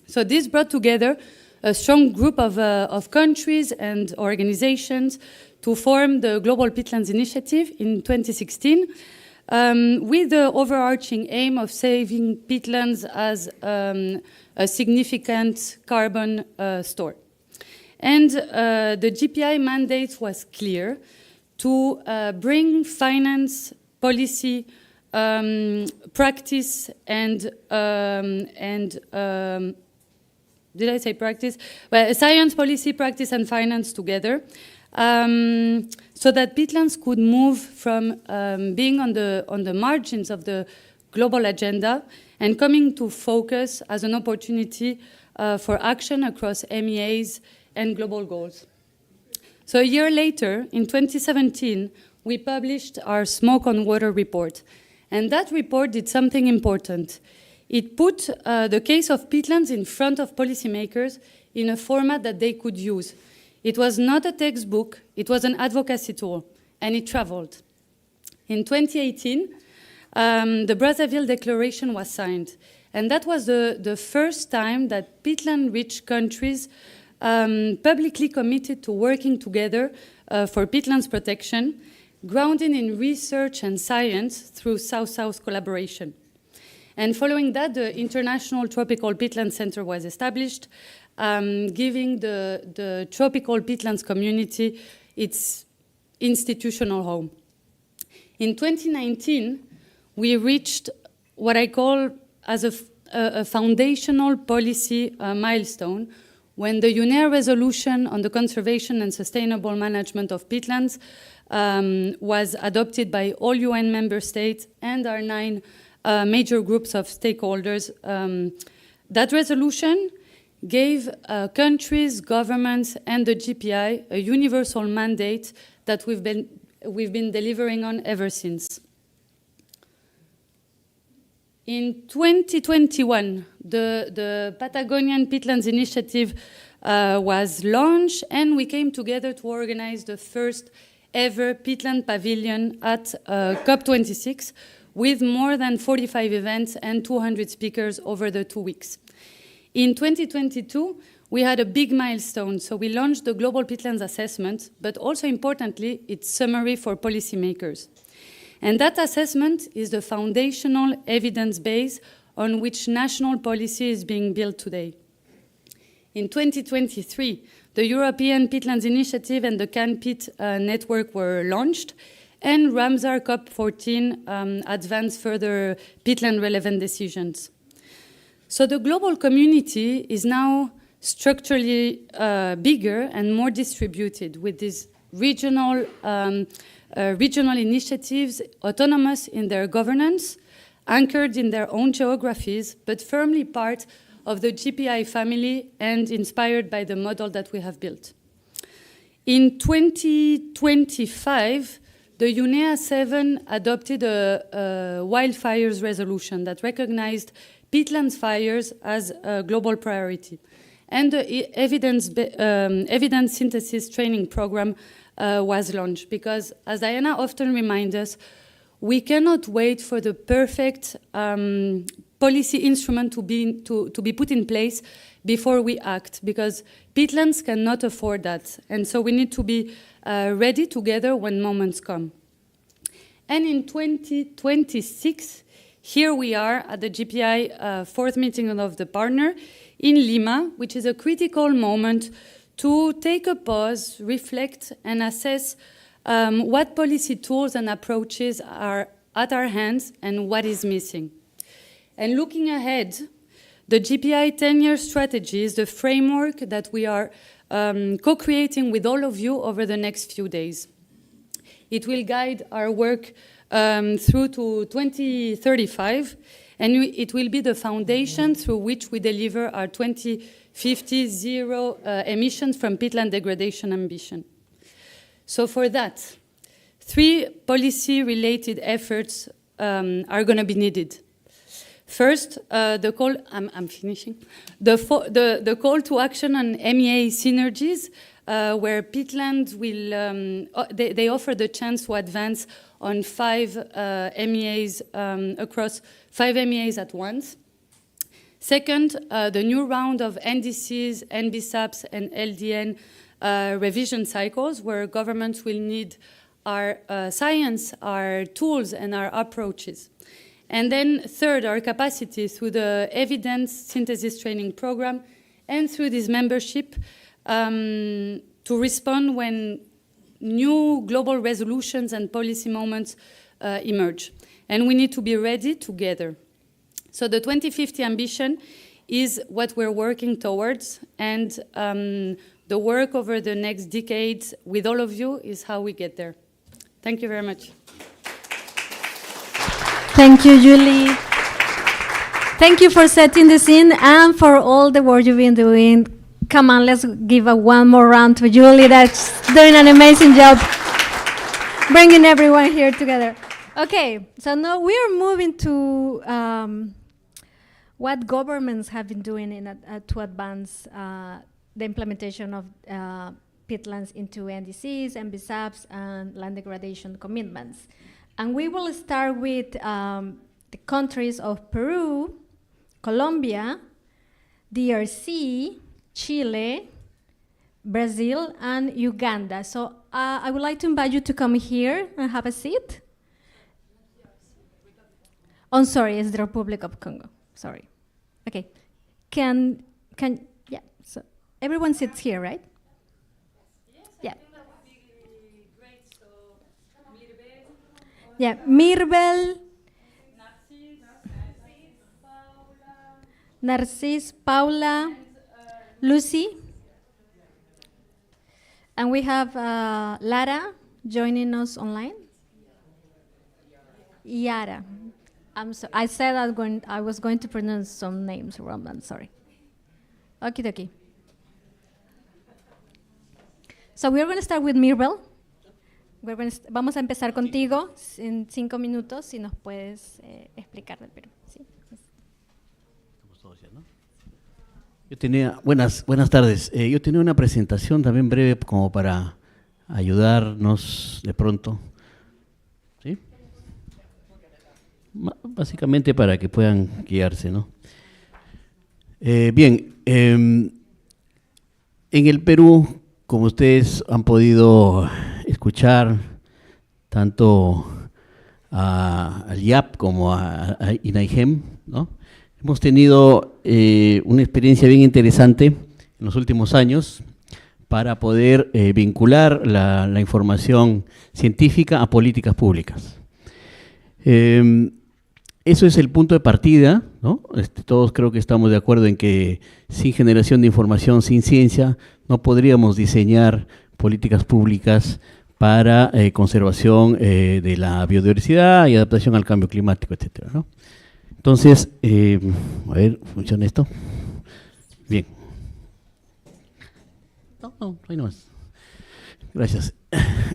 So this brought together a strong group of countries and organizations to form the Global Peatlands Initiative in 2016, with the overarching aim of saving peatlands as a significant carbon store. And the GPI mandate was clear: to bring finance, policy, practice, and did I say practice? Well, science, policy, practice, and finance together, so that peatlands could move from being on the margins of the global agenda and coming to focus as an opportunity for action across MEAs and global goals. So a year later, in 2017, we published our Smoke on Water report. And that report did something important. It put the case of peatlands in front of policymakers in a format that they could use. It was not a textbook, it was an advocacy tool, and it traveled. In 2018, the Brazzaville Declaration was signed. And that was the first time that peatland-rich countries publicly committed to working together for peatlands protection, grounded in research and science through South-South collaboration. And following that, the International Tropical Peatland Center was established, giving the tropical peatlands community its institutional home. In 2019, we reached what I call as a foundational policy milestone, when the UNEA resolution on the conservation and sustainable management of peatlands was adopted by all UN member states and our 9 major groups of stakeholders. That resolution gave countries, governments, and the GPI a universal mandate that we've been delivering on ever since. In 2021, the Patagonian Peatlands Initiative was launched, and we came together to organize the first ever peatland pavilion at COP26, with more than 45 events and 200 speakers over the 2 weeks. In 2022, we had a big milestone, so we launched the Global Peatlands Assessment, but also importantly, its summary for policymakers. And that assessment is the foundational evidence base on which national policy is being built today. In 2023, the European Peatlands Initiative and the CanPeat network were launched, and Ramsar COP14 advanced further peatland-relevant decisions. So the global community is now structurally bigger and more distributed, with these regional initiatives, autonomous in their governance, anchored in their own geographies, but firmly part of the GPI family and inspired by the model that we have built. In 2025, the UNEA 7 adopted a wildfires resolution that recognized peatlands fires as a global priority. And the evidence synthesis training program was launched, because, as Diana often reminds us, we cannot wait for the perfect policy instrument to be put in place before we act, because peatlands cannot afford that. And so we need to be ready together when moments come. And in 2026, here we are at the GPI fourth meeting of the partner in Lima, which is a critical moment to take a pause, reflect, and assess what policy tools and approaches are at our hands and what is missing. And looking ahead, the GPI 10-year strategy is the framework that we are co-creating with all of you over the next few days. It will guide our work through to 2035, and it will be the foundation through which we deliver our 2050 zero emissions from peatland degradation ambition. So for that, 3 policy-related efforts are going to be needed. First, the call. I'm finishing. The call to action on MEA synergies, where peatland will they offer the chance to advance on 5 MEAs across 5 MEAs at once. Second, the new round of NDCs, NBSAPs, and LDN revision cycles, where governments will need our science, our tools, and our approaches. And then third, our capacity through the evidence synthesis training program and through this membership to respond when new global resolutions and policy moments emerge. And we need to be ready together. So the 2050 ambition is what we're working towards, and the work over the next decades with all of you is how we get there. Thank you very much. Thank you, Julie. Thank you for setting the scene and for all the work you've been doing. Come on, let's give one more round to Julie. That's doing an amazing job bringing everyone here together. Okay, so now we are moving to what governments have been doing to advance the implementation of peatlands into NDCs, MBSAPs, and land degradation commitments. And we will start with the countries of Peru, Colombia, DRC, Chile, Brazil, and Uganda. So I would like to invite you to come here and have a seat. Oh, sorry, it's the Republic of Congo. Sorry. Okay. Yeah. So everyone sits here, right? Yeah. Yeah, Mirbel, Narcís, Paula, Lucy, and we have Lara joining us online. Yara. I said I was going to pronounce some names wrong. I'm sorry. Okie dokie. So we're going to start with Mirbel. Vamos a empezar contigo en 5 minutos, si nos puedes explicar del Perú. ¿Sí? Yo tenía, buenas tardes. Yo tenía una presentación también breve como para ayudarnos de pronto. ¿Sí? Básicamente para que puedan guiarse, ¿no? Bien, en el Perú, como ustedes han podido escuchar, tanto al IAP como a INAIGEM, ¿no? Hemos tenido una experiencia bien interesante en los últimos años para poder vincular la información científica a políticas públicas. Eso es el punto de partida, ¿no? Todos creo que estamos de acuerdo en que sin generación de información, sin ciencia, no podríamos diseñar políticas públicas para conservación de la biodiversidad y adaptación al cambio climático, etcétera, ¿no? Entonces, a ver, ¿funciona esto? Bien. No, ahí nomás. Gracias.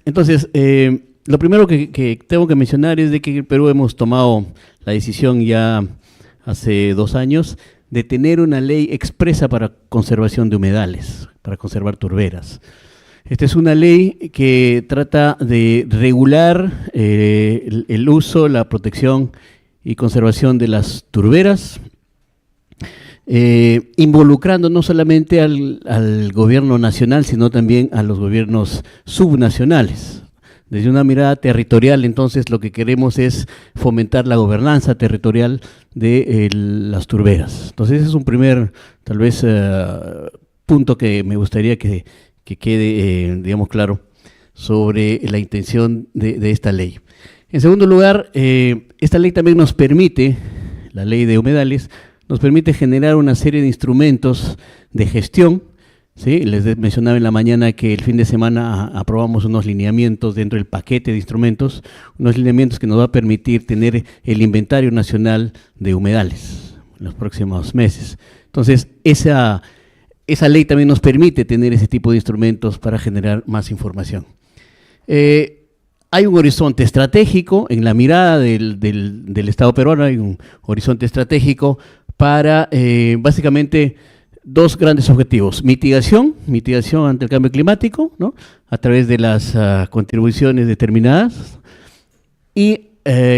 Entonces, lo primero que tengo que mencionar es de que en el Perú hemos tomado la decisión ya hace 2 años de tener una ley expresa para conservación de humedales, para conservar turberas. Esta es una ley que trata de regular el uso, la protección y conservación de las turberas, involucrando no solamente al gobierno nacional, sino también a los gobiernos subnacionales. Desde una mirada territorial, entonces, lo que queremos es fomentar la gobernanza territorial de las turberas. Entonces, ese es un primer, tal vez, punto que me gustaría que quede, digamos, claro. sobre la intención de esta ley. En segundo lugar, esta ley también nos permite, la ley de humedales, nos permite generar una serie de instrumentos de gestión. ¿Sí? Les mencionaba en la mañana que el fin de semana aprobamos unos lineamientos dentro del paquete de instrumentos, unos lineamientos que nos va a permitir tener el inventario nacional de humedales en los próximos meses. Entonces, esa ley también nos permite tener ese tipo de instrumentos para generar más información. Hay un horizonte estratégico en la mirada del Estado peruano, hay un horizonte estratégico para básicamente dos grandes objetivos: mitigación ante el cambio climático, ¿no?, a través de las contribuciones determinadas, y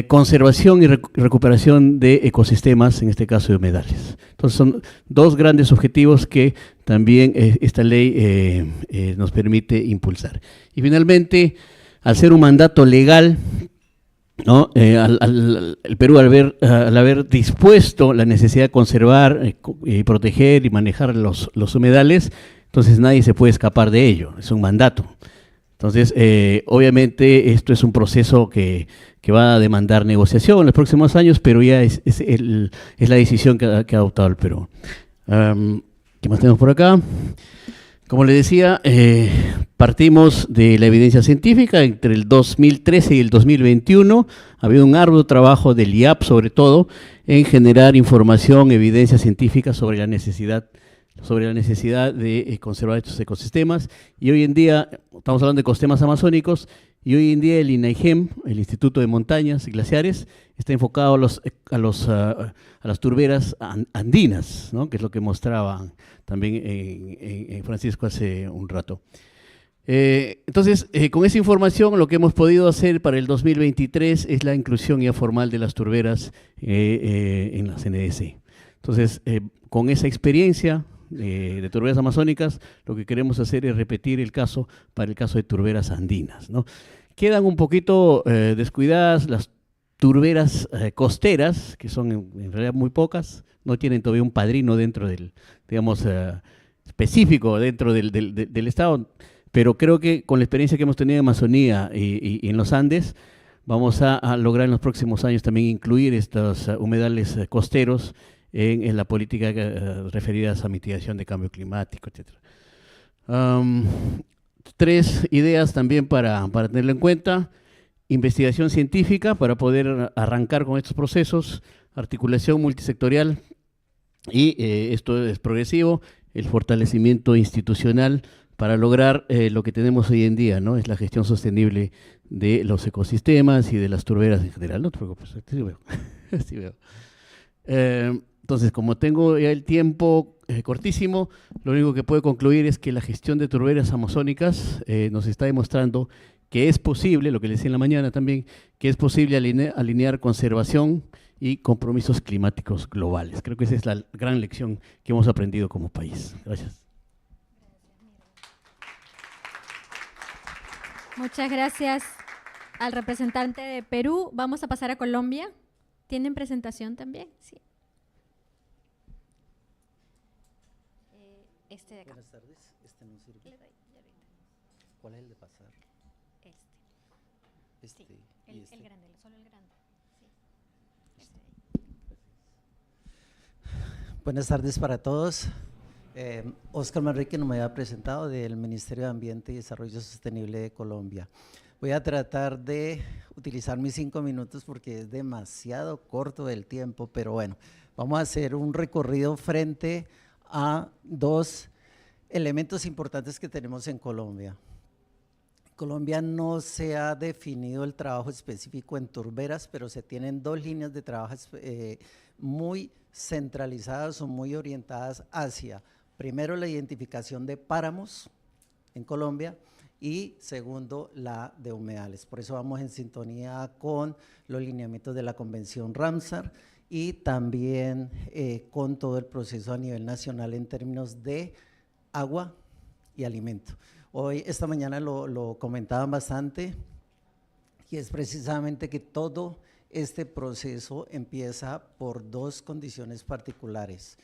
conservación y recuperación de ecosistemas, en este caso de humedales. Entonces son dos grandes objetivos que también esta ley nos permite impulsar. Y finalmente, al ser un mandato legal, ¿no? El Perú, al haber dispuesto la necesidad de conservar y proteger y manejar los humedales, entonces nadie se puede escapar de ello, es un mandato. Entonces, obviamente esto es un proceso que va a demandar negociación en los próximos años, pero ya es la decisión que ha adoptado el Perú. ¿Qué más tenemos por acá? Como les decía, partimos de la evidencia científica. Entre el 2013 y el 2021 ha habido un arduo trabajo del IAP, sobre todo, en generar información, evidencia científica sobre la necesidad de conservar estos ecosistemas. Y hoy en día, estamos hablando de ecosistemas amazónicos, y hoy en día el INAIGEM, el Instituto de Montañas y Glaciares, está enfocado a las turberas andinas, ¿no?, que es lo que mostraba también en Francisco hace un rato. Entonces, con esa información, lo que hemos podido hacer para el 2023 es la inclusión ya formal de las turberas en la CNDC. Entonces, con esa experiencia de turberas amazónicas, lo que queremos hacer es repetir el caso para el caso de turberas andinas, ¿no? Quedan un poquito descuidadas las turberas costeras, que son en realidad muy pocas, no tienen todavía un padrino dentro del, digamos, específico dentro del Estado, pero creo que con la experiencia que hemos tenido en Amazonía y en los Andes, vamos a lograr en los próximos años también incluir estos humedales costeros en la política referidas a mitigación de cambio climático, etc. Tres ideas también para tenerlo en cuenta: investigación científica para poder arrancar con estos procesos, articulación multisectorial, y esto es progresivo, el fortalecimiento institucional para lograr lo que tenemos hoy en día, ¿no? Es la gestión sostenible de los ecosistemas y de las turberas en general. No te preocupes, sí veo. Sí veo. Entonces, como tengo ya el tiempo cortísimo, lo único que puedo concluir es que la gestión de turberas amazónicas nos está demostrando que es posible, lo que les decía en la mañana también, que es posible alinear conservación y compromisos climáticos globales. Creo que esa es la gran lección que hemos aprendido como país. Gracias. Muchas gracias al representante de Perú. Vamos a pasar a Colombia. ¿Tienen presentación también? Sí. Este de acá. Buenas tardes. Este no sirve. Le doy, ya ahorita. ¿Cuál es el de pasar? Este. Sí, y este. el grande, solo el grande. Sí. Este de ahí. Buenas tardes para todos. Oscar Manrique nos me había presentado del Ministerio del Ambiente y Desarrollo Sostenible de Colombia. Voy a tratar de utilizar mis 5 minutos porque es demasiado corto el tiempo, pero bueno, vamos a hacer un recorrido frente a dos elementos importantes que tenemos en Colombia. Colombia no se ha definido el trabajo específico en turberas, pero se tienen dos líneas de trabajo muy centralizadas o muy orientadas hacia, primero, la identificación de páramos en Colombia y segundo, la de humedales. Por eso vamos en sintonía con los lineamientos de la Convención Ramsar y también con todo el proceso a nivel nacional en términos de agua y alimento. Hoy, esta mañana lo comentaban bastante y es precisamente que todo este proceso empieza por dos condiciones particulares: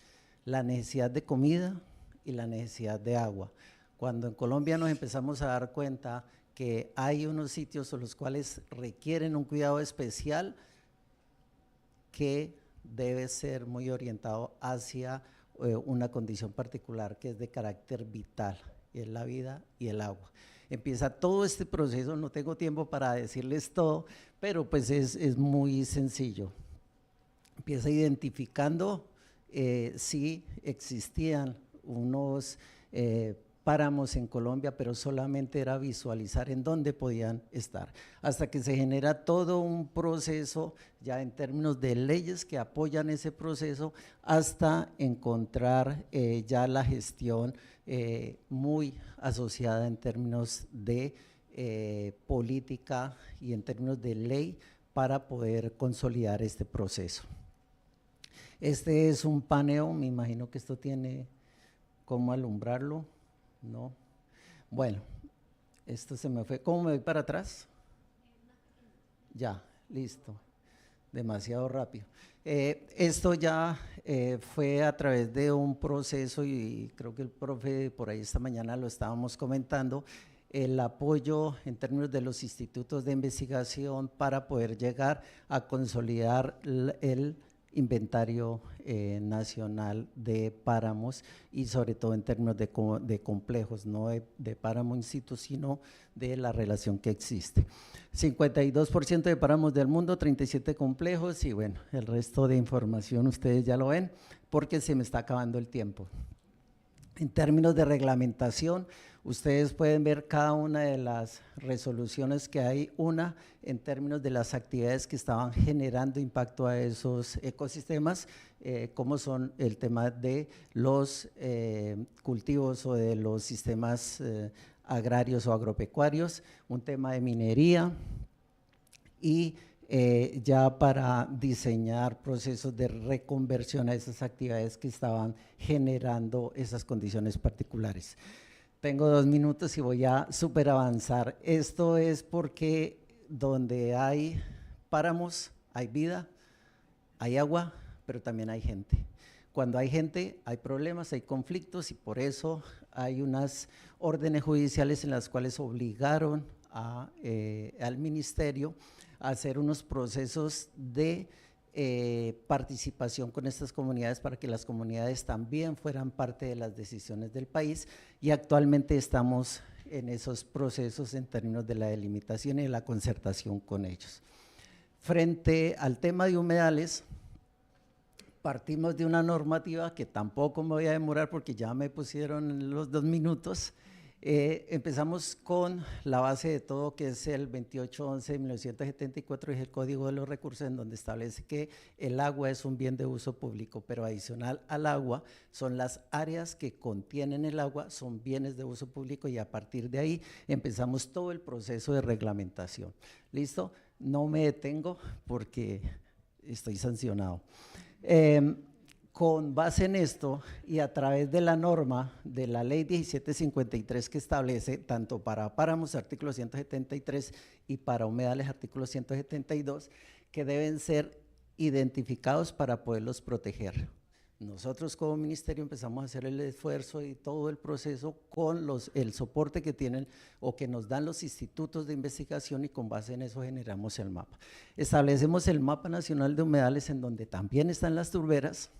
la necesidad de comida y la necesidad de agua. Cuando en Colombia nos empezamos a dar cuenta que hay unos sitios en los cuales requieren un cuidado especial que debe ser muy orientado hacia una condición particular que es de carácter vital, y es la vida y el agua. Empieza todo este proceso, no tengo tiempo para decirles todo, pero pues es muy sencillo. Empieza identificando si existían unos páramos en Colombia, pero solamente era visualizar en dónde podían estar, hasta que se genera todo un proceso ya en términos de leyes que apoyan ese proceso, hasta encontrar ya la gestión muy asociada en términos de política y en términos de ley para poder consolidar este proceso. Este es un paneo, me imagino que esto tiene cómo alumbrarlo. No. Bueno, esto se me fue. ¿Cómo me voy para atrás? Ya, listo. Demasiado rápido. Esto ya fue a través de un proceso y creo que el profe por ahí esta mañana lo estábamos comentando, el apoyo en términos de los institutos de investigación para poder llegar a consolidar el inventario nacional de páramos y sobre todo en términos de complejos, no de páramo in situ, sino de la relación que existe. 52% de páramos del mundo, 37 complejos y bueno, el resto de información ustedes ya lo ven porque se me está acabando el tiempo. En términos de reglamentación, ustedes pueden ver cada una de las resoluciones que hay, una en términos de las actividades que estaban generando impacto a esos ecosistemas, como son el tema de los cultivos o de los sistemas agrarios o agropecuarios, un tema de minería y ya para diseñar procesos de reconversión a esas actividades que estaban generando esas condiciones particulares. Tengo 2 minutos y voy a súper avanzar. Esto es porque donde hay páramos, hay vida, hay agua, pero también hay gente. Cuando hay gente, hay problemas, hay conflictos y por eso hay unas órdenes judiciales en las cuales obligaron al ministerio a hacer unos procesos de participación con estas comunidades para que las comunidades también fueran parte de las decisiones del país y actualmente estamos en esos procesos en términos de la delimitación y de la concertación con ellos. Frente al tema de humedales, partimos de una normativa que tampoco me voy a demorar porque ya me pusieron los 2 minutos. Empezamos con la base de todo, que es el 2811 de 1974, y es el Código de los Recursos, en donde establece que el agua es un bien de uso público, pero adicional al agua son las áreas que contienen el agua, son bienes de uso público, y a partir de ahí empezamos todo el proceso de reglamentación. ¿Listo? No me detengo porque estoy sancionado. Con base en esto y a través de la norma de la ley 1753 que establece tanto para páramos artículo 173 y para humedales artículo 172 que deben ser identificados para poderlos proteger. Nosotros como ministerio empezamos a hacer el esfuerzo y todo el proceso con el soporte que tienen o que nos dan los institutos de investigación, y con base en eso generamos el mapa. Establecemos el mapa nacional de humedales, en donde también están las turberas,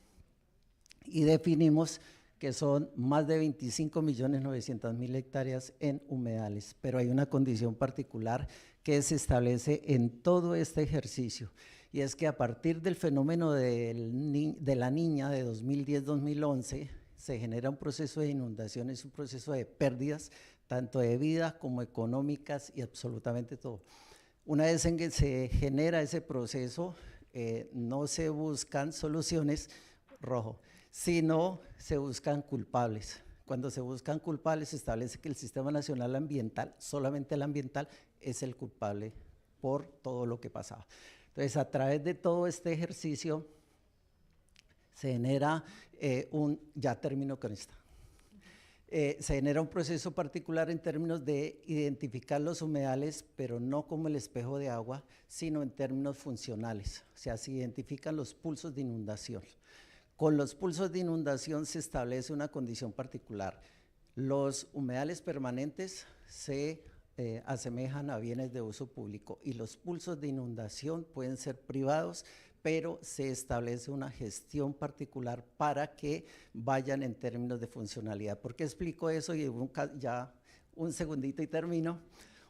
y definimos que son más de 25.900.000 hectáreas en humedales, pero hay una condición particular que se establece en todo este ejercicio, y es que a partir del fenómeno de la niña de 2010-2011 se genera un proceso de inundaciones, un proceso de pérdidas, tanto de vida como económicas y absolutamente todo. Una vez en que se genera ese proceso, no se buscan soluciones, rojo, sino se buscan culpables. Cuando se buscan culpables, se establece que el Sistema Nacional Ambiental, solamente el ambiental, es el culpable por todo lo que pasaba. Entonces, a través de todo este ejercicio, se genera ya termino con esto, se genera un proceso particular en términos de identificar los humedales, pero no como el espejo de agua, sino en términos funcionales. O sea, se identifican los pulsos de inundación. Con los pulsos de inundación se establece una condición particular. Los humedales permanentes se asemejan a bienes de uso público y los pulsos de inundación pueden ser privados, pero se establece una gestión particular para que vayan en términos de funcionalidad. ¿Por qué explico eso? Y ya un segundito y termino.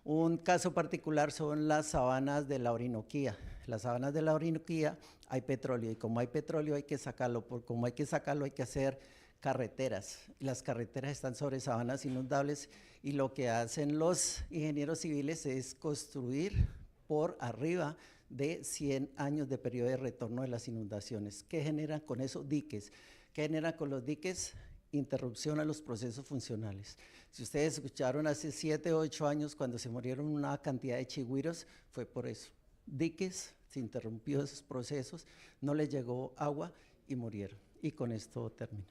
Un caso particular son las sabanas de la Orinoquía. Las sabanas de la Orinoquía hay petróleo y como hay petróleo hay que sacarlo, como hay que sacarlo hay que hacer carreteras. Las carreteras están sobre sabanas inundables y lo que hacen los ingenieros civiles es construir por arriba de 100 años de periodo de retorno de las inundaciones. ¿Qué generan con eso? Diques. ¿Qué generan con los diques? Interrupción a los procesos funcionales. Si ustedes escucharon hace 7 o 8 años cuando se murieron una cantidad de chigüiros, fue por eso. Diques, se interrumpió esos procesos, no les llegó agua y murieron. Y con esto termino.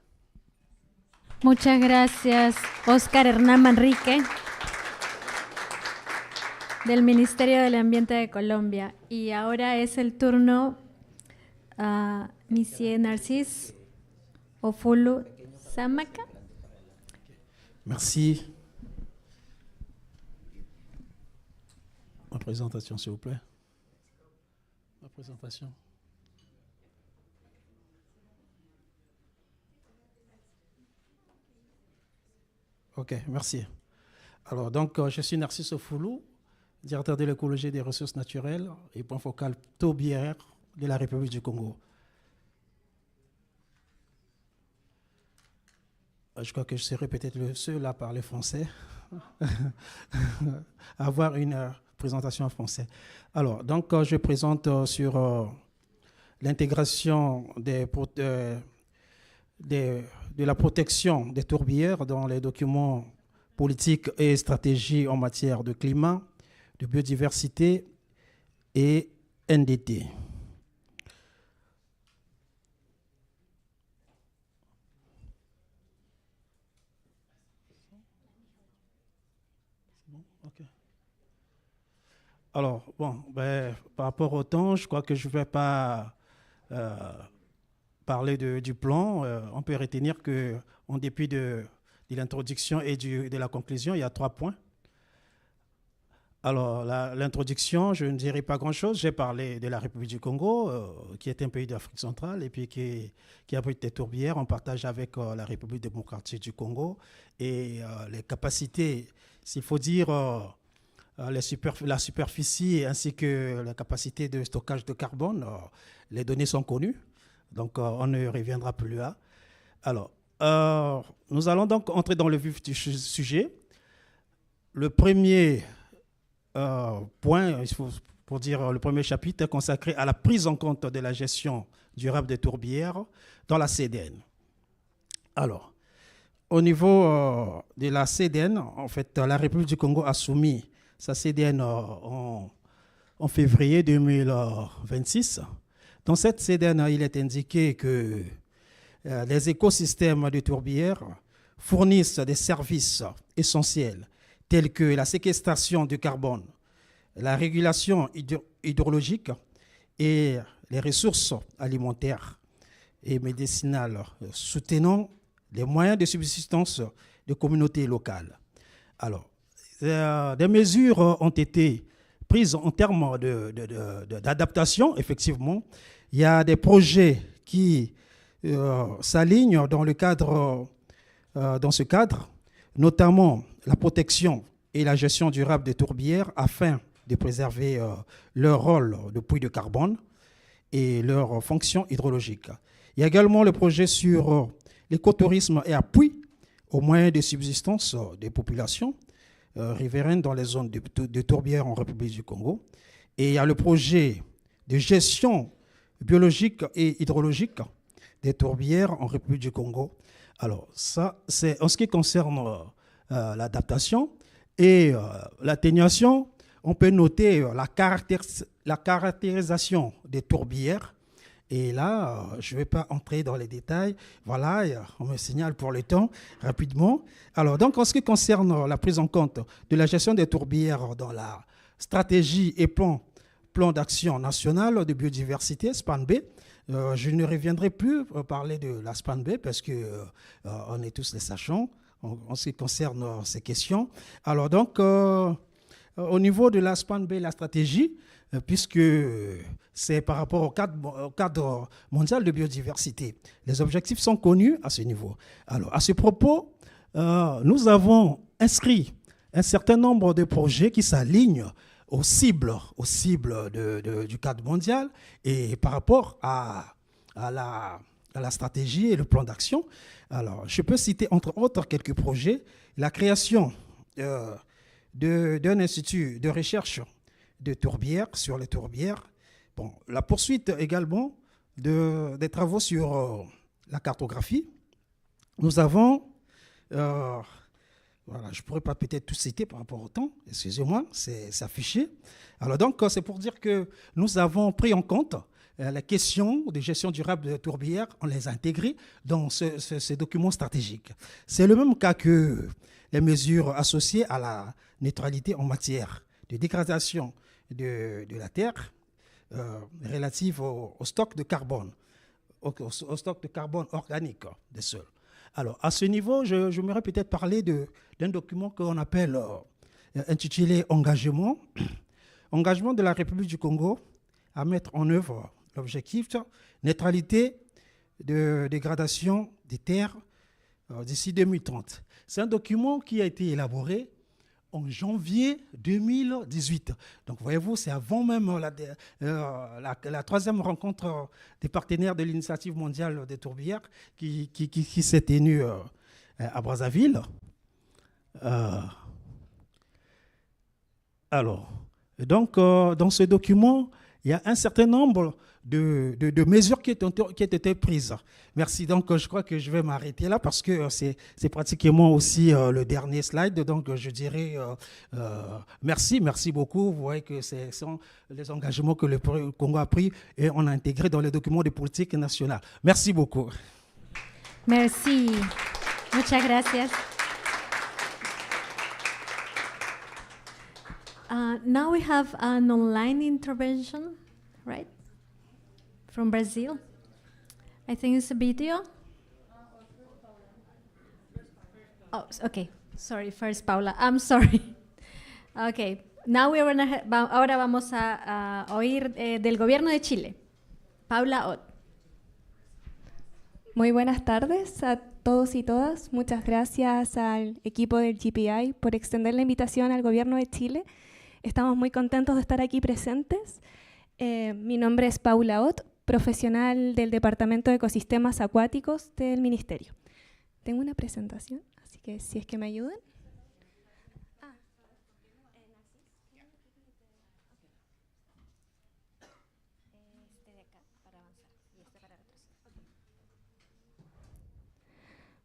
Muchas gracias, Óscar Hernán Manrique, del Ministerio del Ambiente de Colombia. Y ahora es el turno a Monsieur Narcís Ofulu Samaka. Merci. Ma présentation, s'il vous plaît. Ma présentation. Ok, merci. Alors, donc, je suis Narcisse Ofoulou, directeur de l'écologie et des ressources naturelles et point focal tourbière de la République du Congo. Je crois que je serai peut-être le seul à parler français, à avoir une présentation en français. Alors, donc, je présente sur l'intégration de la protection des tourbières dans les documents politiques et stratégies en matière de climat, de biodiversité et NDT. Alors, bon, par rapport au temps, je crois que je ne vais pas parler du plan. On peut retenir qu'en dépit de l'introduction et de la conclusion, il y a 3 points. Alors, l'introduction, je ne dirai pas grand-chose. J'ai parlé de la République du Congo, qui est un pays d'Afrique centrale et puis qui abrite des tourbières. On partage avec la République démocratique du Congo et les capacités, s'il faut dire, la superficie ainsi que la capacité de stockage de carbone, les données sont connues, donc on ne reviendra plus là. Alors, nous allons donc entrer dans le vif du sujet. Le premier point, pour dire le premier chapitre, est consacré à la prise en compte de la gestion durable des tourbières dans la CDN. Alors, au niveau de la CDN, en fait, la République du Congo a soumis sa CDN en février 2026. Dans cette CDN, il est indiqué que les écosystèmes de tourbières fournissent des services essentiels tels que la séquestration du carbone, la régulation hydrologique et les ressources alimentaires et médicinales, soutenant les moyens de subsistance des communautés locales. Alors, des mesures ont été prises en termes d'adaptation, effectivement. Il y a des projets qui s'alignent dans ce cadre, notamment la protection et la gestion durable des tourbières afin de préserver leur rôle de puits de carbone et leur fonction hydrologique. Il y a également le projet sur l'écotourisme et appui aux moyens de subsistance des populations riveraines dans les zones de tourbières en République du Congo. Et il y a le projet de gestion biologique et hydrologique des tourbières en République du Congo. Alors ça, c'est en ce qui concerne l'adaptation et l'atténuation. On peut noter la caractérisation des tourbières. Et là, je ne vais pas entrer dans les détails. Voilà, on me signale pour le temps, rapidement. Alors, donc, en ce qui concerne la prise en compte de la gestion des tourbières dans la stratégie et plan d'action national de biodiversité, SPAN-B, je ne reviendrai plus parler de la SPAN-B parce qu'on est tous les sachants en ce qui concerne ces questions. Alors, donc, au niveau de la SPAN B, la stratégie, puisque c'est par rapport au cadre mondial de biodiversité. Les objectifs sont connus à ce niveau. Alors, à ce propos, nous avons inscrit un certain nombre de projets qui s'alignent aux cibles du cadre mondial et par rapport à la stratégie et le plan d'action. Alors, je peux citer entre autres quelques projets. La création d'un institut de recherche de tourbières, sur les tourbières. Bon, la poursuite également des travaux sur la cartographie. Nous avons, voilà, je ne pourrais pas peut-être tout citer par rapport au temps, excusez-moi, c'est affiché. Alors donc, c'est pour dire que nous avons pris en compte la question de gestion durable de tourbières, on les a intégrées dans ce document stratégique. C'est le même cas que les mesures associées à la neutralité en matière de dégradation de la terre relative au stock de carbone, au stock de carbone organique des sols. Alors, à ce niveau, j'aimerais peut-être parler d'un document qu'on appelle intitulé « Engagement ». Engagement de la République du Congo à mettre en œuvre l'objectif neutralité de dégradation des terres d'ici 2030. C'est un document qui a été élaboré en janvier 2018. Donc, voyez-vous, c'est avant même la troisième rencontre des partenaires de l'Initiative Mondiale des tourbières qui s'est tenue à Brazzaville. Alors, donc, dans ce document, il y a un certain nombre de mesures qui ont été prises. Merci. Donc, je crois que je vais m'arrêter là parce que c'est pratiquement aussi le dernier slide. Donc, je dirais merci beaucoup. Vous voyez que ce sont les engagements que le Congo a pris et on a intégré dans les documents de politique nationale. Merci beaucoup. Merci. Muchas gracias. Now we have an online intervention, right? From Brazil. I think it's a video. Oh, okay. Sorry, first Paula. I'm sorry. Okay. Now ahora vamos a oír del gobierno de Chile. Paula Ott. Muy buenas tardes a todos y todas. Muchas gracias al equipo del GPI por extender la invitación al gobierno de Chile. Estamos muy contentos de estar aquí presentes. Mi nombre es Paula Ott, profesional del Departamento de Ecosistemas Acuáticos del Ministerio. Tengo una presentación, así que si es que me ayudan.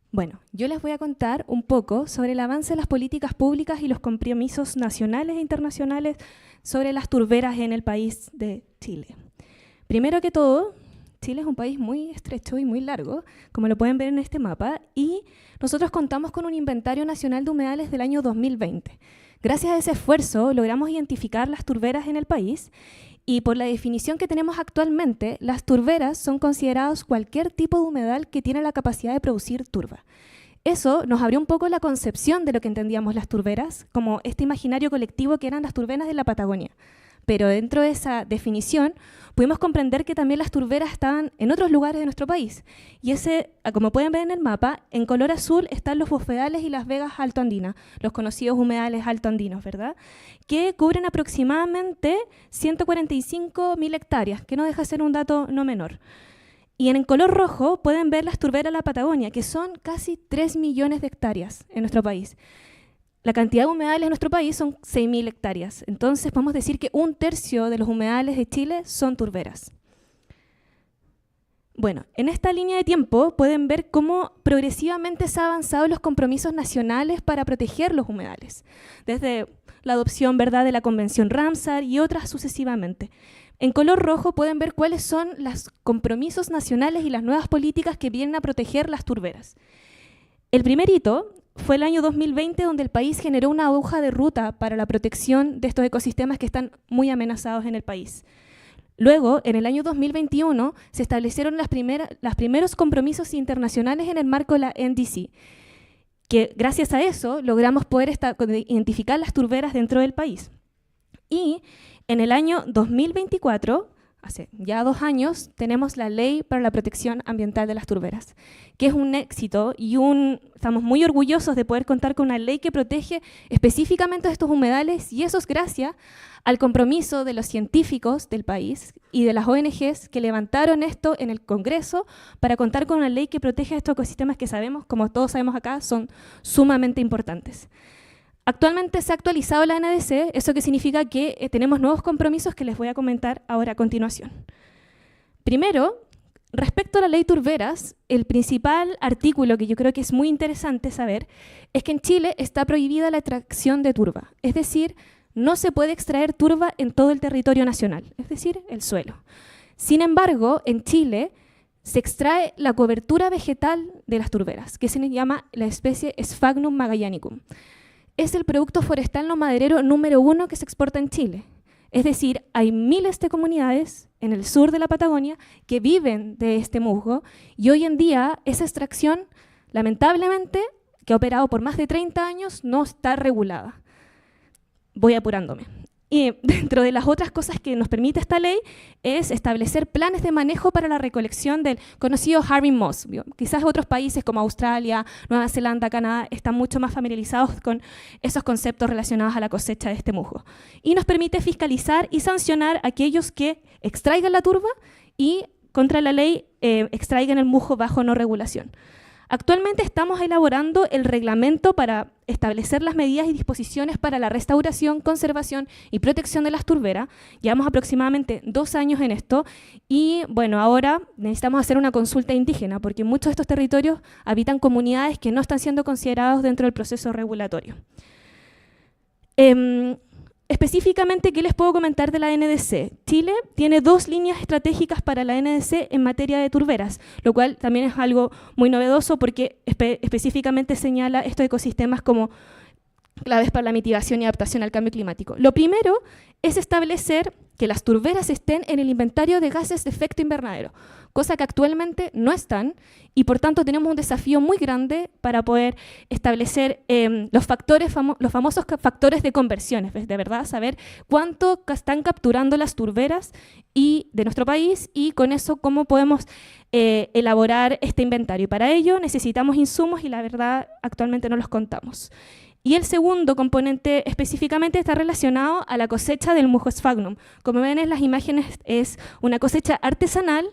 Bueno, yo les voy a contar un poco sobre el avance de las políticas públicas y los compromisos nacionales e internacionales sobre las turberas en el país de Chile. Primero que todo, Chile es un país muy estrecho y muy largo, como lo pueden ver en este mapa, y nosotros contamos con un inventario nacional de humedales del año 2020. Gracias a ese esfuerzo logramos identificar las turberas en el país y por la definición que tenemos actualmente, las turberas son considerados cualquier tipo de humedal que tiene la capacidad de producir turba. Eso nos abrió un poco la concepción de lo que entendíamos las turberas, como este imaginario colectivo que eran las turberas de la Patagonia. Pero dentro de esa definición pudimos comprender que también las turberas estaban en otros lugares de nuestro país. Y como pueden ver en el mapa, en color azul están los bofedales y las vegas altoandinas, los conocidos humedales altoandinos, ¿verdad? Que cubren aproximadamente 145.000 hectáreas, que no deja de ser un dato no menor. Y en color rojo pueden ver las turberas de la Patagonia, que son casi 3 millones de hectáreas en nuestro país. La cantidad de humedales en nuestro país son 6.000 hectáreas. Entonces podemos decir que 1/3 de los humedales de Chile son turberas. Bueno, en esta línea de tiempo pueden ver cómo progresivamente se han avanzado los compromisos nacionales para proteger los humedales, desde la adopción, ¿verdad?, de la Convención Ramsar y otras sucesivamente. En color rojo pueden ver cuáles son los compromisos nacionales y las nuevas políticas que vienen a proteger las turberas. El primer hito fue el año 2020, donde el país generó una hoja de ruta para la protección de estos ecosistemas que están muy amenazados en el país. Luego, en el año 2021, se establecieron los primeros compromisos internacionales en el marco de la NDC, que gracias a eso logramos poder identificar las turberas dentro del país. Y en el año 2024, hace ya 2 años, tenemos la Ley para la Protección Ambiental de las Turberas, que es un éxito y estamos muy orgullosos de poder contar con una ley que protege específicamente estos humedales, y eso es gracias al compromiso de los científicos del país y de las ONGs que levantaron esto en el Congreso para contar con una ley que protege estos ecosistemas que sabemos, como todos sabemos acá, son sumamente importantes. Actualmente se ha actualizado la NDC, eso que significa que tenemos nuevos compromisos que les voy a comentar ahora a continuación. Primero, respecto a la ley Turberas, el principal artículo que yo creo que es muy interesante saber es que en Chile está prohibida la extracción de turba, es decir, no se puede extraer turba en todo el territorio nacional, es decir, el suelo. Sin embargo, en Chile se extrae la cobertura vegetal de las turberas, que se llama la especie Sphagnum magellanicum. Es el producto forestal no maderero número 1 que se exporta en Chile. Es decir, hay miles de comunidades en el sur de la Patagonia que viven de este musgo, y hoy en día esa extracción, lamentablemente, que ha operado por más de 30 años, no está regulada. Voy apurándome. Y dentro de las otras cosas que nos permite esta ley es establecer planes de manejo para la recolección del conocido Herring moss. Quizás otros países como Australia, Nueva Zelanda, Canadá están mucho más familiarizados con esos conceptos relacionados a la cosecha de este musgo. Y nos permite fiscalizar y sancionar a aquellos que extraigan la turba y, contra la ley, extraigan el musgo bajo no regulación. Actualmente estamos elaborando el reglamento para establecer las medidas y disposiciones para la restauración, conservación y protección de las turberas. Llevamos aproximadamente 2 años en esto y bueno, ahora necesitamos hacer una consulta indígena porque en muchos de estos territorios habitan comunidades que no están siendo considerados dentro del proceso regulatorio. Específicamente, ¿qué les puedo comentar de la NDC? Chile tiene 2 líneas estratégicas para la NDC en materia de turberas, lo cual también es algo muy novedoso porque específicamente señala estos ecosistemas como claves para la mitigación y adaptación al cambio climático. Lo primero es establecer que las turberas estén en el inventario de gases de efecto invernadero, cosa que actualmente no están, y por tanto tenemos un desafío muy grande para poder establecer los famosos factores de conversiones, de verdad, saber cuánto están capturando las turberas de nuestro país y con eso cómo podemos elaborar este inventario. Y para ello necesitamos insumos y la verdad actualmente no los contamos. Y el segundo componente específicamente está relacionado a la cosecha del musgo Sphagnum. Como ven en las imágenes, es una cosecha artesanal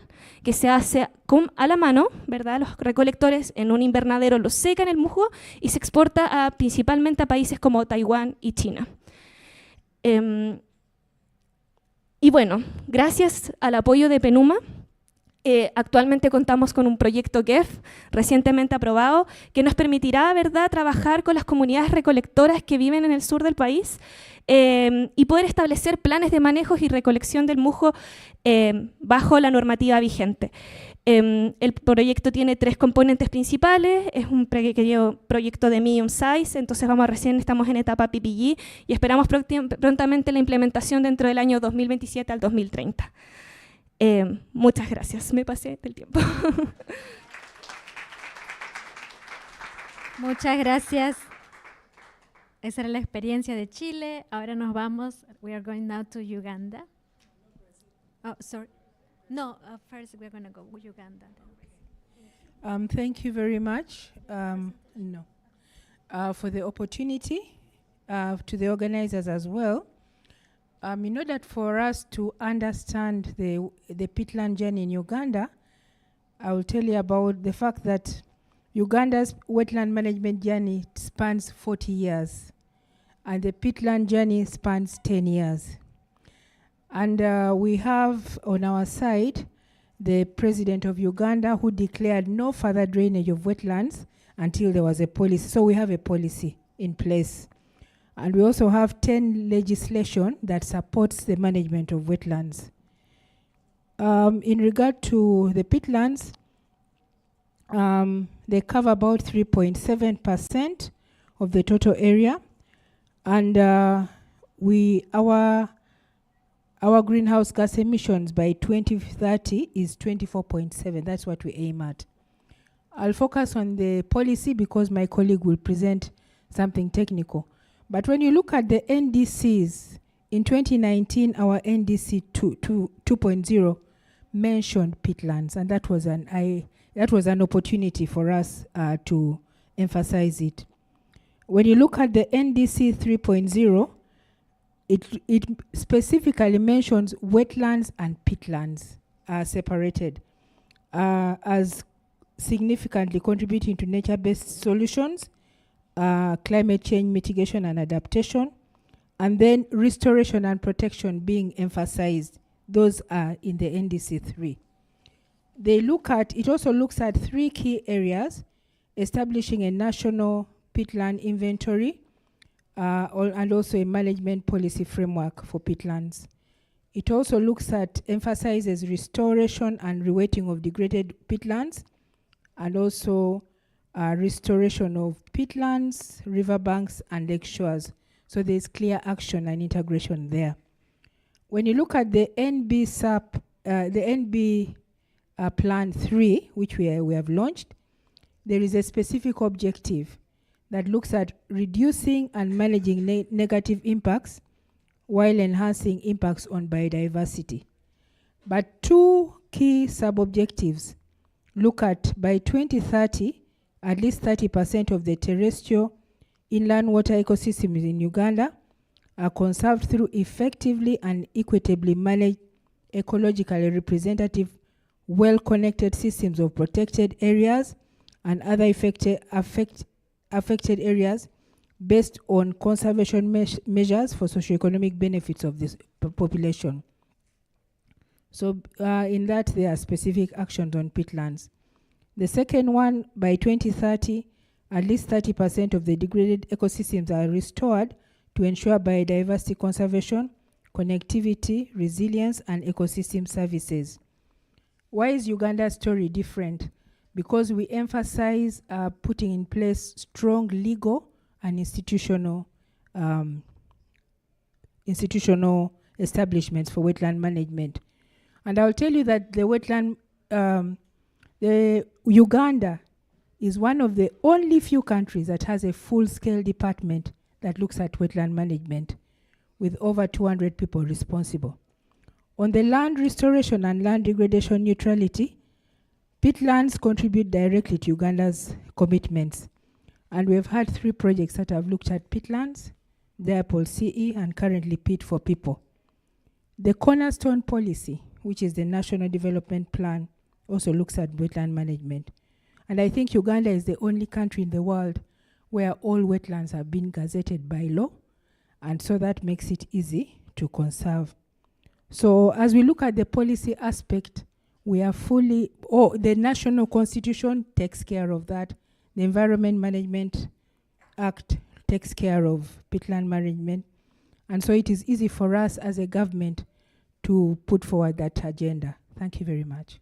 que se hace a la mano, ¿verdad? Los recolectores en un invernadero lo secan el musgo y se exporta principalmente a países como Taiwán y China. Y bueno, gracias al apoyo de PENUMA, actualmente contamos con un proyecto GEF recientemente aprobado que nos permitirá, ¿verdad?, trabajar con las comunidades recolectoras que viven en el sur del país y poder establecer planes de manejo y recolección del musgo bajo la normativa vigente. El proyecto tiene 3 componentes principales, es un pequeño proyecto de medium size, entonces recién estamos en etapa PPG y esperamos prontamente la implementación dentro del año 2027 al 2030. Muchas gracias, me pasé del tiempo. Muchas gracias. Esa era la experiencia de Chile. Ahora nos vamos. We are going now to Uganda. Oh, sorry. No, first we're going to go to Uganda. Thank you very much for the opportunity, to the organizers as well. In order for us to understand the peatland journey in Uganda, I will tell you about the fact that Uganda's wetland management journey spans 40 years, and the peatland journey spans 10 years. And we have on our side the president of Uganda who declared no further drainage of wetlands until there was a policy. So we have a policy in place. And we also have 10 legislation that supports the management of wetlands. In regard to the peatlands, they cover about 3.7% of the total area. And our greenhouse gas emissions by 2030 is 24.7. That's what we aim at. I'll focus on the policy because my colleague will present something technical. But when you look at the NDCs in 2019, our NDC 2.0 mentioned peatlands, and that was an opportunity for us to emphasize it. When you look at the NDC 3.0, it specifically mentions wetlands and peatlands are separated as significantly contributing to nature-based solutions, climate change mitigation and adaptation, and then restoration and protection being emphasized. Those are in the NDC 3. It also looks at 3 key areas: establishing a national peatland inventory, and also a management policy framework for peatlands. It also emphasizes restoration and reweighting of degraded peatlands, and also restoration of peatlands, riverbanks, and lake shores. So there's clear action and integration there. When you look at the NB Plan 3, which we have launched, there is a specific objective that looks at reducing and managing negative impacts while enhancing impacts on biodiversity. But 2 key sub-objectives look at, by 2030, at least 30% of the terrestrial inland water ecosystems in Uganda are conserved through effectively and equitably managed, ecologically representative, well-connected systems of protected areas and other affected areas based on conservation measures for socioeconomic benefits of this population. So in that, there are specific actions on peatlands. The second one, by 2030, at least 30% of the degraded ecosystems are restored to ensure biodiversity conservation, connectivity, resilience, and ecosystem services. Why is Uganda's story different? Because we emphasize putting in place strong legal and institutional establishments for wetland management. And I'll tell you that Uganda is one of the only few countries that has a full-scale department that looks at wetland management, with over 200 people responsible. On the land restoration and land degradation neutrality, peatlands contribute directly to Uganda's commitments. And we've had 3 projects that have looked at peatlands, Diapol CE, and currently Peat for People. The Cornerstone Policy, which is the National Development Plan, also looks at wetland management. And I think Uganda is the only country in the world where all wetlands have been gazetted by law, and so that makes it easy to conserve. So as we look at the policy aspect, we are the national constitution takes care of that. The Environment Management Act takes care of peatland management. And so it is easy for us as a government to put forward that agenda. Thank you very much.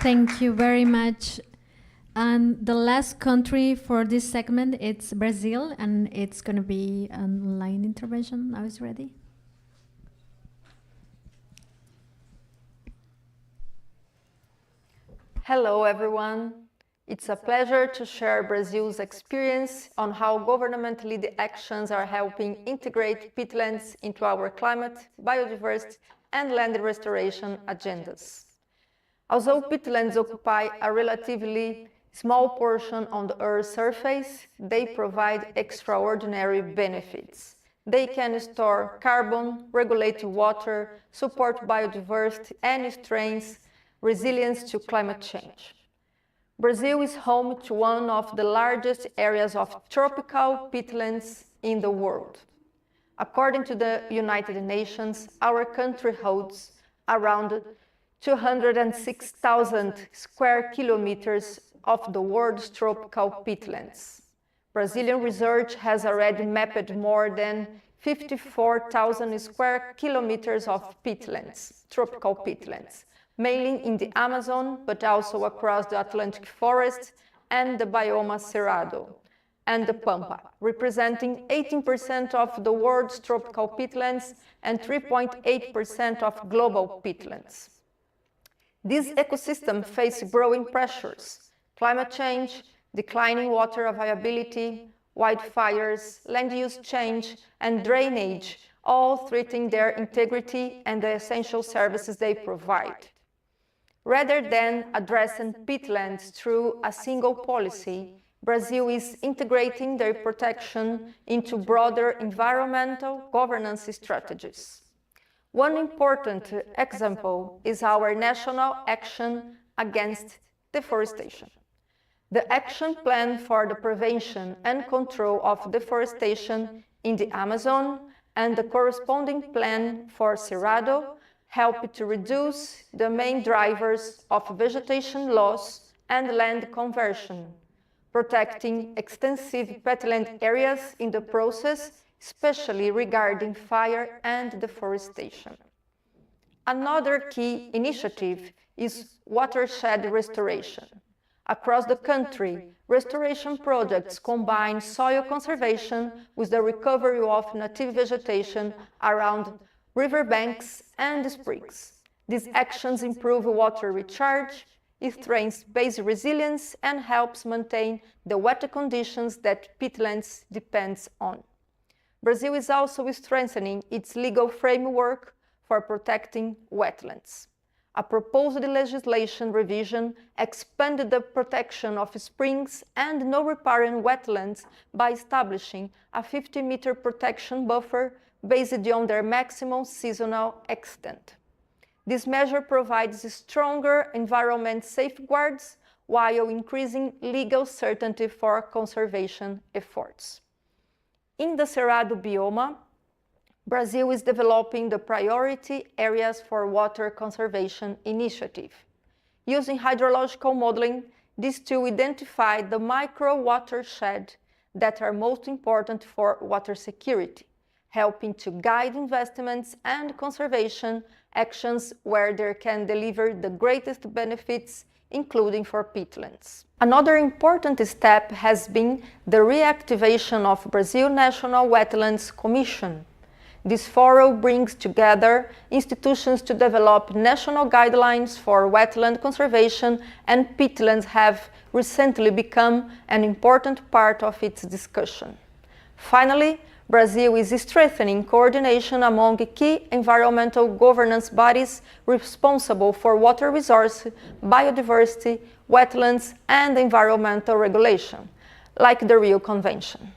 Thank you very much. And the last country for this segment, it's Brazil, and it's going to be an online intervention. Now it's ready. Hello, everyone. It's a pleasure to share Brazil's experience on how government-led actions are helping integrate peatlands into our climate, biodiversity, and land restoration agendas. Although peatlands occupy a relatively small portion on the Earth's surface, they provide extraordinary benefits. They can store carbon, regulate water, support biodiversity, and strengthen resilience to climate change. Brazil is home to one of the largest areas of tropical peatlands in the world. According to the United Nations, our country holds around 206,000 square kilometers of the world's tropical peatlands. Brazilian research has already mapped more than 54,000 square kilometers of peatlands, tropical peatlands, mainly in the Amazon, but also across the Atlantic forest and the bioma Cerrado, and the Pampa, representing 18% of the world's tropical peatlands and 3.8% of global peatlands. This ecosystem faces growing pressures: climate change, declining water availability, wildfires, land use change, and drainage, all threatening their integrity and the essential services they provide. Rather than addressing peatlands through a single policy, Brazil is integrating their protection into broader environmental governance strategies. One important example is our national action against deforestation. The Action Plan for the Prevention and Control of Deforestation in the Amazon and the corresponding plan for Cerrado help to reduce the main drivers of vegetation loss and land conversion, protecting extensive peatland areas in the process, especially regarding fire and deforestation. Another key initiative is watershed restoration. Across the country, restoration projects combine soil conservation with the recovery of native vegetation around riverbanks and springs. These actions improve water recharge, it strengthens base resilience, and helps maintain the wet conditions that peatlands depend on. Brazil is also strengthening its legal framework for protecting wetlands. A proposed legislation revision expanded the protection of springs and no riparian wetlands by establishing a 50-meter protection buffer based on their maximum seasonal extent. This measure provides stronger environment safeguards while increasing legal certainty for conservation efforts. In the Cerrado biome, Brazil is developing the Priority Areas for Water Conservation initiative. Using hydrological modeling, this tool identified the micro-watershed that are most important for water security, helping to guide investments and conservation actions where they can deliver the greatest benefits, including for peatlands. Another important step has been the reactivation of Brazil National Wetlands Commission. This forum brings together institutions to develop national guidelines for wetland conservation, and peatlands have recently become an important part of its discussion. Finally, Brazil is strengthening coordination among key environmental governance bodies responsible for water resource, biodiversity, wetlands, and environmental regulation, like the Rio Convention.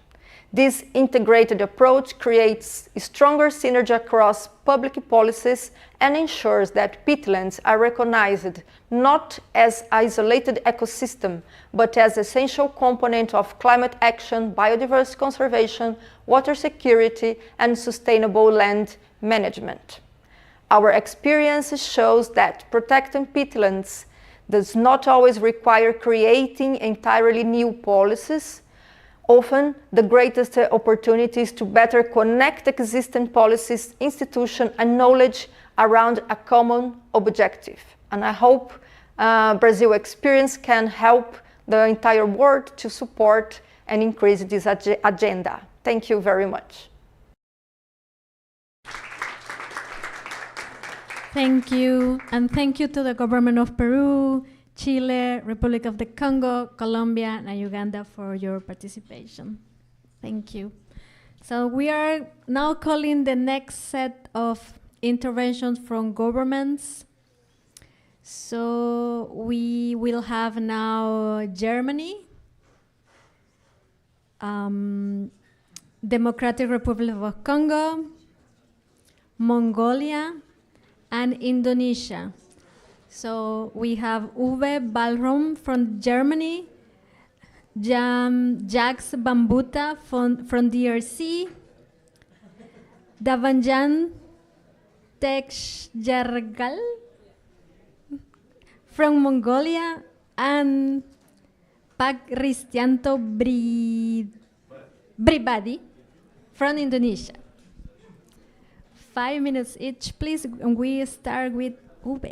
This integrated approach creates stronger synergy across public policies and ensures that peatlands are recognized not as isolated ecosystem, but as essential component of climate action, biodiversity conservation, water security, and sustainable land management. Our experience shows that protecting peatlands does not always require creating entirely new policies. Often, the greatest opportunity is to better connect existing policies, institutions, and knowledge around a common objective. And I hope Brazil's experience can help the entire world to support and increase this agenda. Thank you very much. Thank you, and thank you to the government of Peru, Chile, Republic of the Congo, Colombia, and Uganda for your participation. Thank you. So we are now calling the next set of interventions from governments. So we will have now Germany, Democratic Republic of Congo, Mongolia, and Indonesia. So we have Uwe Ballrum from Germany, Jacques Bambuta from DRC, Davanjan Tekjargal from Mongolia, and Pak Ristianto Bribadi from Indonesia. 5 minutes each, please. And we start with Uwe.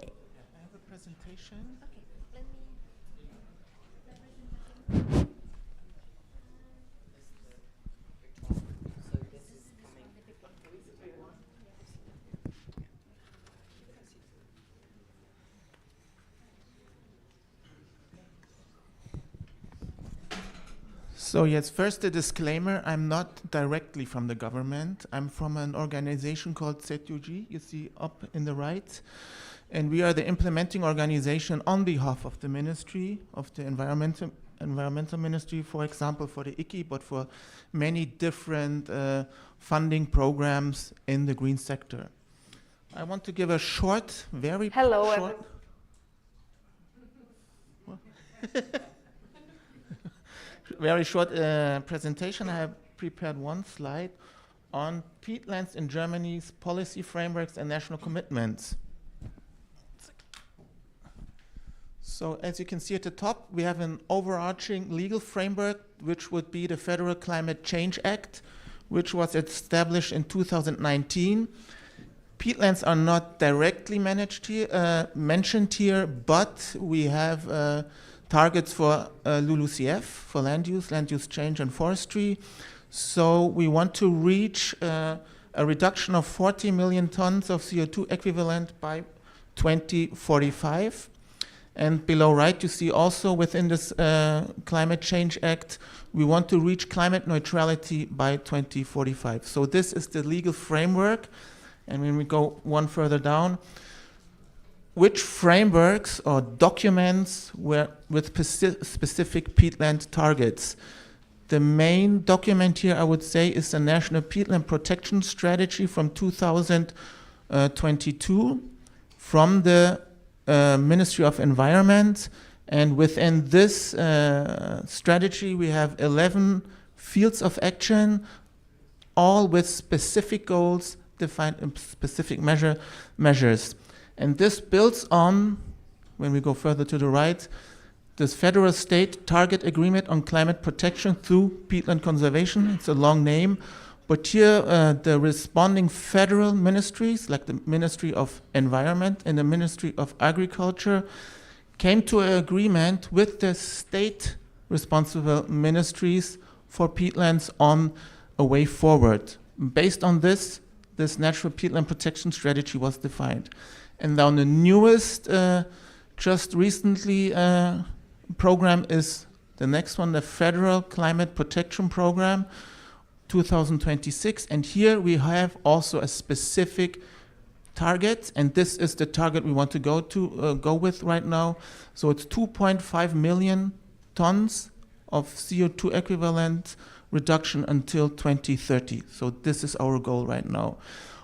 So So yes, first a disclaimer, I'm not directly from the government. I'm from an organization called ZUG, you see up in the right. And we are the implementing organization on behalf of the Ministry of the Environmental Ministry, for example, for the ICI, but for many different funding programs in the green sector. I want to give a short, very short... very short presentation. I have prepared one slide on peatlands in Germany's policy frameworks and national commitments. So as you can see at the top, we have an overarching legal framework, which would be the Federal Climate Change Act, which was established in 2019. Peatlands are not directly mentioned here, but we have targets for LULUCF, for land use change and forestry. So we want to reach a reduction of 40 million tons of CO2 equivalent by 2045. And below right, you see also within this Climate Change Act, we want to reach climate neutrality by 2045. So this is the legal framework. And when we go one further down, which frameworks or documents were with specific peatland targets? The main document here, I would say, is the National Peatland Protection Strategy from 2022 from the Ministry of Environment. And within this strategy, we have 11 fields of action, all with specific goals, defined in specific measures. And this builds on, when we go further to the right, this federal state target agreement on climate protection through peatland conservation. It's a long name, but here the responding federal ministries, like the Ministry of Environment and the Ministry of Agriculture, came to an agreement with the state responsible ministries for peatlands on a way forward. Based on this Natural Peatland Protection Strategy was defined. And now the newest, just recently, program is the next one, the Federal Climate Protection Program, 2026. And here we have also a specific target, and this is the target we want to go with right now. So it's 2.5 million tons of CO2 equivalent reduction until 2030. So this is our goal right now.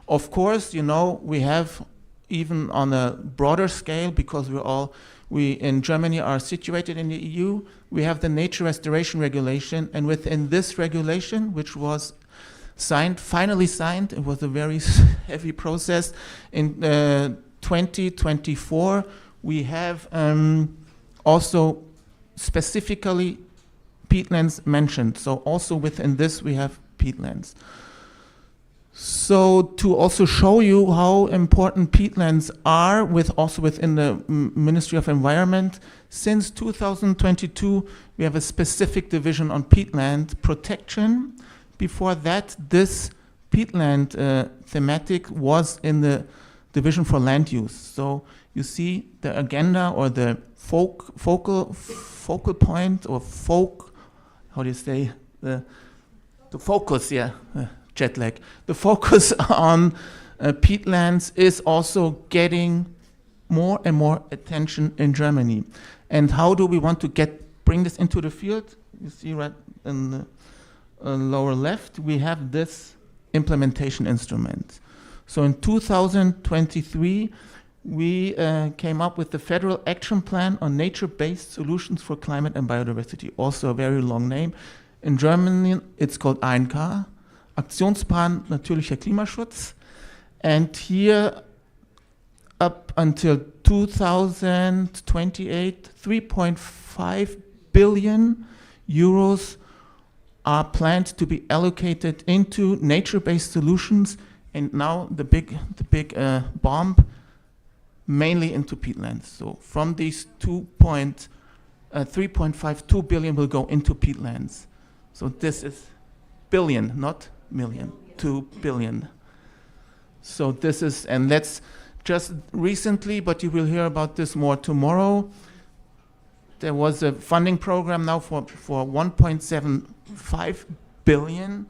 Of course, you know, we have even on a broader scale, because we in Germany are situated in the EU, we have the Nature Restoration Regulation, and within this regulation, which was finally signed, it was a very heavy process, in 2024, we have also specifically peatlands mentioned. So also within this we have peatlands. So to also show you how important peatlands are, also within the Ministry of Environment, since 2022 we have a specific division on peatland protection. Before that, this peatland thematic was in the Division for Land Use. So you see the agenda or the focal point or how do you say, the focus, jet lag. The focus on peatlands is also getting more and more attention in Germany. And how do we want to bring this into the field? You see right in the lower left, we have this implementation instrument. So in 2023, we came up with the Federal Action Plan on Nature-Based Solutions for Climate and Biodiversity, also a very long name. In German, it's called ANK, Aktionsplan Natürlicher Klimaschutz. And here, up until 2028, 3.5 billion euros are planned to be allocated into nature-based solutions, and now the big bomb, mainly into peatlands. So from these 3.52 billion will go into peatlands. So this is billion, not million, 2 billion. So this is, and let's just recently, but you will hear about this more tomorrow, there was a funding program now for 1.75 billion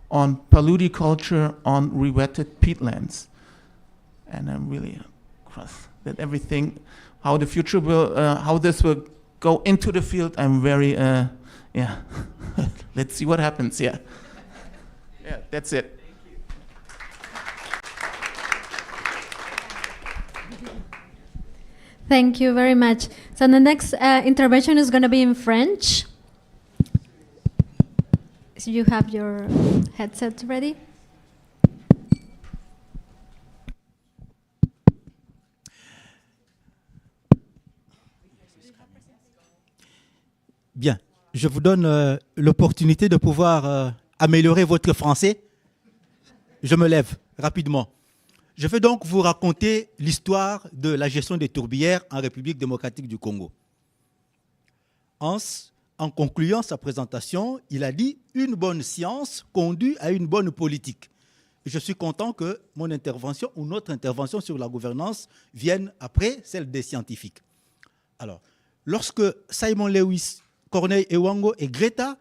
on paludiculture on rewetted peatlands. And I'm really cross that everything, how the future will, how this will go into the field, I'm very, yeah, let's see what happens, yeah. Yeah, that's it. Thank you very much. So the next intervention is going to be in French. So you have your headsets ready? Bien, je vous donne l'opportunité de pouvoir améliorer votre français. Je me lève rapidement. Je vais donc vous raconter l'histoire de la gestion des tourbières en République démocratique du Congo. Hans, en concluant sa présentation, il a dit « Une bonne science conduit à une bonne politique ». Je suis content que mon intervention ou notre intervention sur la gouvernance vienne après celle des scientifiques. Alors, lorsque Simon Lewis, Corneille Ewango et Greta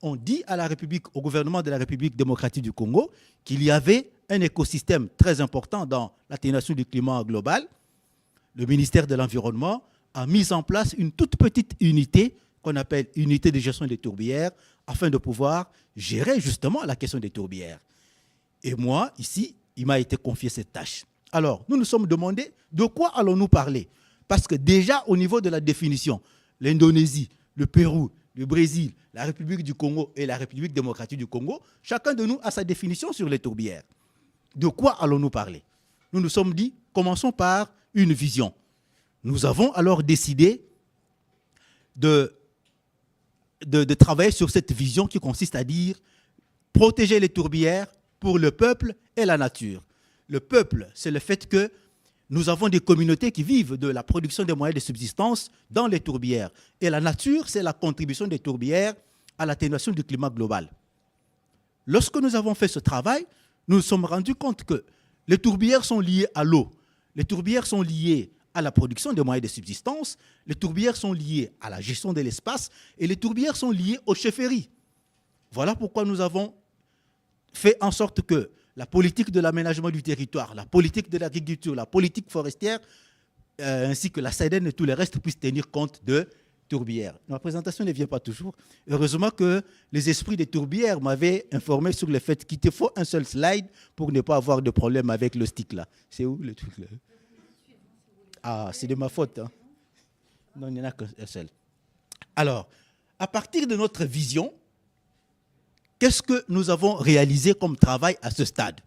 ont dit à la République, au gouvernement de la République démocratique du Congo qu'il y avait un écosystème très important dans l'atténuation du climat global, le ministère de l'Environnement a mis en place une toute petite unité qu'on appelle unité de gestion des tourbières afin de pouvoir gérer justement la question des tourbières. Et moi, ici, il m'a été confié cette tâche. Alors, nous nous sommes demandé de quoi allons-nous parler? Parce que déjà, au niveau de la définition, l'Indonésie, le Pérou, le Brésil, la République du Congo et la République démocratique du Congo, chacun de nous a sa définition sur les tourbières. De quoi allons-nous parler? Nous nous sommes dit, commençons par une vision. Nous avons alors décidé de travailler sur cette vision qui consiste à dire protéger les tourbières pour le peuple et la nature. Le peuple, c'est le fait que nous avons des communautés qui vivent de la production des moyens de subsistance dans les tourbières. Et la nature, c'est la contribution des tourbières à l'atténuation du climat global. Lorsque nous avons fait ce travail, nous nous sommes rendus compte que les tourbières sont liées à l'eau, les tourbières sont liées à la production des moyens de subsistance, les tourbières sont liées à la gestion de l'espace et les tourbières sont liées aux chefferies. Voilà pourquoi nous avons fait en sorte que la politique de l'aménagement du territoire, la politique de l'agriculture, la politique forestière, ainsi que la SEDEN et tout le reste puissent tenir compte de tourbières. Ma présentation ne vient pas toujours. Heureusement que les esprits des tourbières m'avaient informé sur le fait qu'il te faut un seul slide pour ne pas avoir de problème avec le stick là. C'est où le truc là? Ah, c'est de ma faute. Hein? Non, il n'y en a qu'un seul. Alors, à partir de notre vision, qu'est-ce que nous avons réalisé comme travail à ce stade?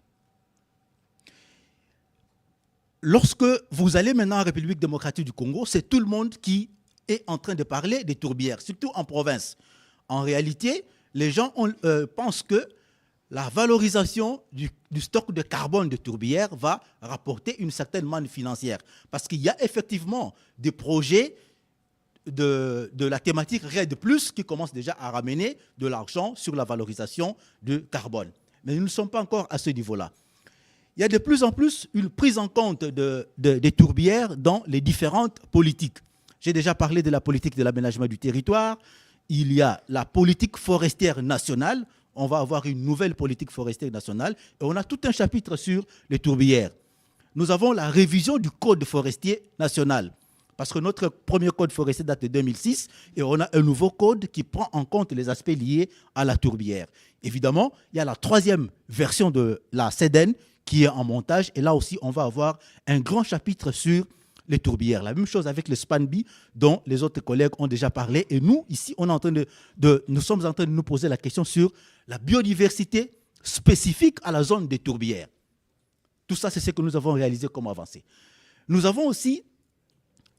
Lorsque vous allez maintenant en République démocratique du Congo, c'est tout le monde qui est en train de parler des tourbières, surtout en province. En réalité, les gens pensent que la valorisation du stock de carbone de tourbières va rapporter une certaine manne financière. Parce qu'il y a effectivement des projets de la thématique RED+, qui commence déjà à ramener de l'argent sur la valorisation du carbone. Mais nous ne sommes pas encore à ce niveau-là. Il y a de plus en plus une prise en compte des tourbières dans les différentes politiques. J'ai déjà parlé de la politique de l'aménagement du territoire. Il y a la politique forestière nationale. On va avoir une nouvelle politique forestière nationale. Et on a tout un chapitre sur les tourbières. Nous avons la révision du code forestier national. Parce que notre premier code forestier date de 2006 et on a un nouveau code qui prend en compte les aspects liés à la tourbière. Évidemment, il y a la troisième version de la SEDEN qui est en montage et là aussi, on va avoir un grand chapitre sur les tourbières. La même chose avec le SPANBI dont les autres collègues ont déjà parlé et nous, ici, nous sommes en train de nous poser la question sur la biodiversité spécifique à la zone des tourbières. Tout ça, c'est ce que nous avons réalisé comme avancée. Nous avons aussi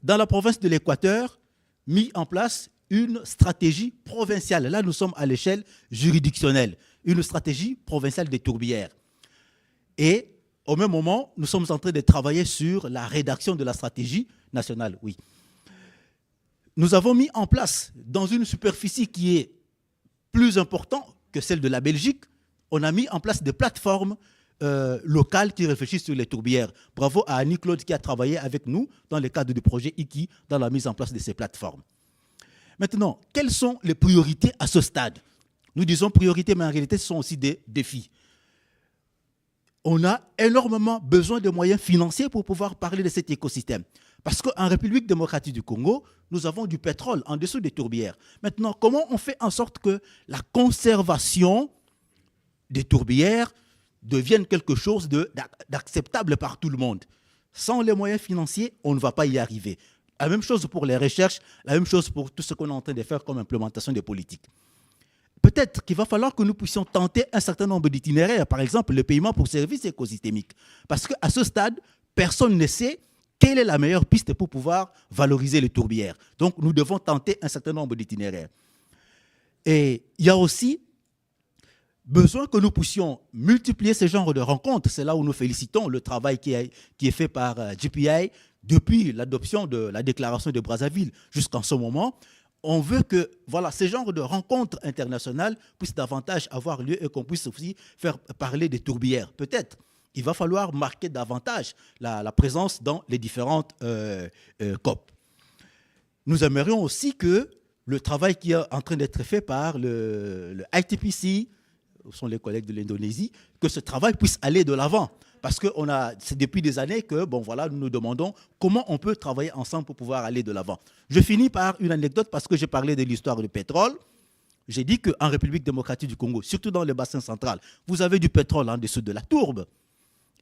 dans la province de l'Équateur, mis en place une stratégie provinciale. Là, nous sommes à l'échelle juridictionnelle, une stratégie provinciale des tourbières. Et au même moment, nous sommes en train de travailler sur la rédaction de la stratégie nationale. Oui. Nous avons mis en place, dans une superficie qui est plus importante que celle de la Belgique, on a mis en place des plateformes locales qui réfléchissent sur les tourbières. Bravo à Annie-Claude qui a travaillé avec nous dans le cadre du projet IKI dans la mise en place de ces plateformes. Maintenant, quelles sont les priorités à ce stade? Nous disons priorités, mais en réalité, ce sont aussi des défis. On a énormément besoin de moyens financiers pour pouvoir parler de cet écosystème. Parce qu'en République démocratique du Congo, nous avons du pétrole en dessous des tourbières. Maintenant, comment on fait en sorte que la conservation des tourbières devienne quelque chose d'acceptable par tout le monde? Sans les moyens financiers, on ne va pas y arriver. La même chose pour les recherches, la même chose pour tout ce qu'on est en train de faire comme implémentation des politiques. Peut-être qu'il va falloir que nous puissions tenter un certain nombre d'itinéraires, par exemple le paiement pour services écosystémiques. Parce qu'à ce stade, personne ne sait quelle est la meilleure piste pour pouvoir valoriser les tourbières. Donc nous devons tenter un certain nombre d'itinéraires. Et il y a aussi besoin que nous puissions multiplier ce genre de rencontres. C'est là où nous félicitons le travail qui est fait par GPI depuis l'adoption de la déclaration de Brazzaville jusqu'en ce moment. On veut que ce genre de rencontres internationales puissent davantage avoir lieu et qu'on puisse aussi faire parler des tourbières. Peut-être il va falloir marquer davantage la présence dans les différentes COP. Nous aimerions aussi que le travail qui est en train d'être fait par le ITPC, ce sont les collègues de l'Indonésie, que ce travail puisse aller de l'avant. Parce que c'est depuis des années que nous nous demandons comment on peut travailler ensemble pour pouvoir aller de l'avant. Je finis par une anecdote parce que j'ai parlé de l'histoire du pétrole. J'ai dit qu'en République démocratique du Congo, surtout dans le bassin central, vous avez du pétrole en dessous de la tourbe.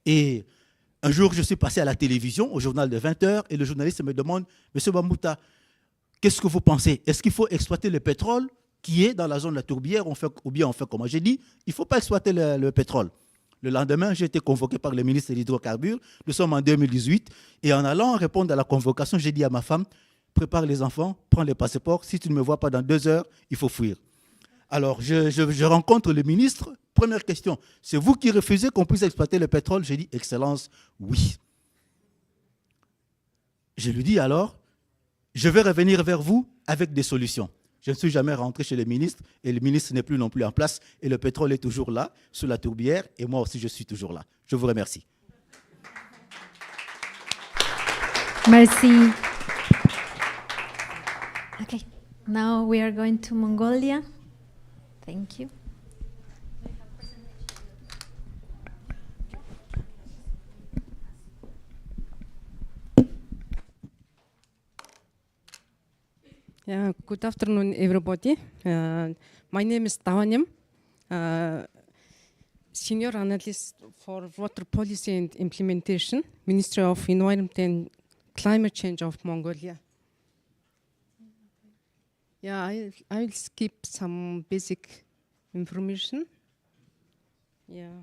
Et un jour, je suis passé à la télévision, au journal de 20h, et le journaliste me demande, « Monsieur Bamouta, qu'est-ce que vous pensez? Est-ce qu'il faut exploiter le pétrole qui est dans la zone de la tourbière ou bien on fait comment ?» J'ai dit, il ne faut pas exploiter le pétrole. Le lendemain, j'ai été convoqué par le ministre de l'Hydrocarbures. Nous sommes en 2018. Et en allant répondre à la convocation, j'ai dit à ma femme, prépare les enfants, prends les passeports. Si tu ne me vois pas dans 2 heures, il faut fuir. Alors, je rencontre le ministre. Première question, c'est vous qui refusez qu'on puisse exploiter le pétrole? J'ai dit, Excellence, oui. Je lui dis alors, je vais revenir vers vous avec des solutions. Je ne suis jamais rentré chez le ministre et le ministre n'est plus non plus en place et le pétrole est toujours là, sous la tourbière, et moi aussi je suis toujours là. Je vous remercie. Merci. Okay, now we are going to Mongolia. Thank you. Yeah, good afternoon, everybody. My name is Tawanyam, Senior Analyst for Water Policy and Implementation, Ministry of Environment and Climate Change of Mongolia. Yeah, I will skip some basic information. Yeah.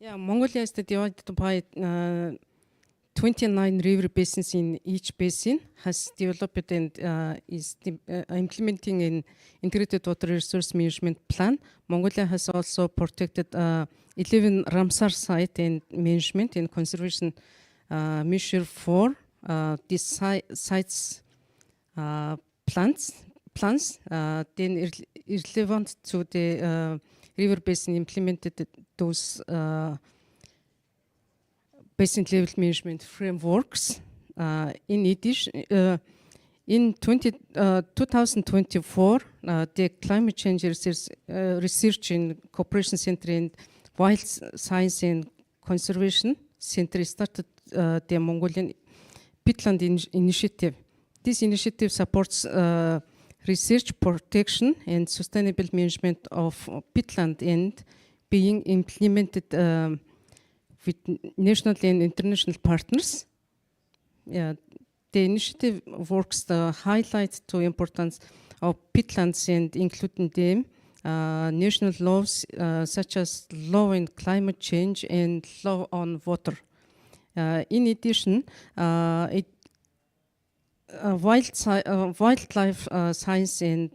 Yeah, Mongolia is divided by 29 river basins. In each basin has developed and is implementing an integrated water resource management plan. Mongolia has also protected 11 Ramsar site and management and conservation measure for these sites plants then relevant to the river basin implemented those basin level management frameworks. In addition, in 2024, the Climate Change Research and Cooperation Center and Wild Science and Conservation Center started the Mongolian Peatland Initiative. This initiative supports research, protection, and sustainable management of peatland and being implemented with national and international partners. The initiative works to highlight the importance of peatlands and including them national laws such as law on climate change and law on water. In addition, Wildlife Science and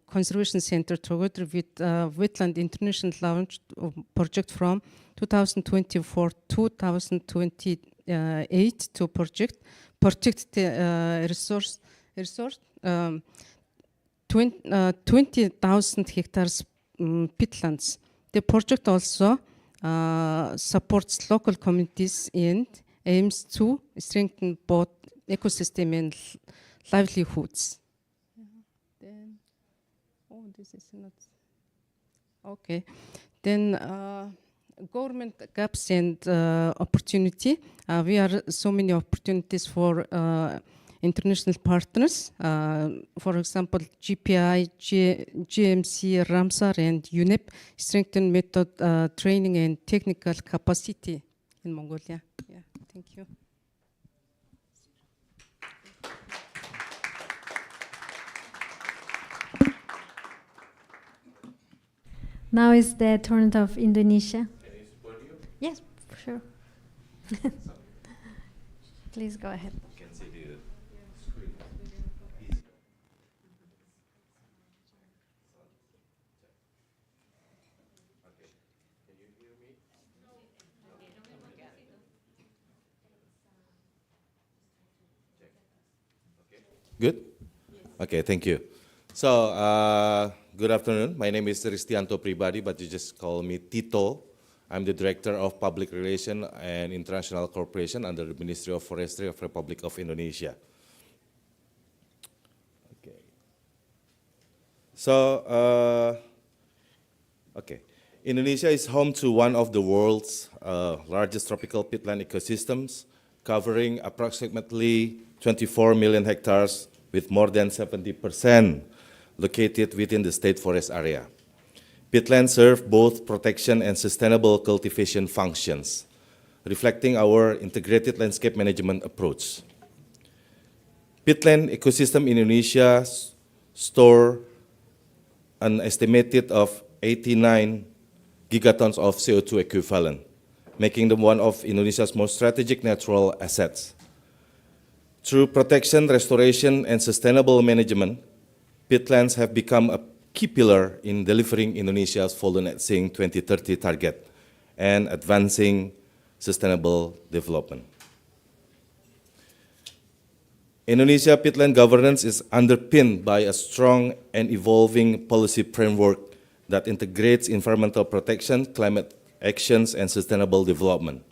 Conservation Center, together with Wetland International, launched a project from 2024-2028 to protect the resource 20,000 hectares peatlands. The project also supports local communities and aims to strengthen both ecosystem and livelihoods. Then, oh, this is not okay. Then government gaps and opportunity. We are so many opportunities for international partners. For example, GPI, GMC, Ramsar, and UNEP strengthen method training and technical capacity in Mongolia. Yeah, thank you. Now is the turn of Indonesia. Yes, for sure. Please go ahead. Good? Okay, thank you. So, good afternoon. My name is Ristianto Pribadi, but you just call me Tito. I'm the Director of Public Relations and International Cooperation under the Ministry of Forestry of Republic of Indonesia. Okay. So, Indonesia is home to one of the world's largest tropical peatland ecosystems, covering approximately 24 million hectares with more than 70% located within the state forest area. Peatlands serve both protection and sustainable cultivation functions, reflecting our integrated landscape management approach. Peatland ecosystem in Indonesia store an estimated of 89 gigatons of CO2 equivalent, making them one of Indonesia's most strategic natural assets. Through protection, restoration, and sustainable management, peatlands have become a key pillar in delivering Indonesia's full net zero 2030 target and advancing sustainable development. Indonesia peatland governance is underpinned by a strong and evolving policy framework that integrates environmental protection, climate actions, and sustainable development.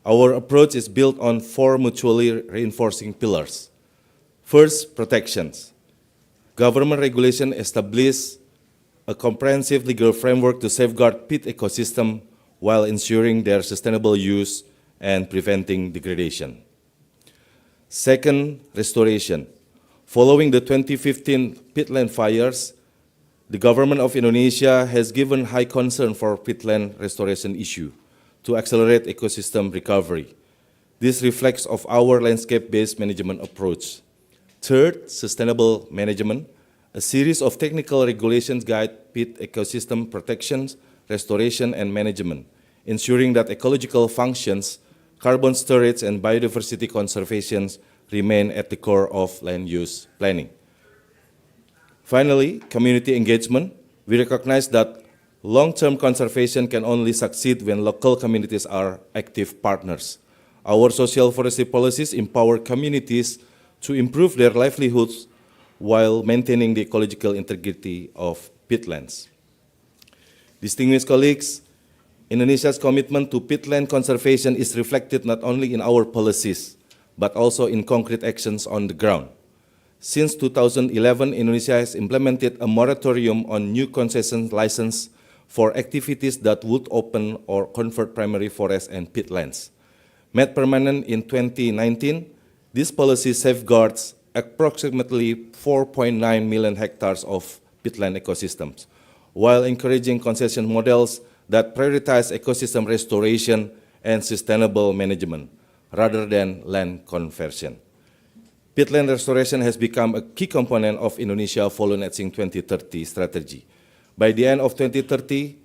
Our approach is built on 4 mutually reinforcing pillars. First, protections. Government regulation establishes a comprehensive legal framework to safeguard peat ecosystem while ensuring their sustainable use and preventing degradation. Second, restoration. Following the 2015 peatland fires, the government of Indonesia has given high concern for peatland restoration issue to accelerate ecosystem recovery. This reflects of our landscape-based management approach. Third, sustainable management. A series of technical regulations guide peat ecosystem protections, restoration, and management, ensuring that ecological functions, carbon storage, and biodiversity conservation remain at the core of land use planning. Finally, community engagement. We recognize that long-term conservation can only succeed when local communities are active partners. Our social forestry policies empower communities to improve their livelihoods while maintaining the ecological integrity of peatlands. Distinguished colleagues, Indonesia's commitment to peatland conservation is reflected not only in our policies, but also in concrete actions on the ground. Since 2011, Indonesia has implemented a moratorium on new concession license for activities that would open or convert primary forests and peatlands. Made permanent in 2019, this policy safeguards approximately 4.9 million hectares of peatland ecosystems, while encouraging concession models that prioritize ecosystem restoration and sustainable management, rather than land conversion. Peatland restoration has become a key component of Indonesia's Follow Net Zero 2030 strategy. By the end of 2023,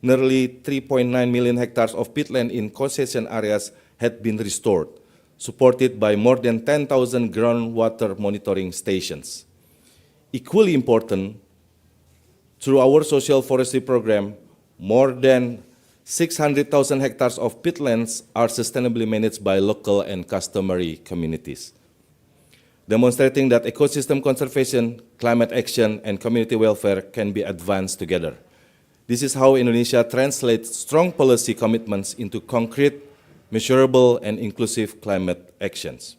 nearly 3.9 million hectares of peatland in concession areas had been restored, supported by more than 10,000 groundwater monitoring stations. Equally important, through our social forestry program, more than 600,000 hectares of peatlands are sustainably managed by local and customary communities, demonstrating that ecosystem conservation, climate action, and community welfare can be advanced together. This is how Indonesia translates strong policy commitments into concrete, measurable, and inclusive climate actions.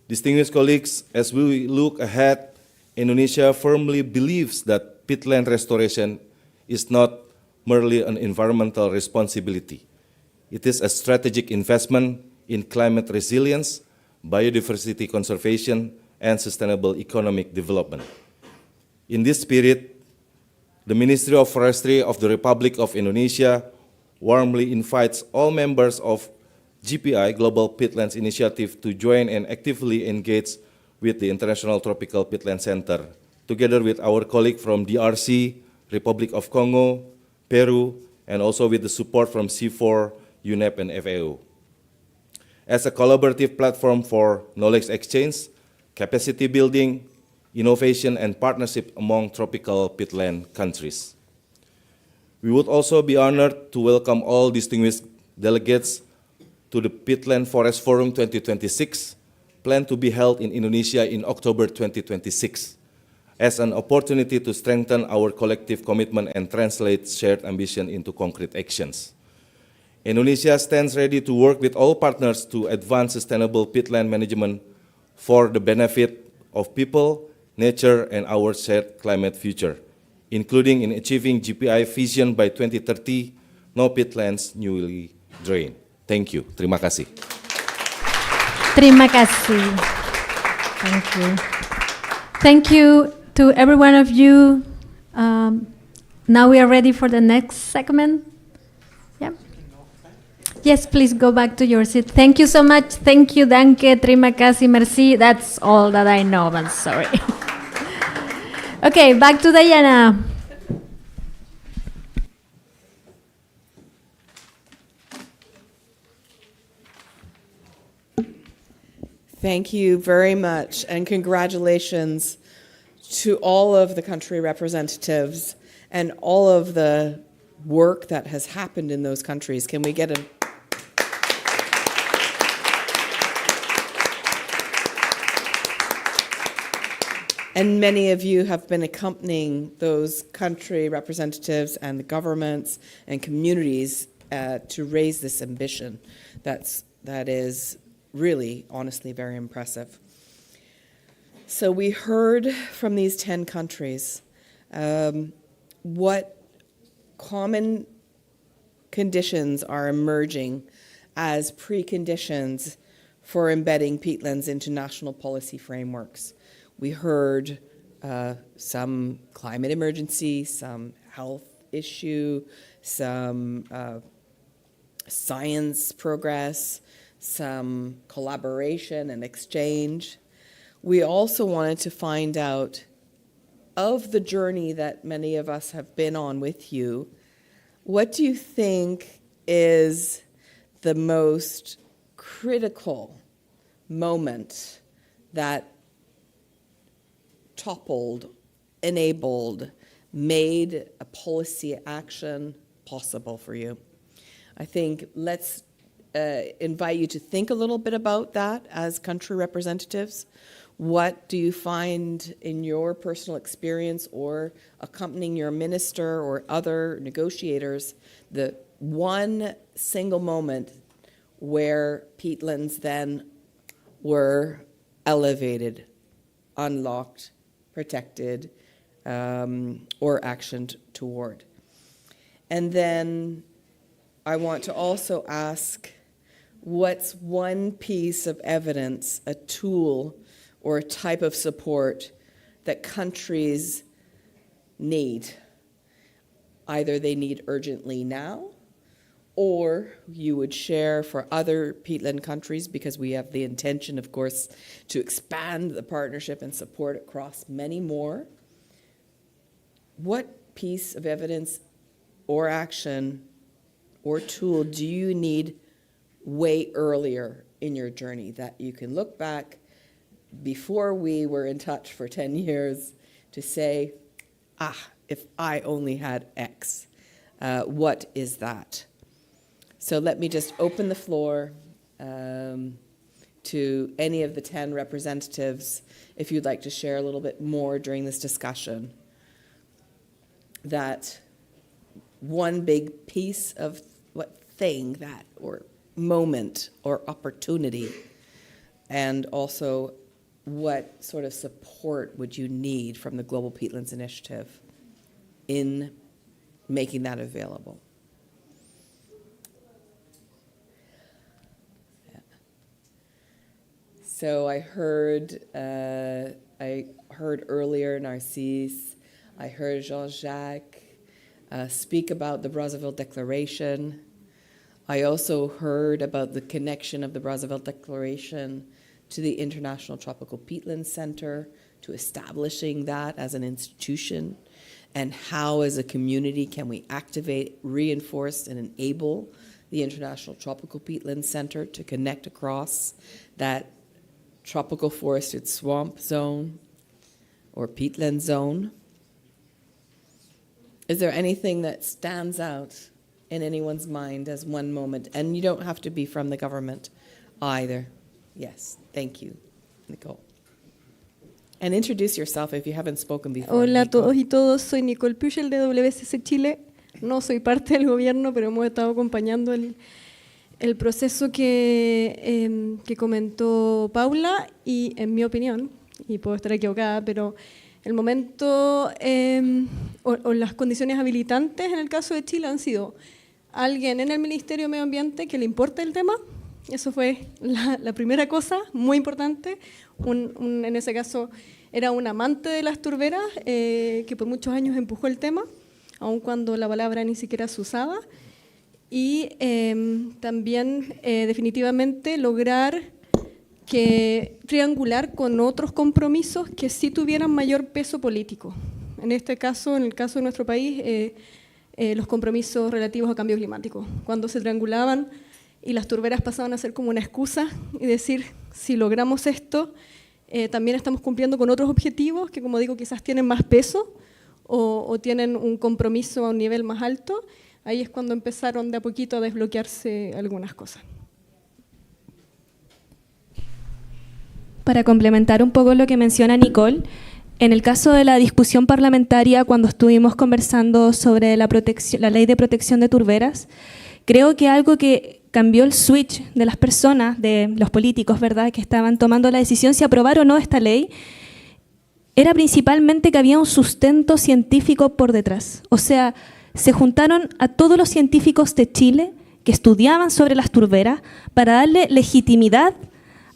Distinguished colleagues, as we look ahead, Indonesia firmly believes that peatland restoration is not merely an environmental responsibility. It is a strategic investment in climate resilience, biodiversity conservation, and sustainable economic development. In this spirit, the Ministry of Forestry of the Republic of Indonesia warmly invites all members of GPI, Global Peatlands Initiative, to join and actively engage with the International Tropical Peatland Center, together with our colleague from DRC, Republic of Congo, Peru, and also with the support from C4, UNEP, and FAO. As a collaborative platform for knowledge exchange, capacity building, innovation, and partnership among tropical peatland countries. We would also be honored to welcome all distinguished delegates to the Peatland Forest Forum 2026, planned to be held in Indonesia in October 2026, as an opportunity to strengthen our collective commitment and translate shared ambition into concrete actions. Indonesia stands ready to work with all partners to advance sustainable peatland management for the benefit of people, nature, and our shared climate future, including in achieving GPI vision by 2030, no peatlands newly drained. Thank you. Terima kasih. Terima kasih. Thank you. Thank you to every one of you. Now we are ready for the next segment. Yeah. Yes, please go back to your seat. Thank you so much. Thank you, danke, terima kasih, merci. That's all that I know, but sorry. Okay, back to Diana. Thank you very much, and congratulations to all of the country representatives and all of the work that has happened in those countries. Can we get a... And many of you have been accompanying those country representatives and the governments and communities to raise this ambition. That is really, honestly, very impressive. So we heard from these 10 countries what common conditions are emerging as preconditions for embedding peatlands into national policy frameworks. We heard some climate emergency, some health issue, some science progress, some collaboration and exchange. We also wanted to find out, of the journey that many of us have been on with you, what do you think is the most critical moment that toppled, enabled, made a policy action possible for you? I think let's invite you to think a little bit about that as country representatives. What do you find in your personal experience or accompanying your minister or other negotiators, the one single moment where peatlands then were elevated, unlocked, protected, or actioned toward? And then I want to also ask, what's one piece of evidence, a tool, or a type of support that countries need? Either they need urgently now, or you would share for other peatland countries, because we have the intention, of course, to expand the partnership and support across many more. What piece of evidence or action or tool do you need way earlier in your journey that you can look back before we were in touch for 10 years to say, if I only had X, what is that? So let me just open the floor to any of the 10 representatives if you'd like to share a little bit more during this discussion. that one big piece of what thing that, or moment, or opportunity, and also what sort of support would you need from the Global Peatlands Initiative in making that available? Yeah. So I heard earlier Narcisse, I heard Jean-Jacques speak about the Brazzaville Declaration. I also heard about the connection of the Brazzaville Declaration to the International Tropical Peatland Center, to establishing that as an institution, and how as a community can we activate, reinforce, and enable the International Tropical Peatland Center to connect across that tropical forested swamp zone or peatland zone. Is there anything that stands out in anyone's mind as one moment? And you don't have to be from the government either. Yes, thank you, Nicole. And introduce yourself if you haven't spoken before. Hola a Nicole. todos y todas, soy Nicole Puchel de WCC Chile. No soy parte del gobierno, pero hemos estado acompañando el proceso que comentó Paula y, en mi opinión, y puedo estar equivocada, pero el momento o las condiciones habilitantes en el caso de Chile han sido alguien en el Ministerio de Medio Ambiente que le importe el tema. Eso fue la primera cosa, muy importante. En ese caso era un amante de las turberas que por muchos años empujó el tema, aun cuando la palabra ni siquiera se usaba. Y también definitivamente lograr triangular con otros compromisos que sí tuvieran mayor peso político. En este caso, en el caso de nuestro país, los compromisos relativos a cambio climático. Cuando se triangulaban y las turberas pasaban a ser como una excusa y decir, si logramos esto, también estamos cumpliendo con otros objetivos que, como digo, quizás tienen más peso o tienen un compromiso a un nivel más alto. Ahí es cuando empezaron de a poquito a desbloquearse algunas cosas. Para complementar un poco lo que menciona Nicole, en el caso de la discusión parlamentaria, cuando estuvimos conversando sobre la ley de protección de turberas, creo que algo que cambió el switch de las personas, de los políticos, ¿verdad?, que estaban tomando la decisión si aprobar o no esta ley, era principalmente que había un sustento científico por detrás. O sea, se juntaron a todos los científicos de Chile que estudiaban sobre las turberas para darle legitimidad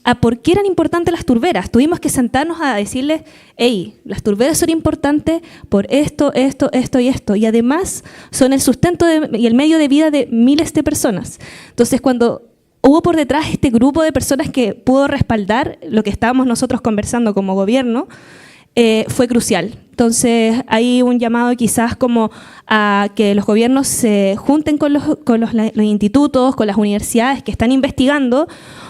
a por qué eran importantes las turberas. Tuvimos que sentarnos a decirles, hey, las turberas son importantes por esto, esto, esto y esto. Y además son el sustento y el medio de vida de miles de personas. Entonces, cuando hubo por detrás este grupo de personas que pudo respaldar lo que estábamos nosotros conversando como gobierno, fue crucial. Entonces, hay un llamado quizás como a que los gobiernos se junten con los institutos, con las universidades que están investigando,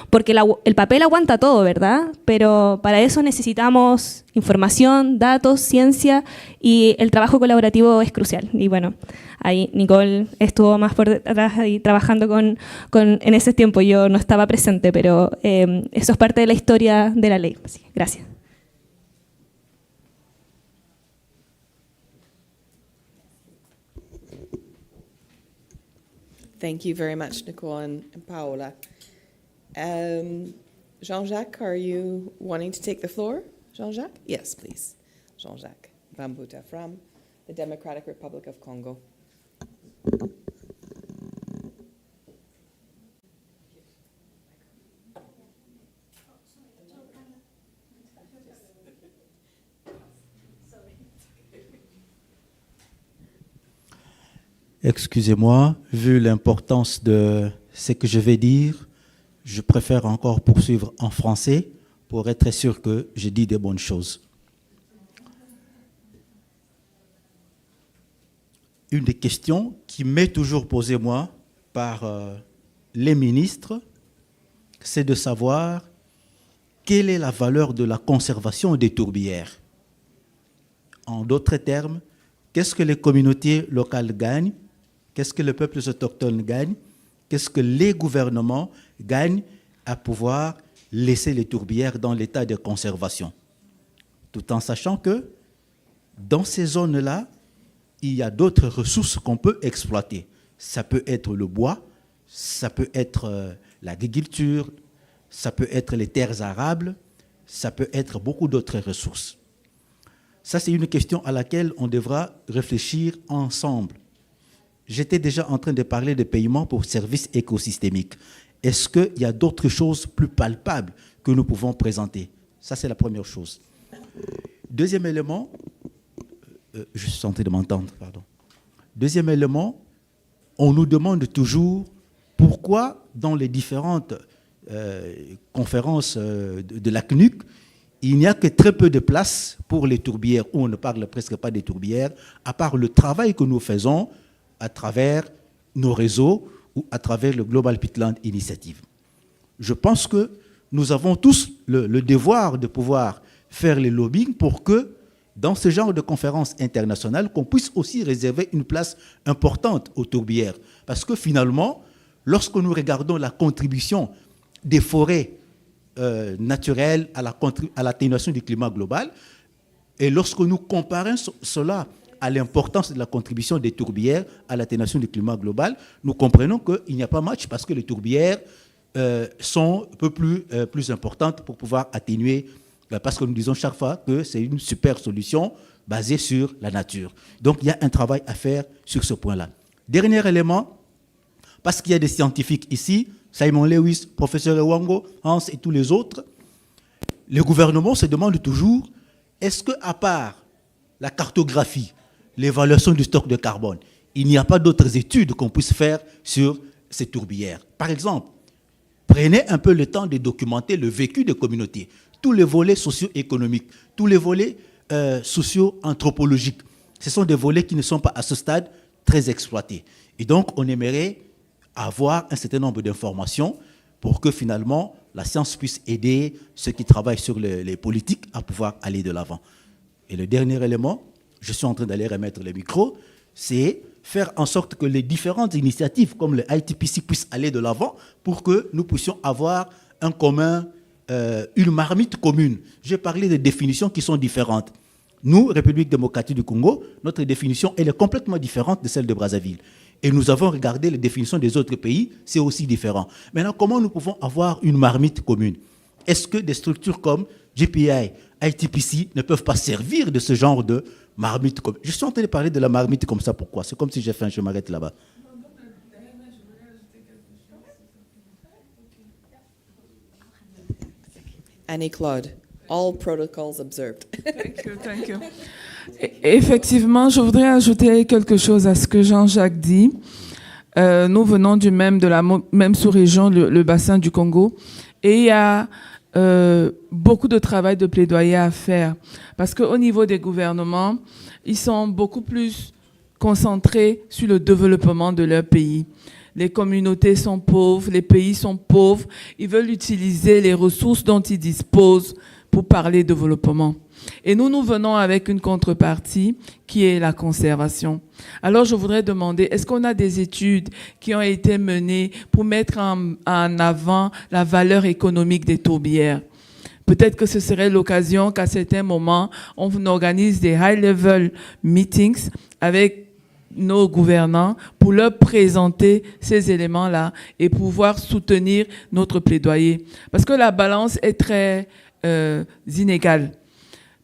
porque el papel aguanta todo, ¿verdad? Pero para eso necesitamos información, datos, ciencia, y el trabajo colaborativo es crucial. Y bueno, ahí Nicole estuvo más por detrás ahí trabajando en ese tiempo. Yo no estaba presente, pero eso es parte de la historia de la ley. Así, gracias. Thank you very much, Nicole and Paola. Jean-Jacques, are you wanting to take the floor? Jean-Jacques? Yes, please. Jean-Jacques Bambuta from the Democratic Republic of Congo. Excusez-moi, vu l'importance de ce que je vais dire, je préfère encore poursuivre en français pour être sûr que je dis des bonnes choses. Une des questions qui m'est toujours posée, moi, par les ministres, c'est de savoir quelle est la valeur de la conservation des tourbières. En d'autres termes, qu'est-ce que les communautés locales gagnent? Qu'est-ce que les peuples autochtones gagnent? Qu'est-ce que les gouvernements gagnent à pouvoir laisser les tourbières dans l'état de conservation? Tout en sachant que dans ces zones-là, il y a d'autres ressources qu'on peut exploiter. Ça peut être le bois, ça peut être l'agriculture, ça peut être les terres arables, ça peut être beaucoup d'autres ressources. Ça, c'est une question à laquelle on devra réfléchir ensemble. J'étais déjà en train de parler de paiements pour services écosystémiques. Est-ce qu'il y a d'autres choses plus palpables que nous pouvons présenter? Ça, c'est la première chose. Deuxième élément, je suis en train de m'entendre, pardon. Deuxième élément, on nous demande toujours pourquoi dans les différentes conférences de la CNUC, il n'y a que très peu de place pour les tourbières, où on ne parle presque pas des tourbières, à part le travail que nous faisons à travers nos réseaux ou à travers le Global Peatland Initiative. Je pense que nous avons tous le devoir de pouvoir faire les lobbying pour que, dans ce genre de conférences internationales, qu'on puisse aussi réserver une place importante aux tourbières. Parce que finalement, lorsque nous regardons la contribution des forêts naturelles à l'atténuation du climat global, et lorsque nous comparons cela à l'importance de la contribution des tourbières à l'atténuation du climat global, nous comprenons qu'il n'y a pas match parce que les tourbières sont un peu plus importantes pour pouvoir atténuer, parce que nous disons chaque fois que c'est une super solution basée sur la nature. Donc il y a un travail à faire sur ce point-là. Dernier élément, parce qu'il y a des scientifiques ici, Simon Lewis, professeur Ewango, Hans et tous les autres, le gouvernement se demande toujours, est-ce qu'à part la cartographie, l'évaluation du stock de carbone, il n'y a pas d'autres études qu'on puisse faire sur ces tourbières? Par exemple, prenez un peu le temps de documenter le vécu des communautés, tous les volets socio-économiques, tous les volets socio-anthropologiques. Ce sont des volets qui ne sont pas à ce stade très exploités. Et donc, on aimerait avoir un certain nombre d'informations pour que finalement la science puisse aider ceux qui travaillent sur les politiques à pouvoir aller de l'avant. Et le dernier élément, je suis en train d'aller remettre le micro, c'est faire en sorte que les différentes initiatives comme le ITPC puissent aller de l'avant pour que nous puissions avoir un commun, une marmite commune. J'ai parlé de définitions qui sont différentes. Nous, République démocratique du Congo, notre définition elle est complètement différente de celle de Brazzaville. Et nous avons regardé les définitions des autres pays, c'est aussi différent. Maintenant, comment nous pouvons avoir une marmite commune? Est-ce que des structures comme GPI, ITPC ne peuvent pas servir de ce genre de marmite commune? Je suis en train de parler de la marmite comme ça, pourquoi? C'est comme si j'ai faim, je m'arrête là-bas. Annie-Claude, all protocols observed. Thank you. Effectivement, je voudrais ajouter quelque chose à ce que Jean-Jacques dit. Nous venons de la même sous-région, le bassin du Congo, et il y a beaucoup de travail de plaidoyer à faire. Parce qu'au niveau des gouvernements, ils sont beaucoup plus concentrés sur le développement de leur pays. Les communautés sont pauvres, les pays sont pauvres, ils veulent utiliser les ressources dont ils disposent pour parler développement. Et nous venons avec une contrepartie qui est la conservation. Alors je voudrais demander, est-ce qu'on a des études qui ont été menées pour mettre en avant la valeur économique des tourbières? Peut-être que ce serait l'occasion qu'à certains moments, on organise des high-level meetings avec nos gouvernants pour leur présenter ces éléments-là et pouvoir soutenir notre plaidoyer. Parce que la balance est très inégale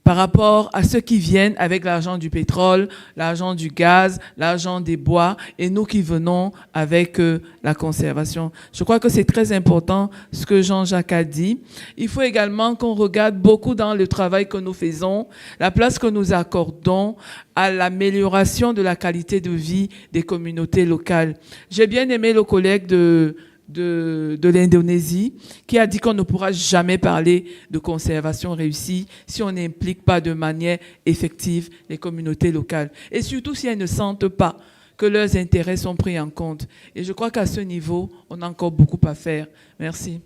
par rapport à ceux qui viennent avec l'argent du pétrole, l'argent du gaz, l'argent des bois, et nous qui venons avec la conservation. Je crois que c'est très important ce que Jean-Jacques a dit. Il faut également qu'on regarde beaucoup dans le travail que nous faisons, la place que nous accordons à l'amélioration de la qualité de vie des communautés locales. J'ai bien aimé le collègue de l'Indonésie, qui a dit qu'on ne pourra jamais parler de conservation réussie si on n'implique pas de manière effective les communautés locales. Et surtout si elles ne sentent pas que leurs intérêts sont pris en compte. Et je crois qu'à ce niveau, on a encore beaucoup à faire. Merci.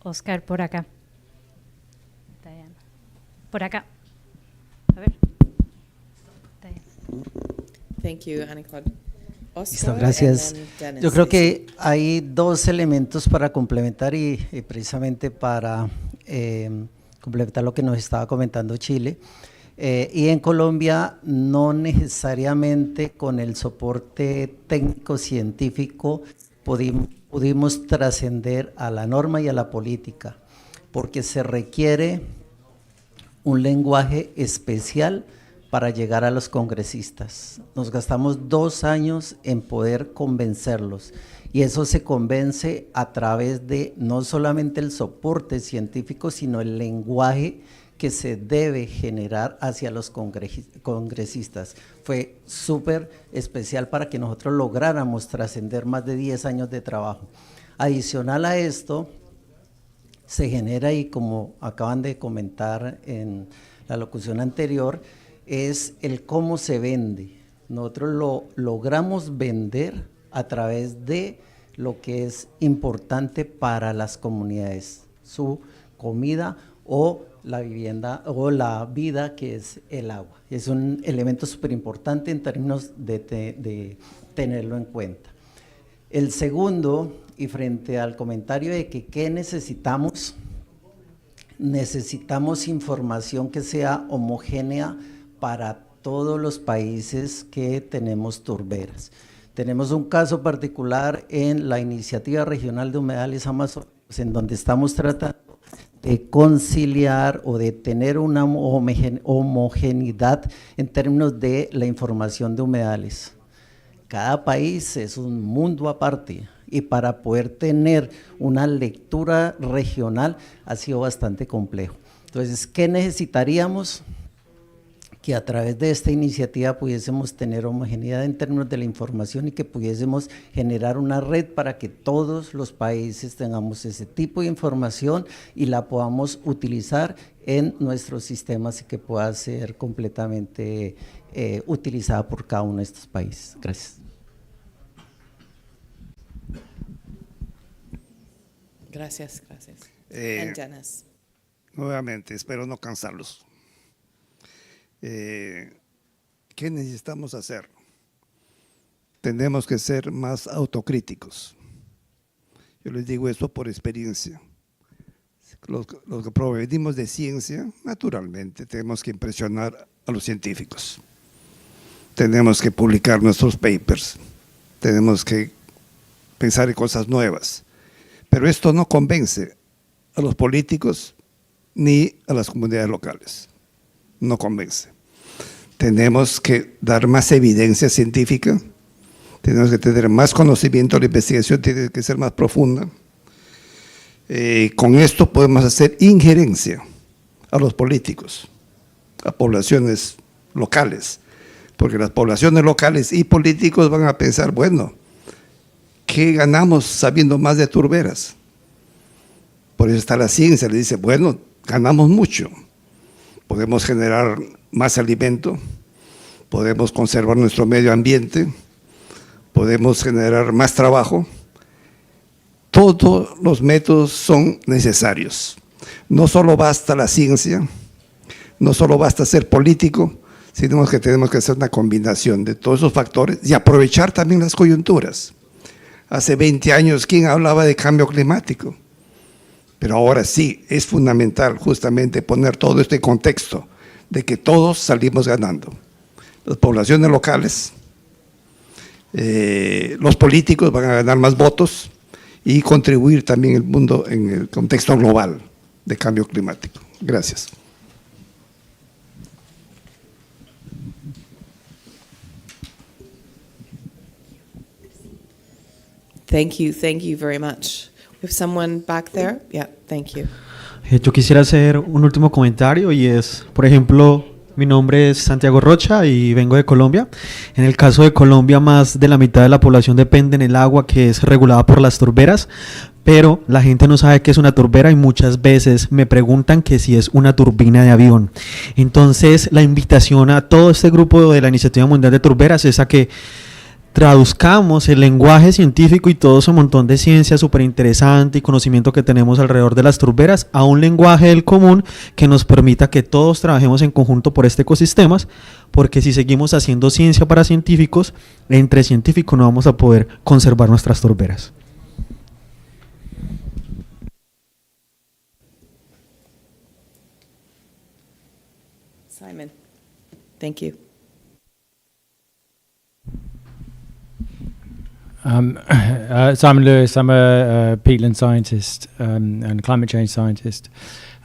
Oscar, por acá. Diana. Por acá. A ver. Diana. Thank you, Annie-Claude. Listo, gracias. Yo creo que hay dos elementos para complementar y precisamente para complementar lo que nos estaba comentando Chile. Y en Colombia no necesariamente con el soporte técnico científico pudimos trascender a la norma y a la política, porque se requiere un lenguaje especial para llegar a los congresistas. Nos gastamos 2 años en poder convencerlos, y eso se convence a través de no solamente el soporte científico, sino el lenguaje que se debe generar hacia los congresistas. Fue súper especial para que nosotros lográramos trascender más de 10 años de trabajo. Adicional a esto, se genera, y como acaban de comentar en la locución anterior, es el cómo se vende. Nosotros lo logramos vender a través de lo que es importante para las comunidades, su comida o la vivienda o la vida, que es el agua. Es un elemento súper importante en términos de tenerlo en cuenta. El segundo, y frente al comentario de que ¿qué necesitamos? Necesitamos información que sea homogénea para todos los países que tenemos turberas. Tenemos un caso particular en la Iniciativa Regional de Humedales Amazonas, en donde estamos tratando de conciliar o de tener una homogeneidad en términos de la información de humedales. Cada país es un mundo aparte, y para poder tener una lectura regional ha sido bastante complejo. Entonces, ¿qué necesitaríamos? Que a través de esta iniciativa pudiésemos tener homogeneidad en términos de la información, y que pudiésemos generar una red para que todos los países tengamos ese tipo de información y la podamos utilizar en nuestros sistemas, y que pueda ser completamente utilizada por cada uno de estos países. Gracias. Gracias, gracias. Dennis. Nuevamente, espero no cansarlos. ¿Qué necesitamos hacer? Tenemos que ser más autocríticos. Yo les digo eso por experiencia. Los que provenimos de ciencia, naturalmente, tenemos que impresionar a los científicos. Tenemos que publicar nuestros papers. Tenemos que pensar en cosas nuevas. Pero esto no convence a los políticos ni a las comunidades locales. No convence. Tenemos que dar más evidencia científica, tenemos que tener más conocimiento, la investigación tiene que ser más profunda. Con esto podemos hacer injerencia a los políticos, a poblaciones locales, porque las poblaciones locales y políticos van a pensar, bueno, ¿qué ganamos sabiendo más de turberas? Por eso está la ciencia, le dice, bueno, ganamos mucho. Podemos generar más alimento, podemos conservar nuestro medio ambiente, podemos generar más trabajo. Todos los métodos son necesarios. No solo basta la ciencia, no solo basta ser político, sino que tenemos que hacer una combinación de todos esos factores y aprovechar también las coyunturas. Hace 20 años, ¿quién hablaba de cambio climático? Pero ahora sí, es fundamental justamente poner todo este contexto de que todos salimos ganando. Las poblaciones locales, los políticos van a ganar más votos y contribuir también el mundo en el contexto global de cambio climático. Gracias. Thank you very much. We have someone back there. Yeah, thank you. Yo quisiera hacer un último comentario, y es, por ejemplo, mi nombre es Santiago Rocha y vengo de Colombia. En el caso de Colombia, más de la mitad de la población depende del agua, que es regulada por las turberas, pero la gente no sabe qué es una turbera y muchas veces me preguntan que si es una turbina de avión. Entonces, la invitación a todo este grupo de la Iniciativa Mundial de Turberas es a que traduzcamos el lenguaje científico y todo ese montón de ciencia súper interesante y conocimiento que tenemos alrededor de las turberas a un lenguaje del común que nos permita que todos trabajemos en conjunto por este ecosistema, porque si seguimos haciendo ciencia para científicos, entre científicos no vamos a poder conservar nuestras turberas. Simon. Thank you. Simon Lewis, I'm a peatland scientist and climate change scientist.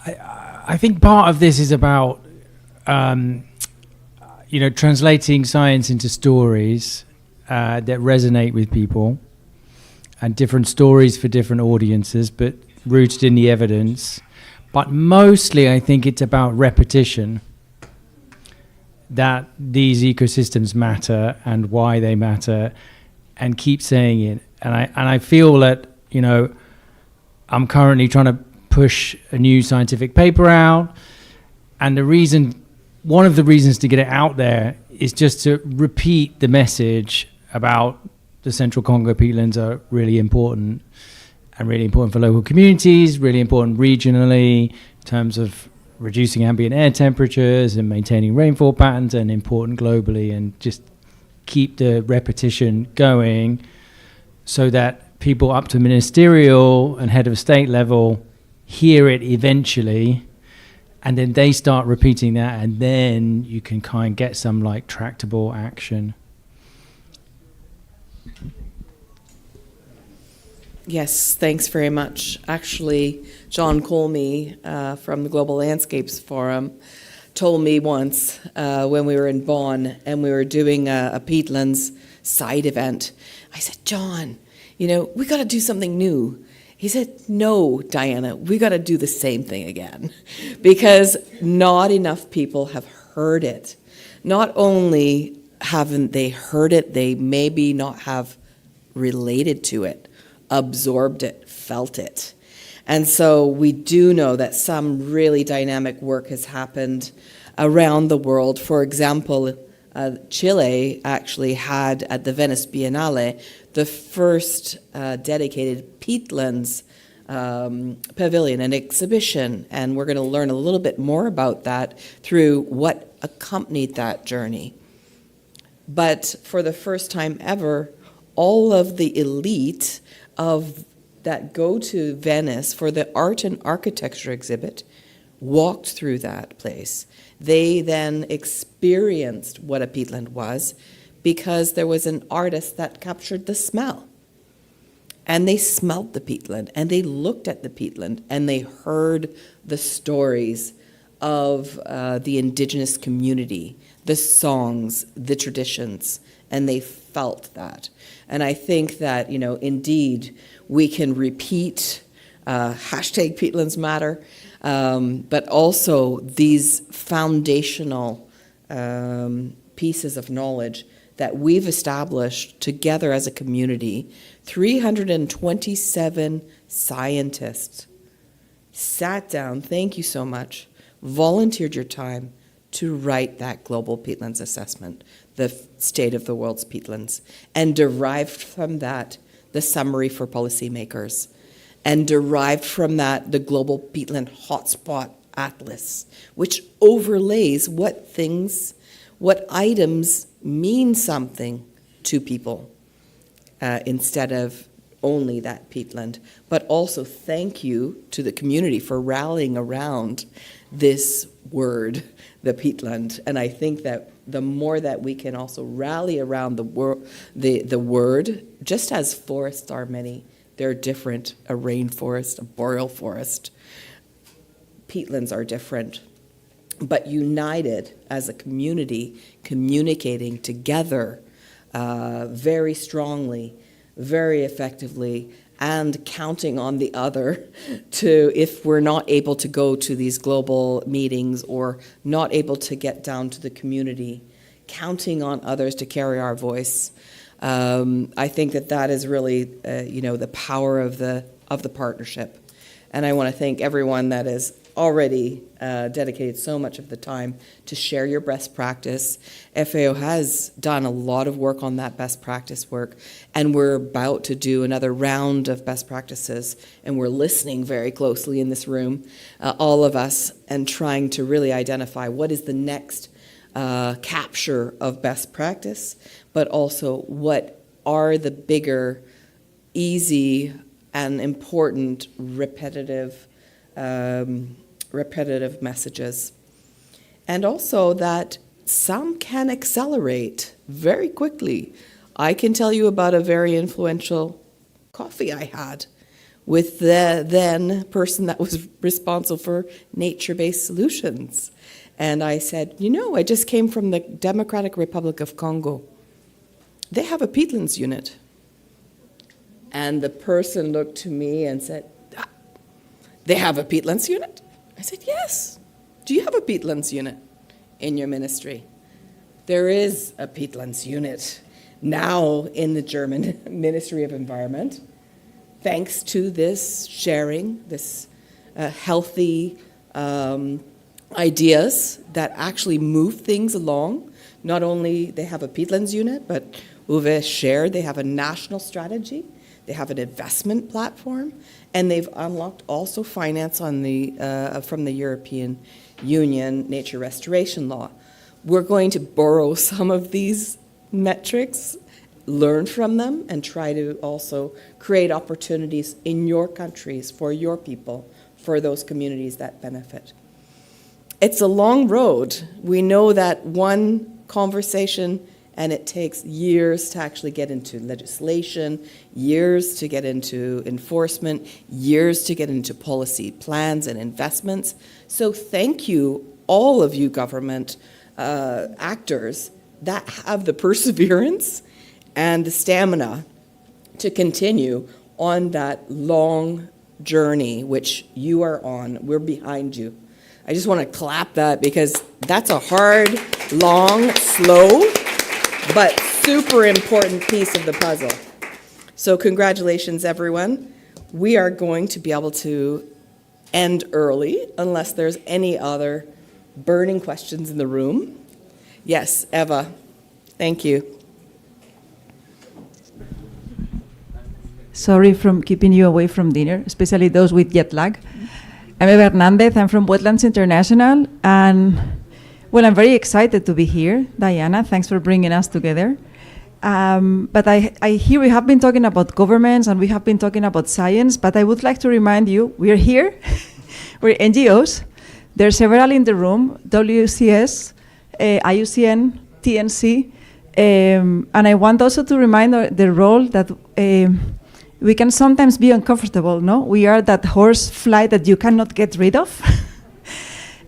I think part of this is about, translating science into stories that resonate with people, and different stories for different audiences, but rooted in the evidence. But mostly, I think it's about repetition, that these ecosystems matter and why they matter, and keep saying it. And I feel that, I'm currently trying to push a new scientific paper out, and one of the reasons to get it out there is just to repeat the message about the Central Congo peatlands are really important, and really important for local communities, really important regionally in terms of reducing ambient air temperatures and maintaining rainfall patterns, and important globally, and just keep the repetition going so that people up to ministerial and head of state level hear it eventually, and then they start repeating that, and then you can kind of get some like tractable action. Yes, thanks very much. Actually, John Colmy from the Global Landscapes Forum told me once when we were in Bonn and we were doing a peatlands side event, I said, John, we got to do something new. He said, no, Diana, we got to do the same thing again, because not enough people have heard it. Not only haven't they heard it, they maybe not have related to it, absorbed it, felt it. And so we do know that some really dynamic work has happened around the world. For example, Chile actually had at the Venice Biennale the first dedicated peatlands pavilion and exhibition, and we're going to learn a little bit more about that through what accompanied that journey. But for the first time ever, all of the elite that go to Venice for the art and architecture exhibit walked through that place. They then experienced what a peatland was, because there was an artist that captured the smell. And they smelled the peatland, and they looked at the peatland, and they heard the stories of the indigenous community, the songs, the traditions, and they felt that. And I think that, indeed, we can repeat hashtag peatlands matter, but also these foundational pieces of knowledge that we've established together as a community. 327 scientists sat down, thank you so much, volunteered your time to write that global peatlands assessment, the state of the world's peatlands, and derived from that the summary for policymakers, and derived from that the global peatland hotspot atlas, which overlays what items mean something to people instead of only that peatland. But also thank you to the community for rallying around this word, the peatland. And I think that the more that we can also rally around the word, just as forests are many, they're different, a rainforest, a boreal forest, peatlands are different, but united as a community, communicating together very strongly, very effectively, and counting on the other to, if we're not able to go to these global meetings or not able to get down to the community, counting on others to carry our voice. I think that is really, the power of the partnership. And I want to thank everyone that has already dedicated so much of the time to share your best practice. FAO has done a lot of work on that best practice work, and we're about to do another round of best practices, and we're listening very closely in this room, all of us, and trying to really identify what is the next capture of best practice, but also what are the bigger, easy, and important repetitive messages. And also that some can accelerate very quickly. I can tell you about a very influential coffee I had with the then person that was responsible for nature-based solutions. And I said, you know, I just came from the Democratic Republic of Congo. They have a peatlands unit. And the person looked to me and said, ah, they have a peatlands unit? I said, yes. Do you have a peatlands unit in your ministry? There is a peatlands unit now in the German Ministry of Environment, thanks to this sharing, this healthy ideas that actually move things along. Not only they have a peatlands unit, but Uwe shared they have a national strategy, they have an investment platform, and they've unlocked also finance on the from the European Union Nature Restoration Law. We're going to borrow some of these metrics, learn from them, and try to also create opportunities in your countries for your people, for those communities that benefit. It's a long road. We know that one conversation, and it takes years to actually get into legislation, years to get into enforcement, years to get into policy plans and investments. So thank you, all of you government actors that have the perseverance and the stamina to continue on that long journey which you are on. We're behind you. I just want to clap that because that's a hard, long, slow, but super important piece of the puzzle. So congratulations, everyone. We are going to be able to end early unless there's any other burning questions in the room. Yes, Eva, thank you. Sorry for keeping you away from dinner, especially those with jet lag. I'm Eva Hernandez, I'm from Wetlands International, and well, I'm very excited to be here. Diana, thanks for bringing us together. But I hear we have been talking about governments and we have been talking about science, but I would like to remind you, we're here, we're NGOs. There are several in the room, WCS, IUCN, TNC, and I want also to remind the role that we can sometimes be uncomfortable, no? We are that horse fly that you cannot get rid of.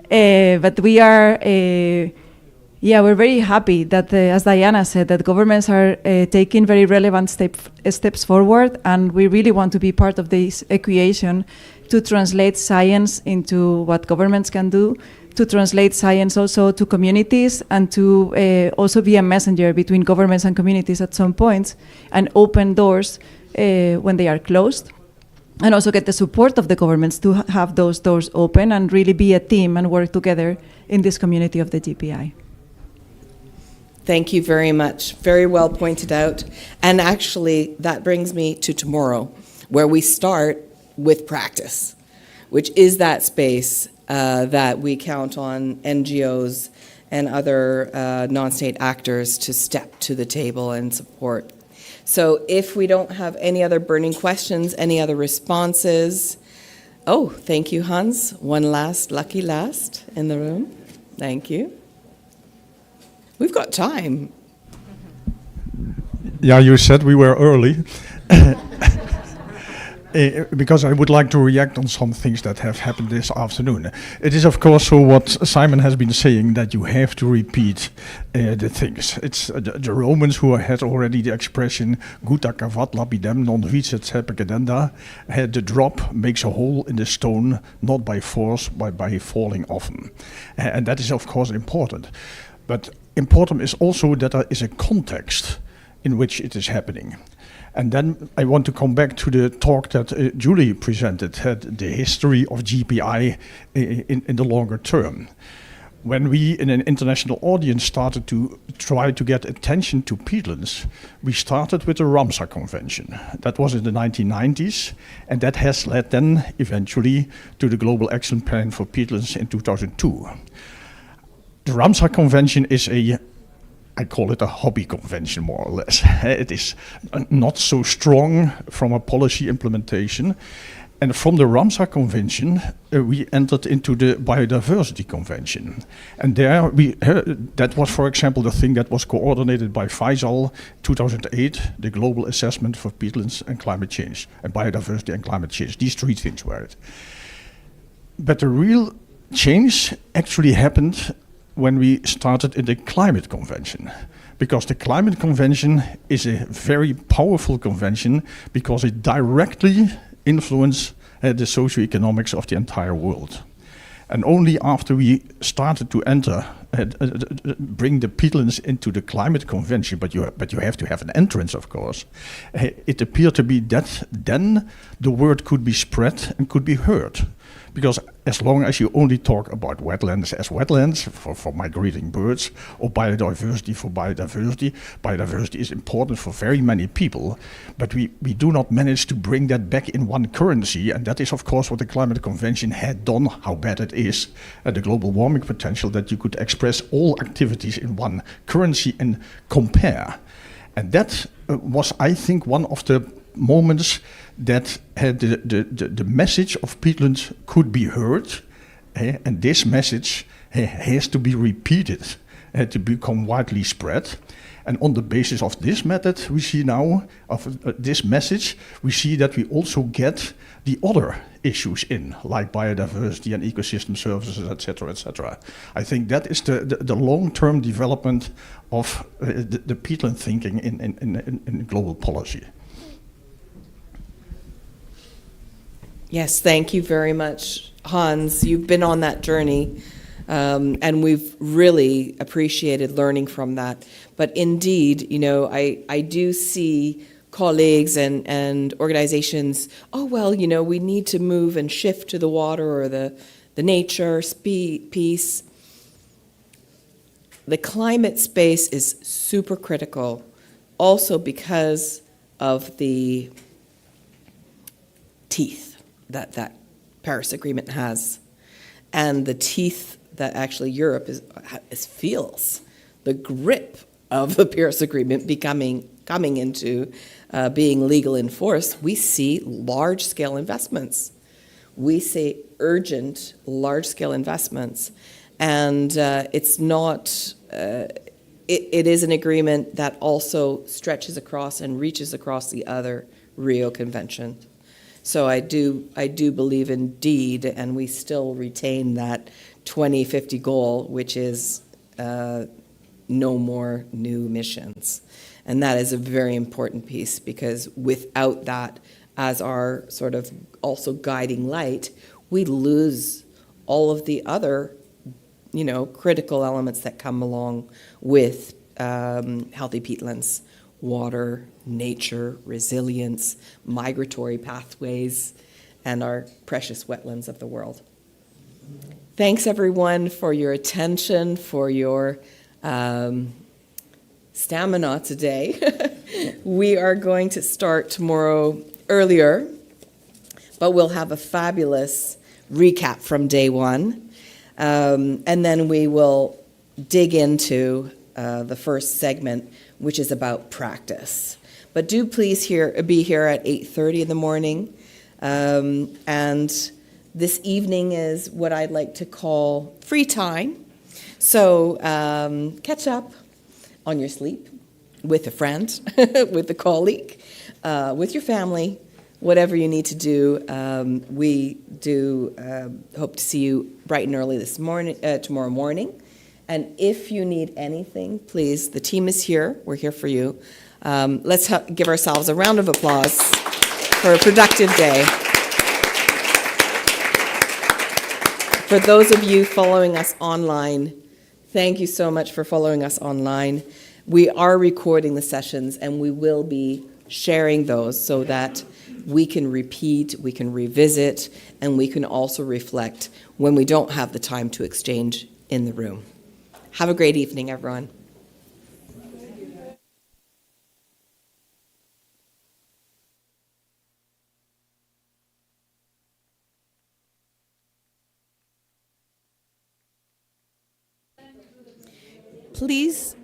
But we are, we're very happy that, as Diana said, that governments are taking very relevant steps forward, and we really want to be part of this equation to translate science into what governments can do, to translate science also to communities, and to also be a messenger between governments and communities at some points, and open doors when they are closed, and also get the support of the governments to have those doors open and really be a team and work together in this community of the GPI. Thank you very much. Very well pointed out. And actually, that brings me to tomorrow, where we start with practice, which is that space that we count on NGOs and other non-state actors to step to the table and support. So if we don't have any other burning questions, any other responses, oh, thank you, Hans. One last, lucky last in the room. Thank you. We've got time. Yeah, you said we were early. Because I would like to react on some things that have happened this afternoon. It is, of course, so what Simon has been saying, that you have to repeat the things. It's the Romans who had already the expression "Gutta cavat lapidem non vicet sepe cadenda." The drop makes a hole in the stone, not by force, but by falling often. And that is, of course, important. But important is also that there is a context in which it is happening. And then I want to come back to the talk that Julie presented, the history of GPI in the longer term. When we, in an international audience, started to try to get attention to peatlands, we started with the Ramsar Convention. That was in the 1990s, and that has led then eventually to the Global Action Plan for Peatlands in 2002. The Ramsar Convention is I call it a hobby convention, more or less. It is not so strong from a policy implementation, And from the Ramsar Convention, we entered into the Biodiversity Convention. And there that was, for example, the thing that was coordinated by Faisal 2008, the global assessment for peatlands and climate change, and biodiversity and climate change. These three things were it. But the real change actually happened when we started in the Climate Convention. Because the Climate Convention is a very powerful convention because it directly influence the socioeconomics of the entire world. And only after we started to enter, bring the peatlands into the Climate Convention, but you have to have an entrance, of course, it appeared to be that then the word could be spread and could be heard. Because as long as you only talk about wetlands as wetlands for migrating birds, or biodiversity for biodiversity, biodiversity is important for very many people, but we do not manage to bring that back in one currency, and that is of course what the Climate Convention had done, how bad it is, the global warming potential, that you could express all activities in one currency and compare. And that was, I think, one of the moments that the message of peatlands could be heard, and this message has to be repeated to become widely spread. And on the basis of this method, we see now, of this message, we see that we also get the other issues in, like biodiversity and ecosystem services, etc., etc. I think that is the long-term development of the peatland thinking in global policy. Yes, thank you very much, Hans. You've been on that journey, and we've really appreciated learning from that. But indeed, you know, I do see colleagues and organizations, oh, well, you know, we need to move and shift to the water or the nature piece. The climate space is super critical, also because of the teeth that Paris Agreement has, and the teeth that actually Europe feels, the grip of the Paris Agreement coming into being legal in force. We see large-scale investments. We see urgent large-scale investments, and it's not. It is an agreement that also stretches across and reaches across the other Rio Convention. So I do believe indeed, and we still retain that 2050 goal, which is no more new emissions. And that is a very important piece, because without that as our sort of also guiding light, we lose all of the other, you know, critical elements that come along with healthy peatlands. Water, nature, resilience, migratory pathways, and our precious wetlands of the world. Thanks everyone for your attention, for your stamina today. We are going to start tomorrow earlier, but we'll have a fabulous recap from day one. And then we will dig into the first segment, which is about practice. But do please be here at 8:30 in the morning. And this evening is what I'd like to call free time. So catch up on your sleep with a friend, with a colleague, with your family, whatever you need to do. We do hope to see you bright and early tomorrow morning. And if you need anything, please, the team is here. We're here for you. Let's give ourselves a round of applause for a productive day. For those of you following us online, thank you so much for following us online. We are recording the sessions, and we will be sharing those so that we can repeat, we can revisit, and we can also reflect when we don't have the time to exchange in the room. Have a great evening, everyone. Please,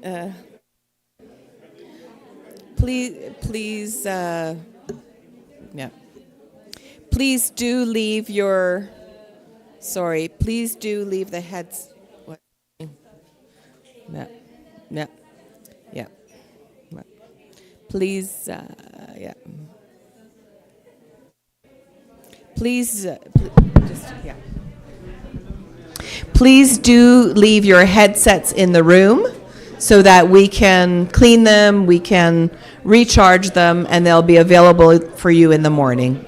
please do leave your, please do leave the heads. What? Yeah, yeah, yeah. Please, yeah. Please, just, yeah. Please do leave your headsets in the room so that we can clean them, we can recharge them, and they'll be available for you in the morning.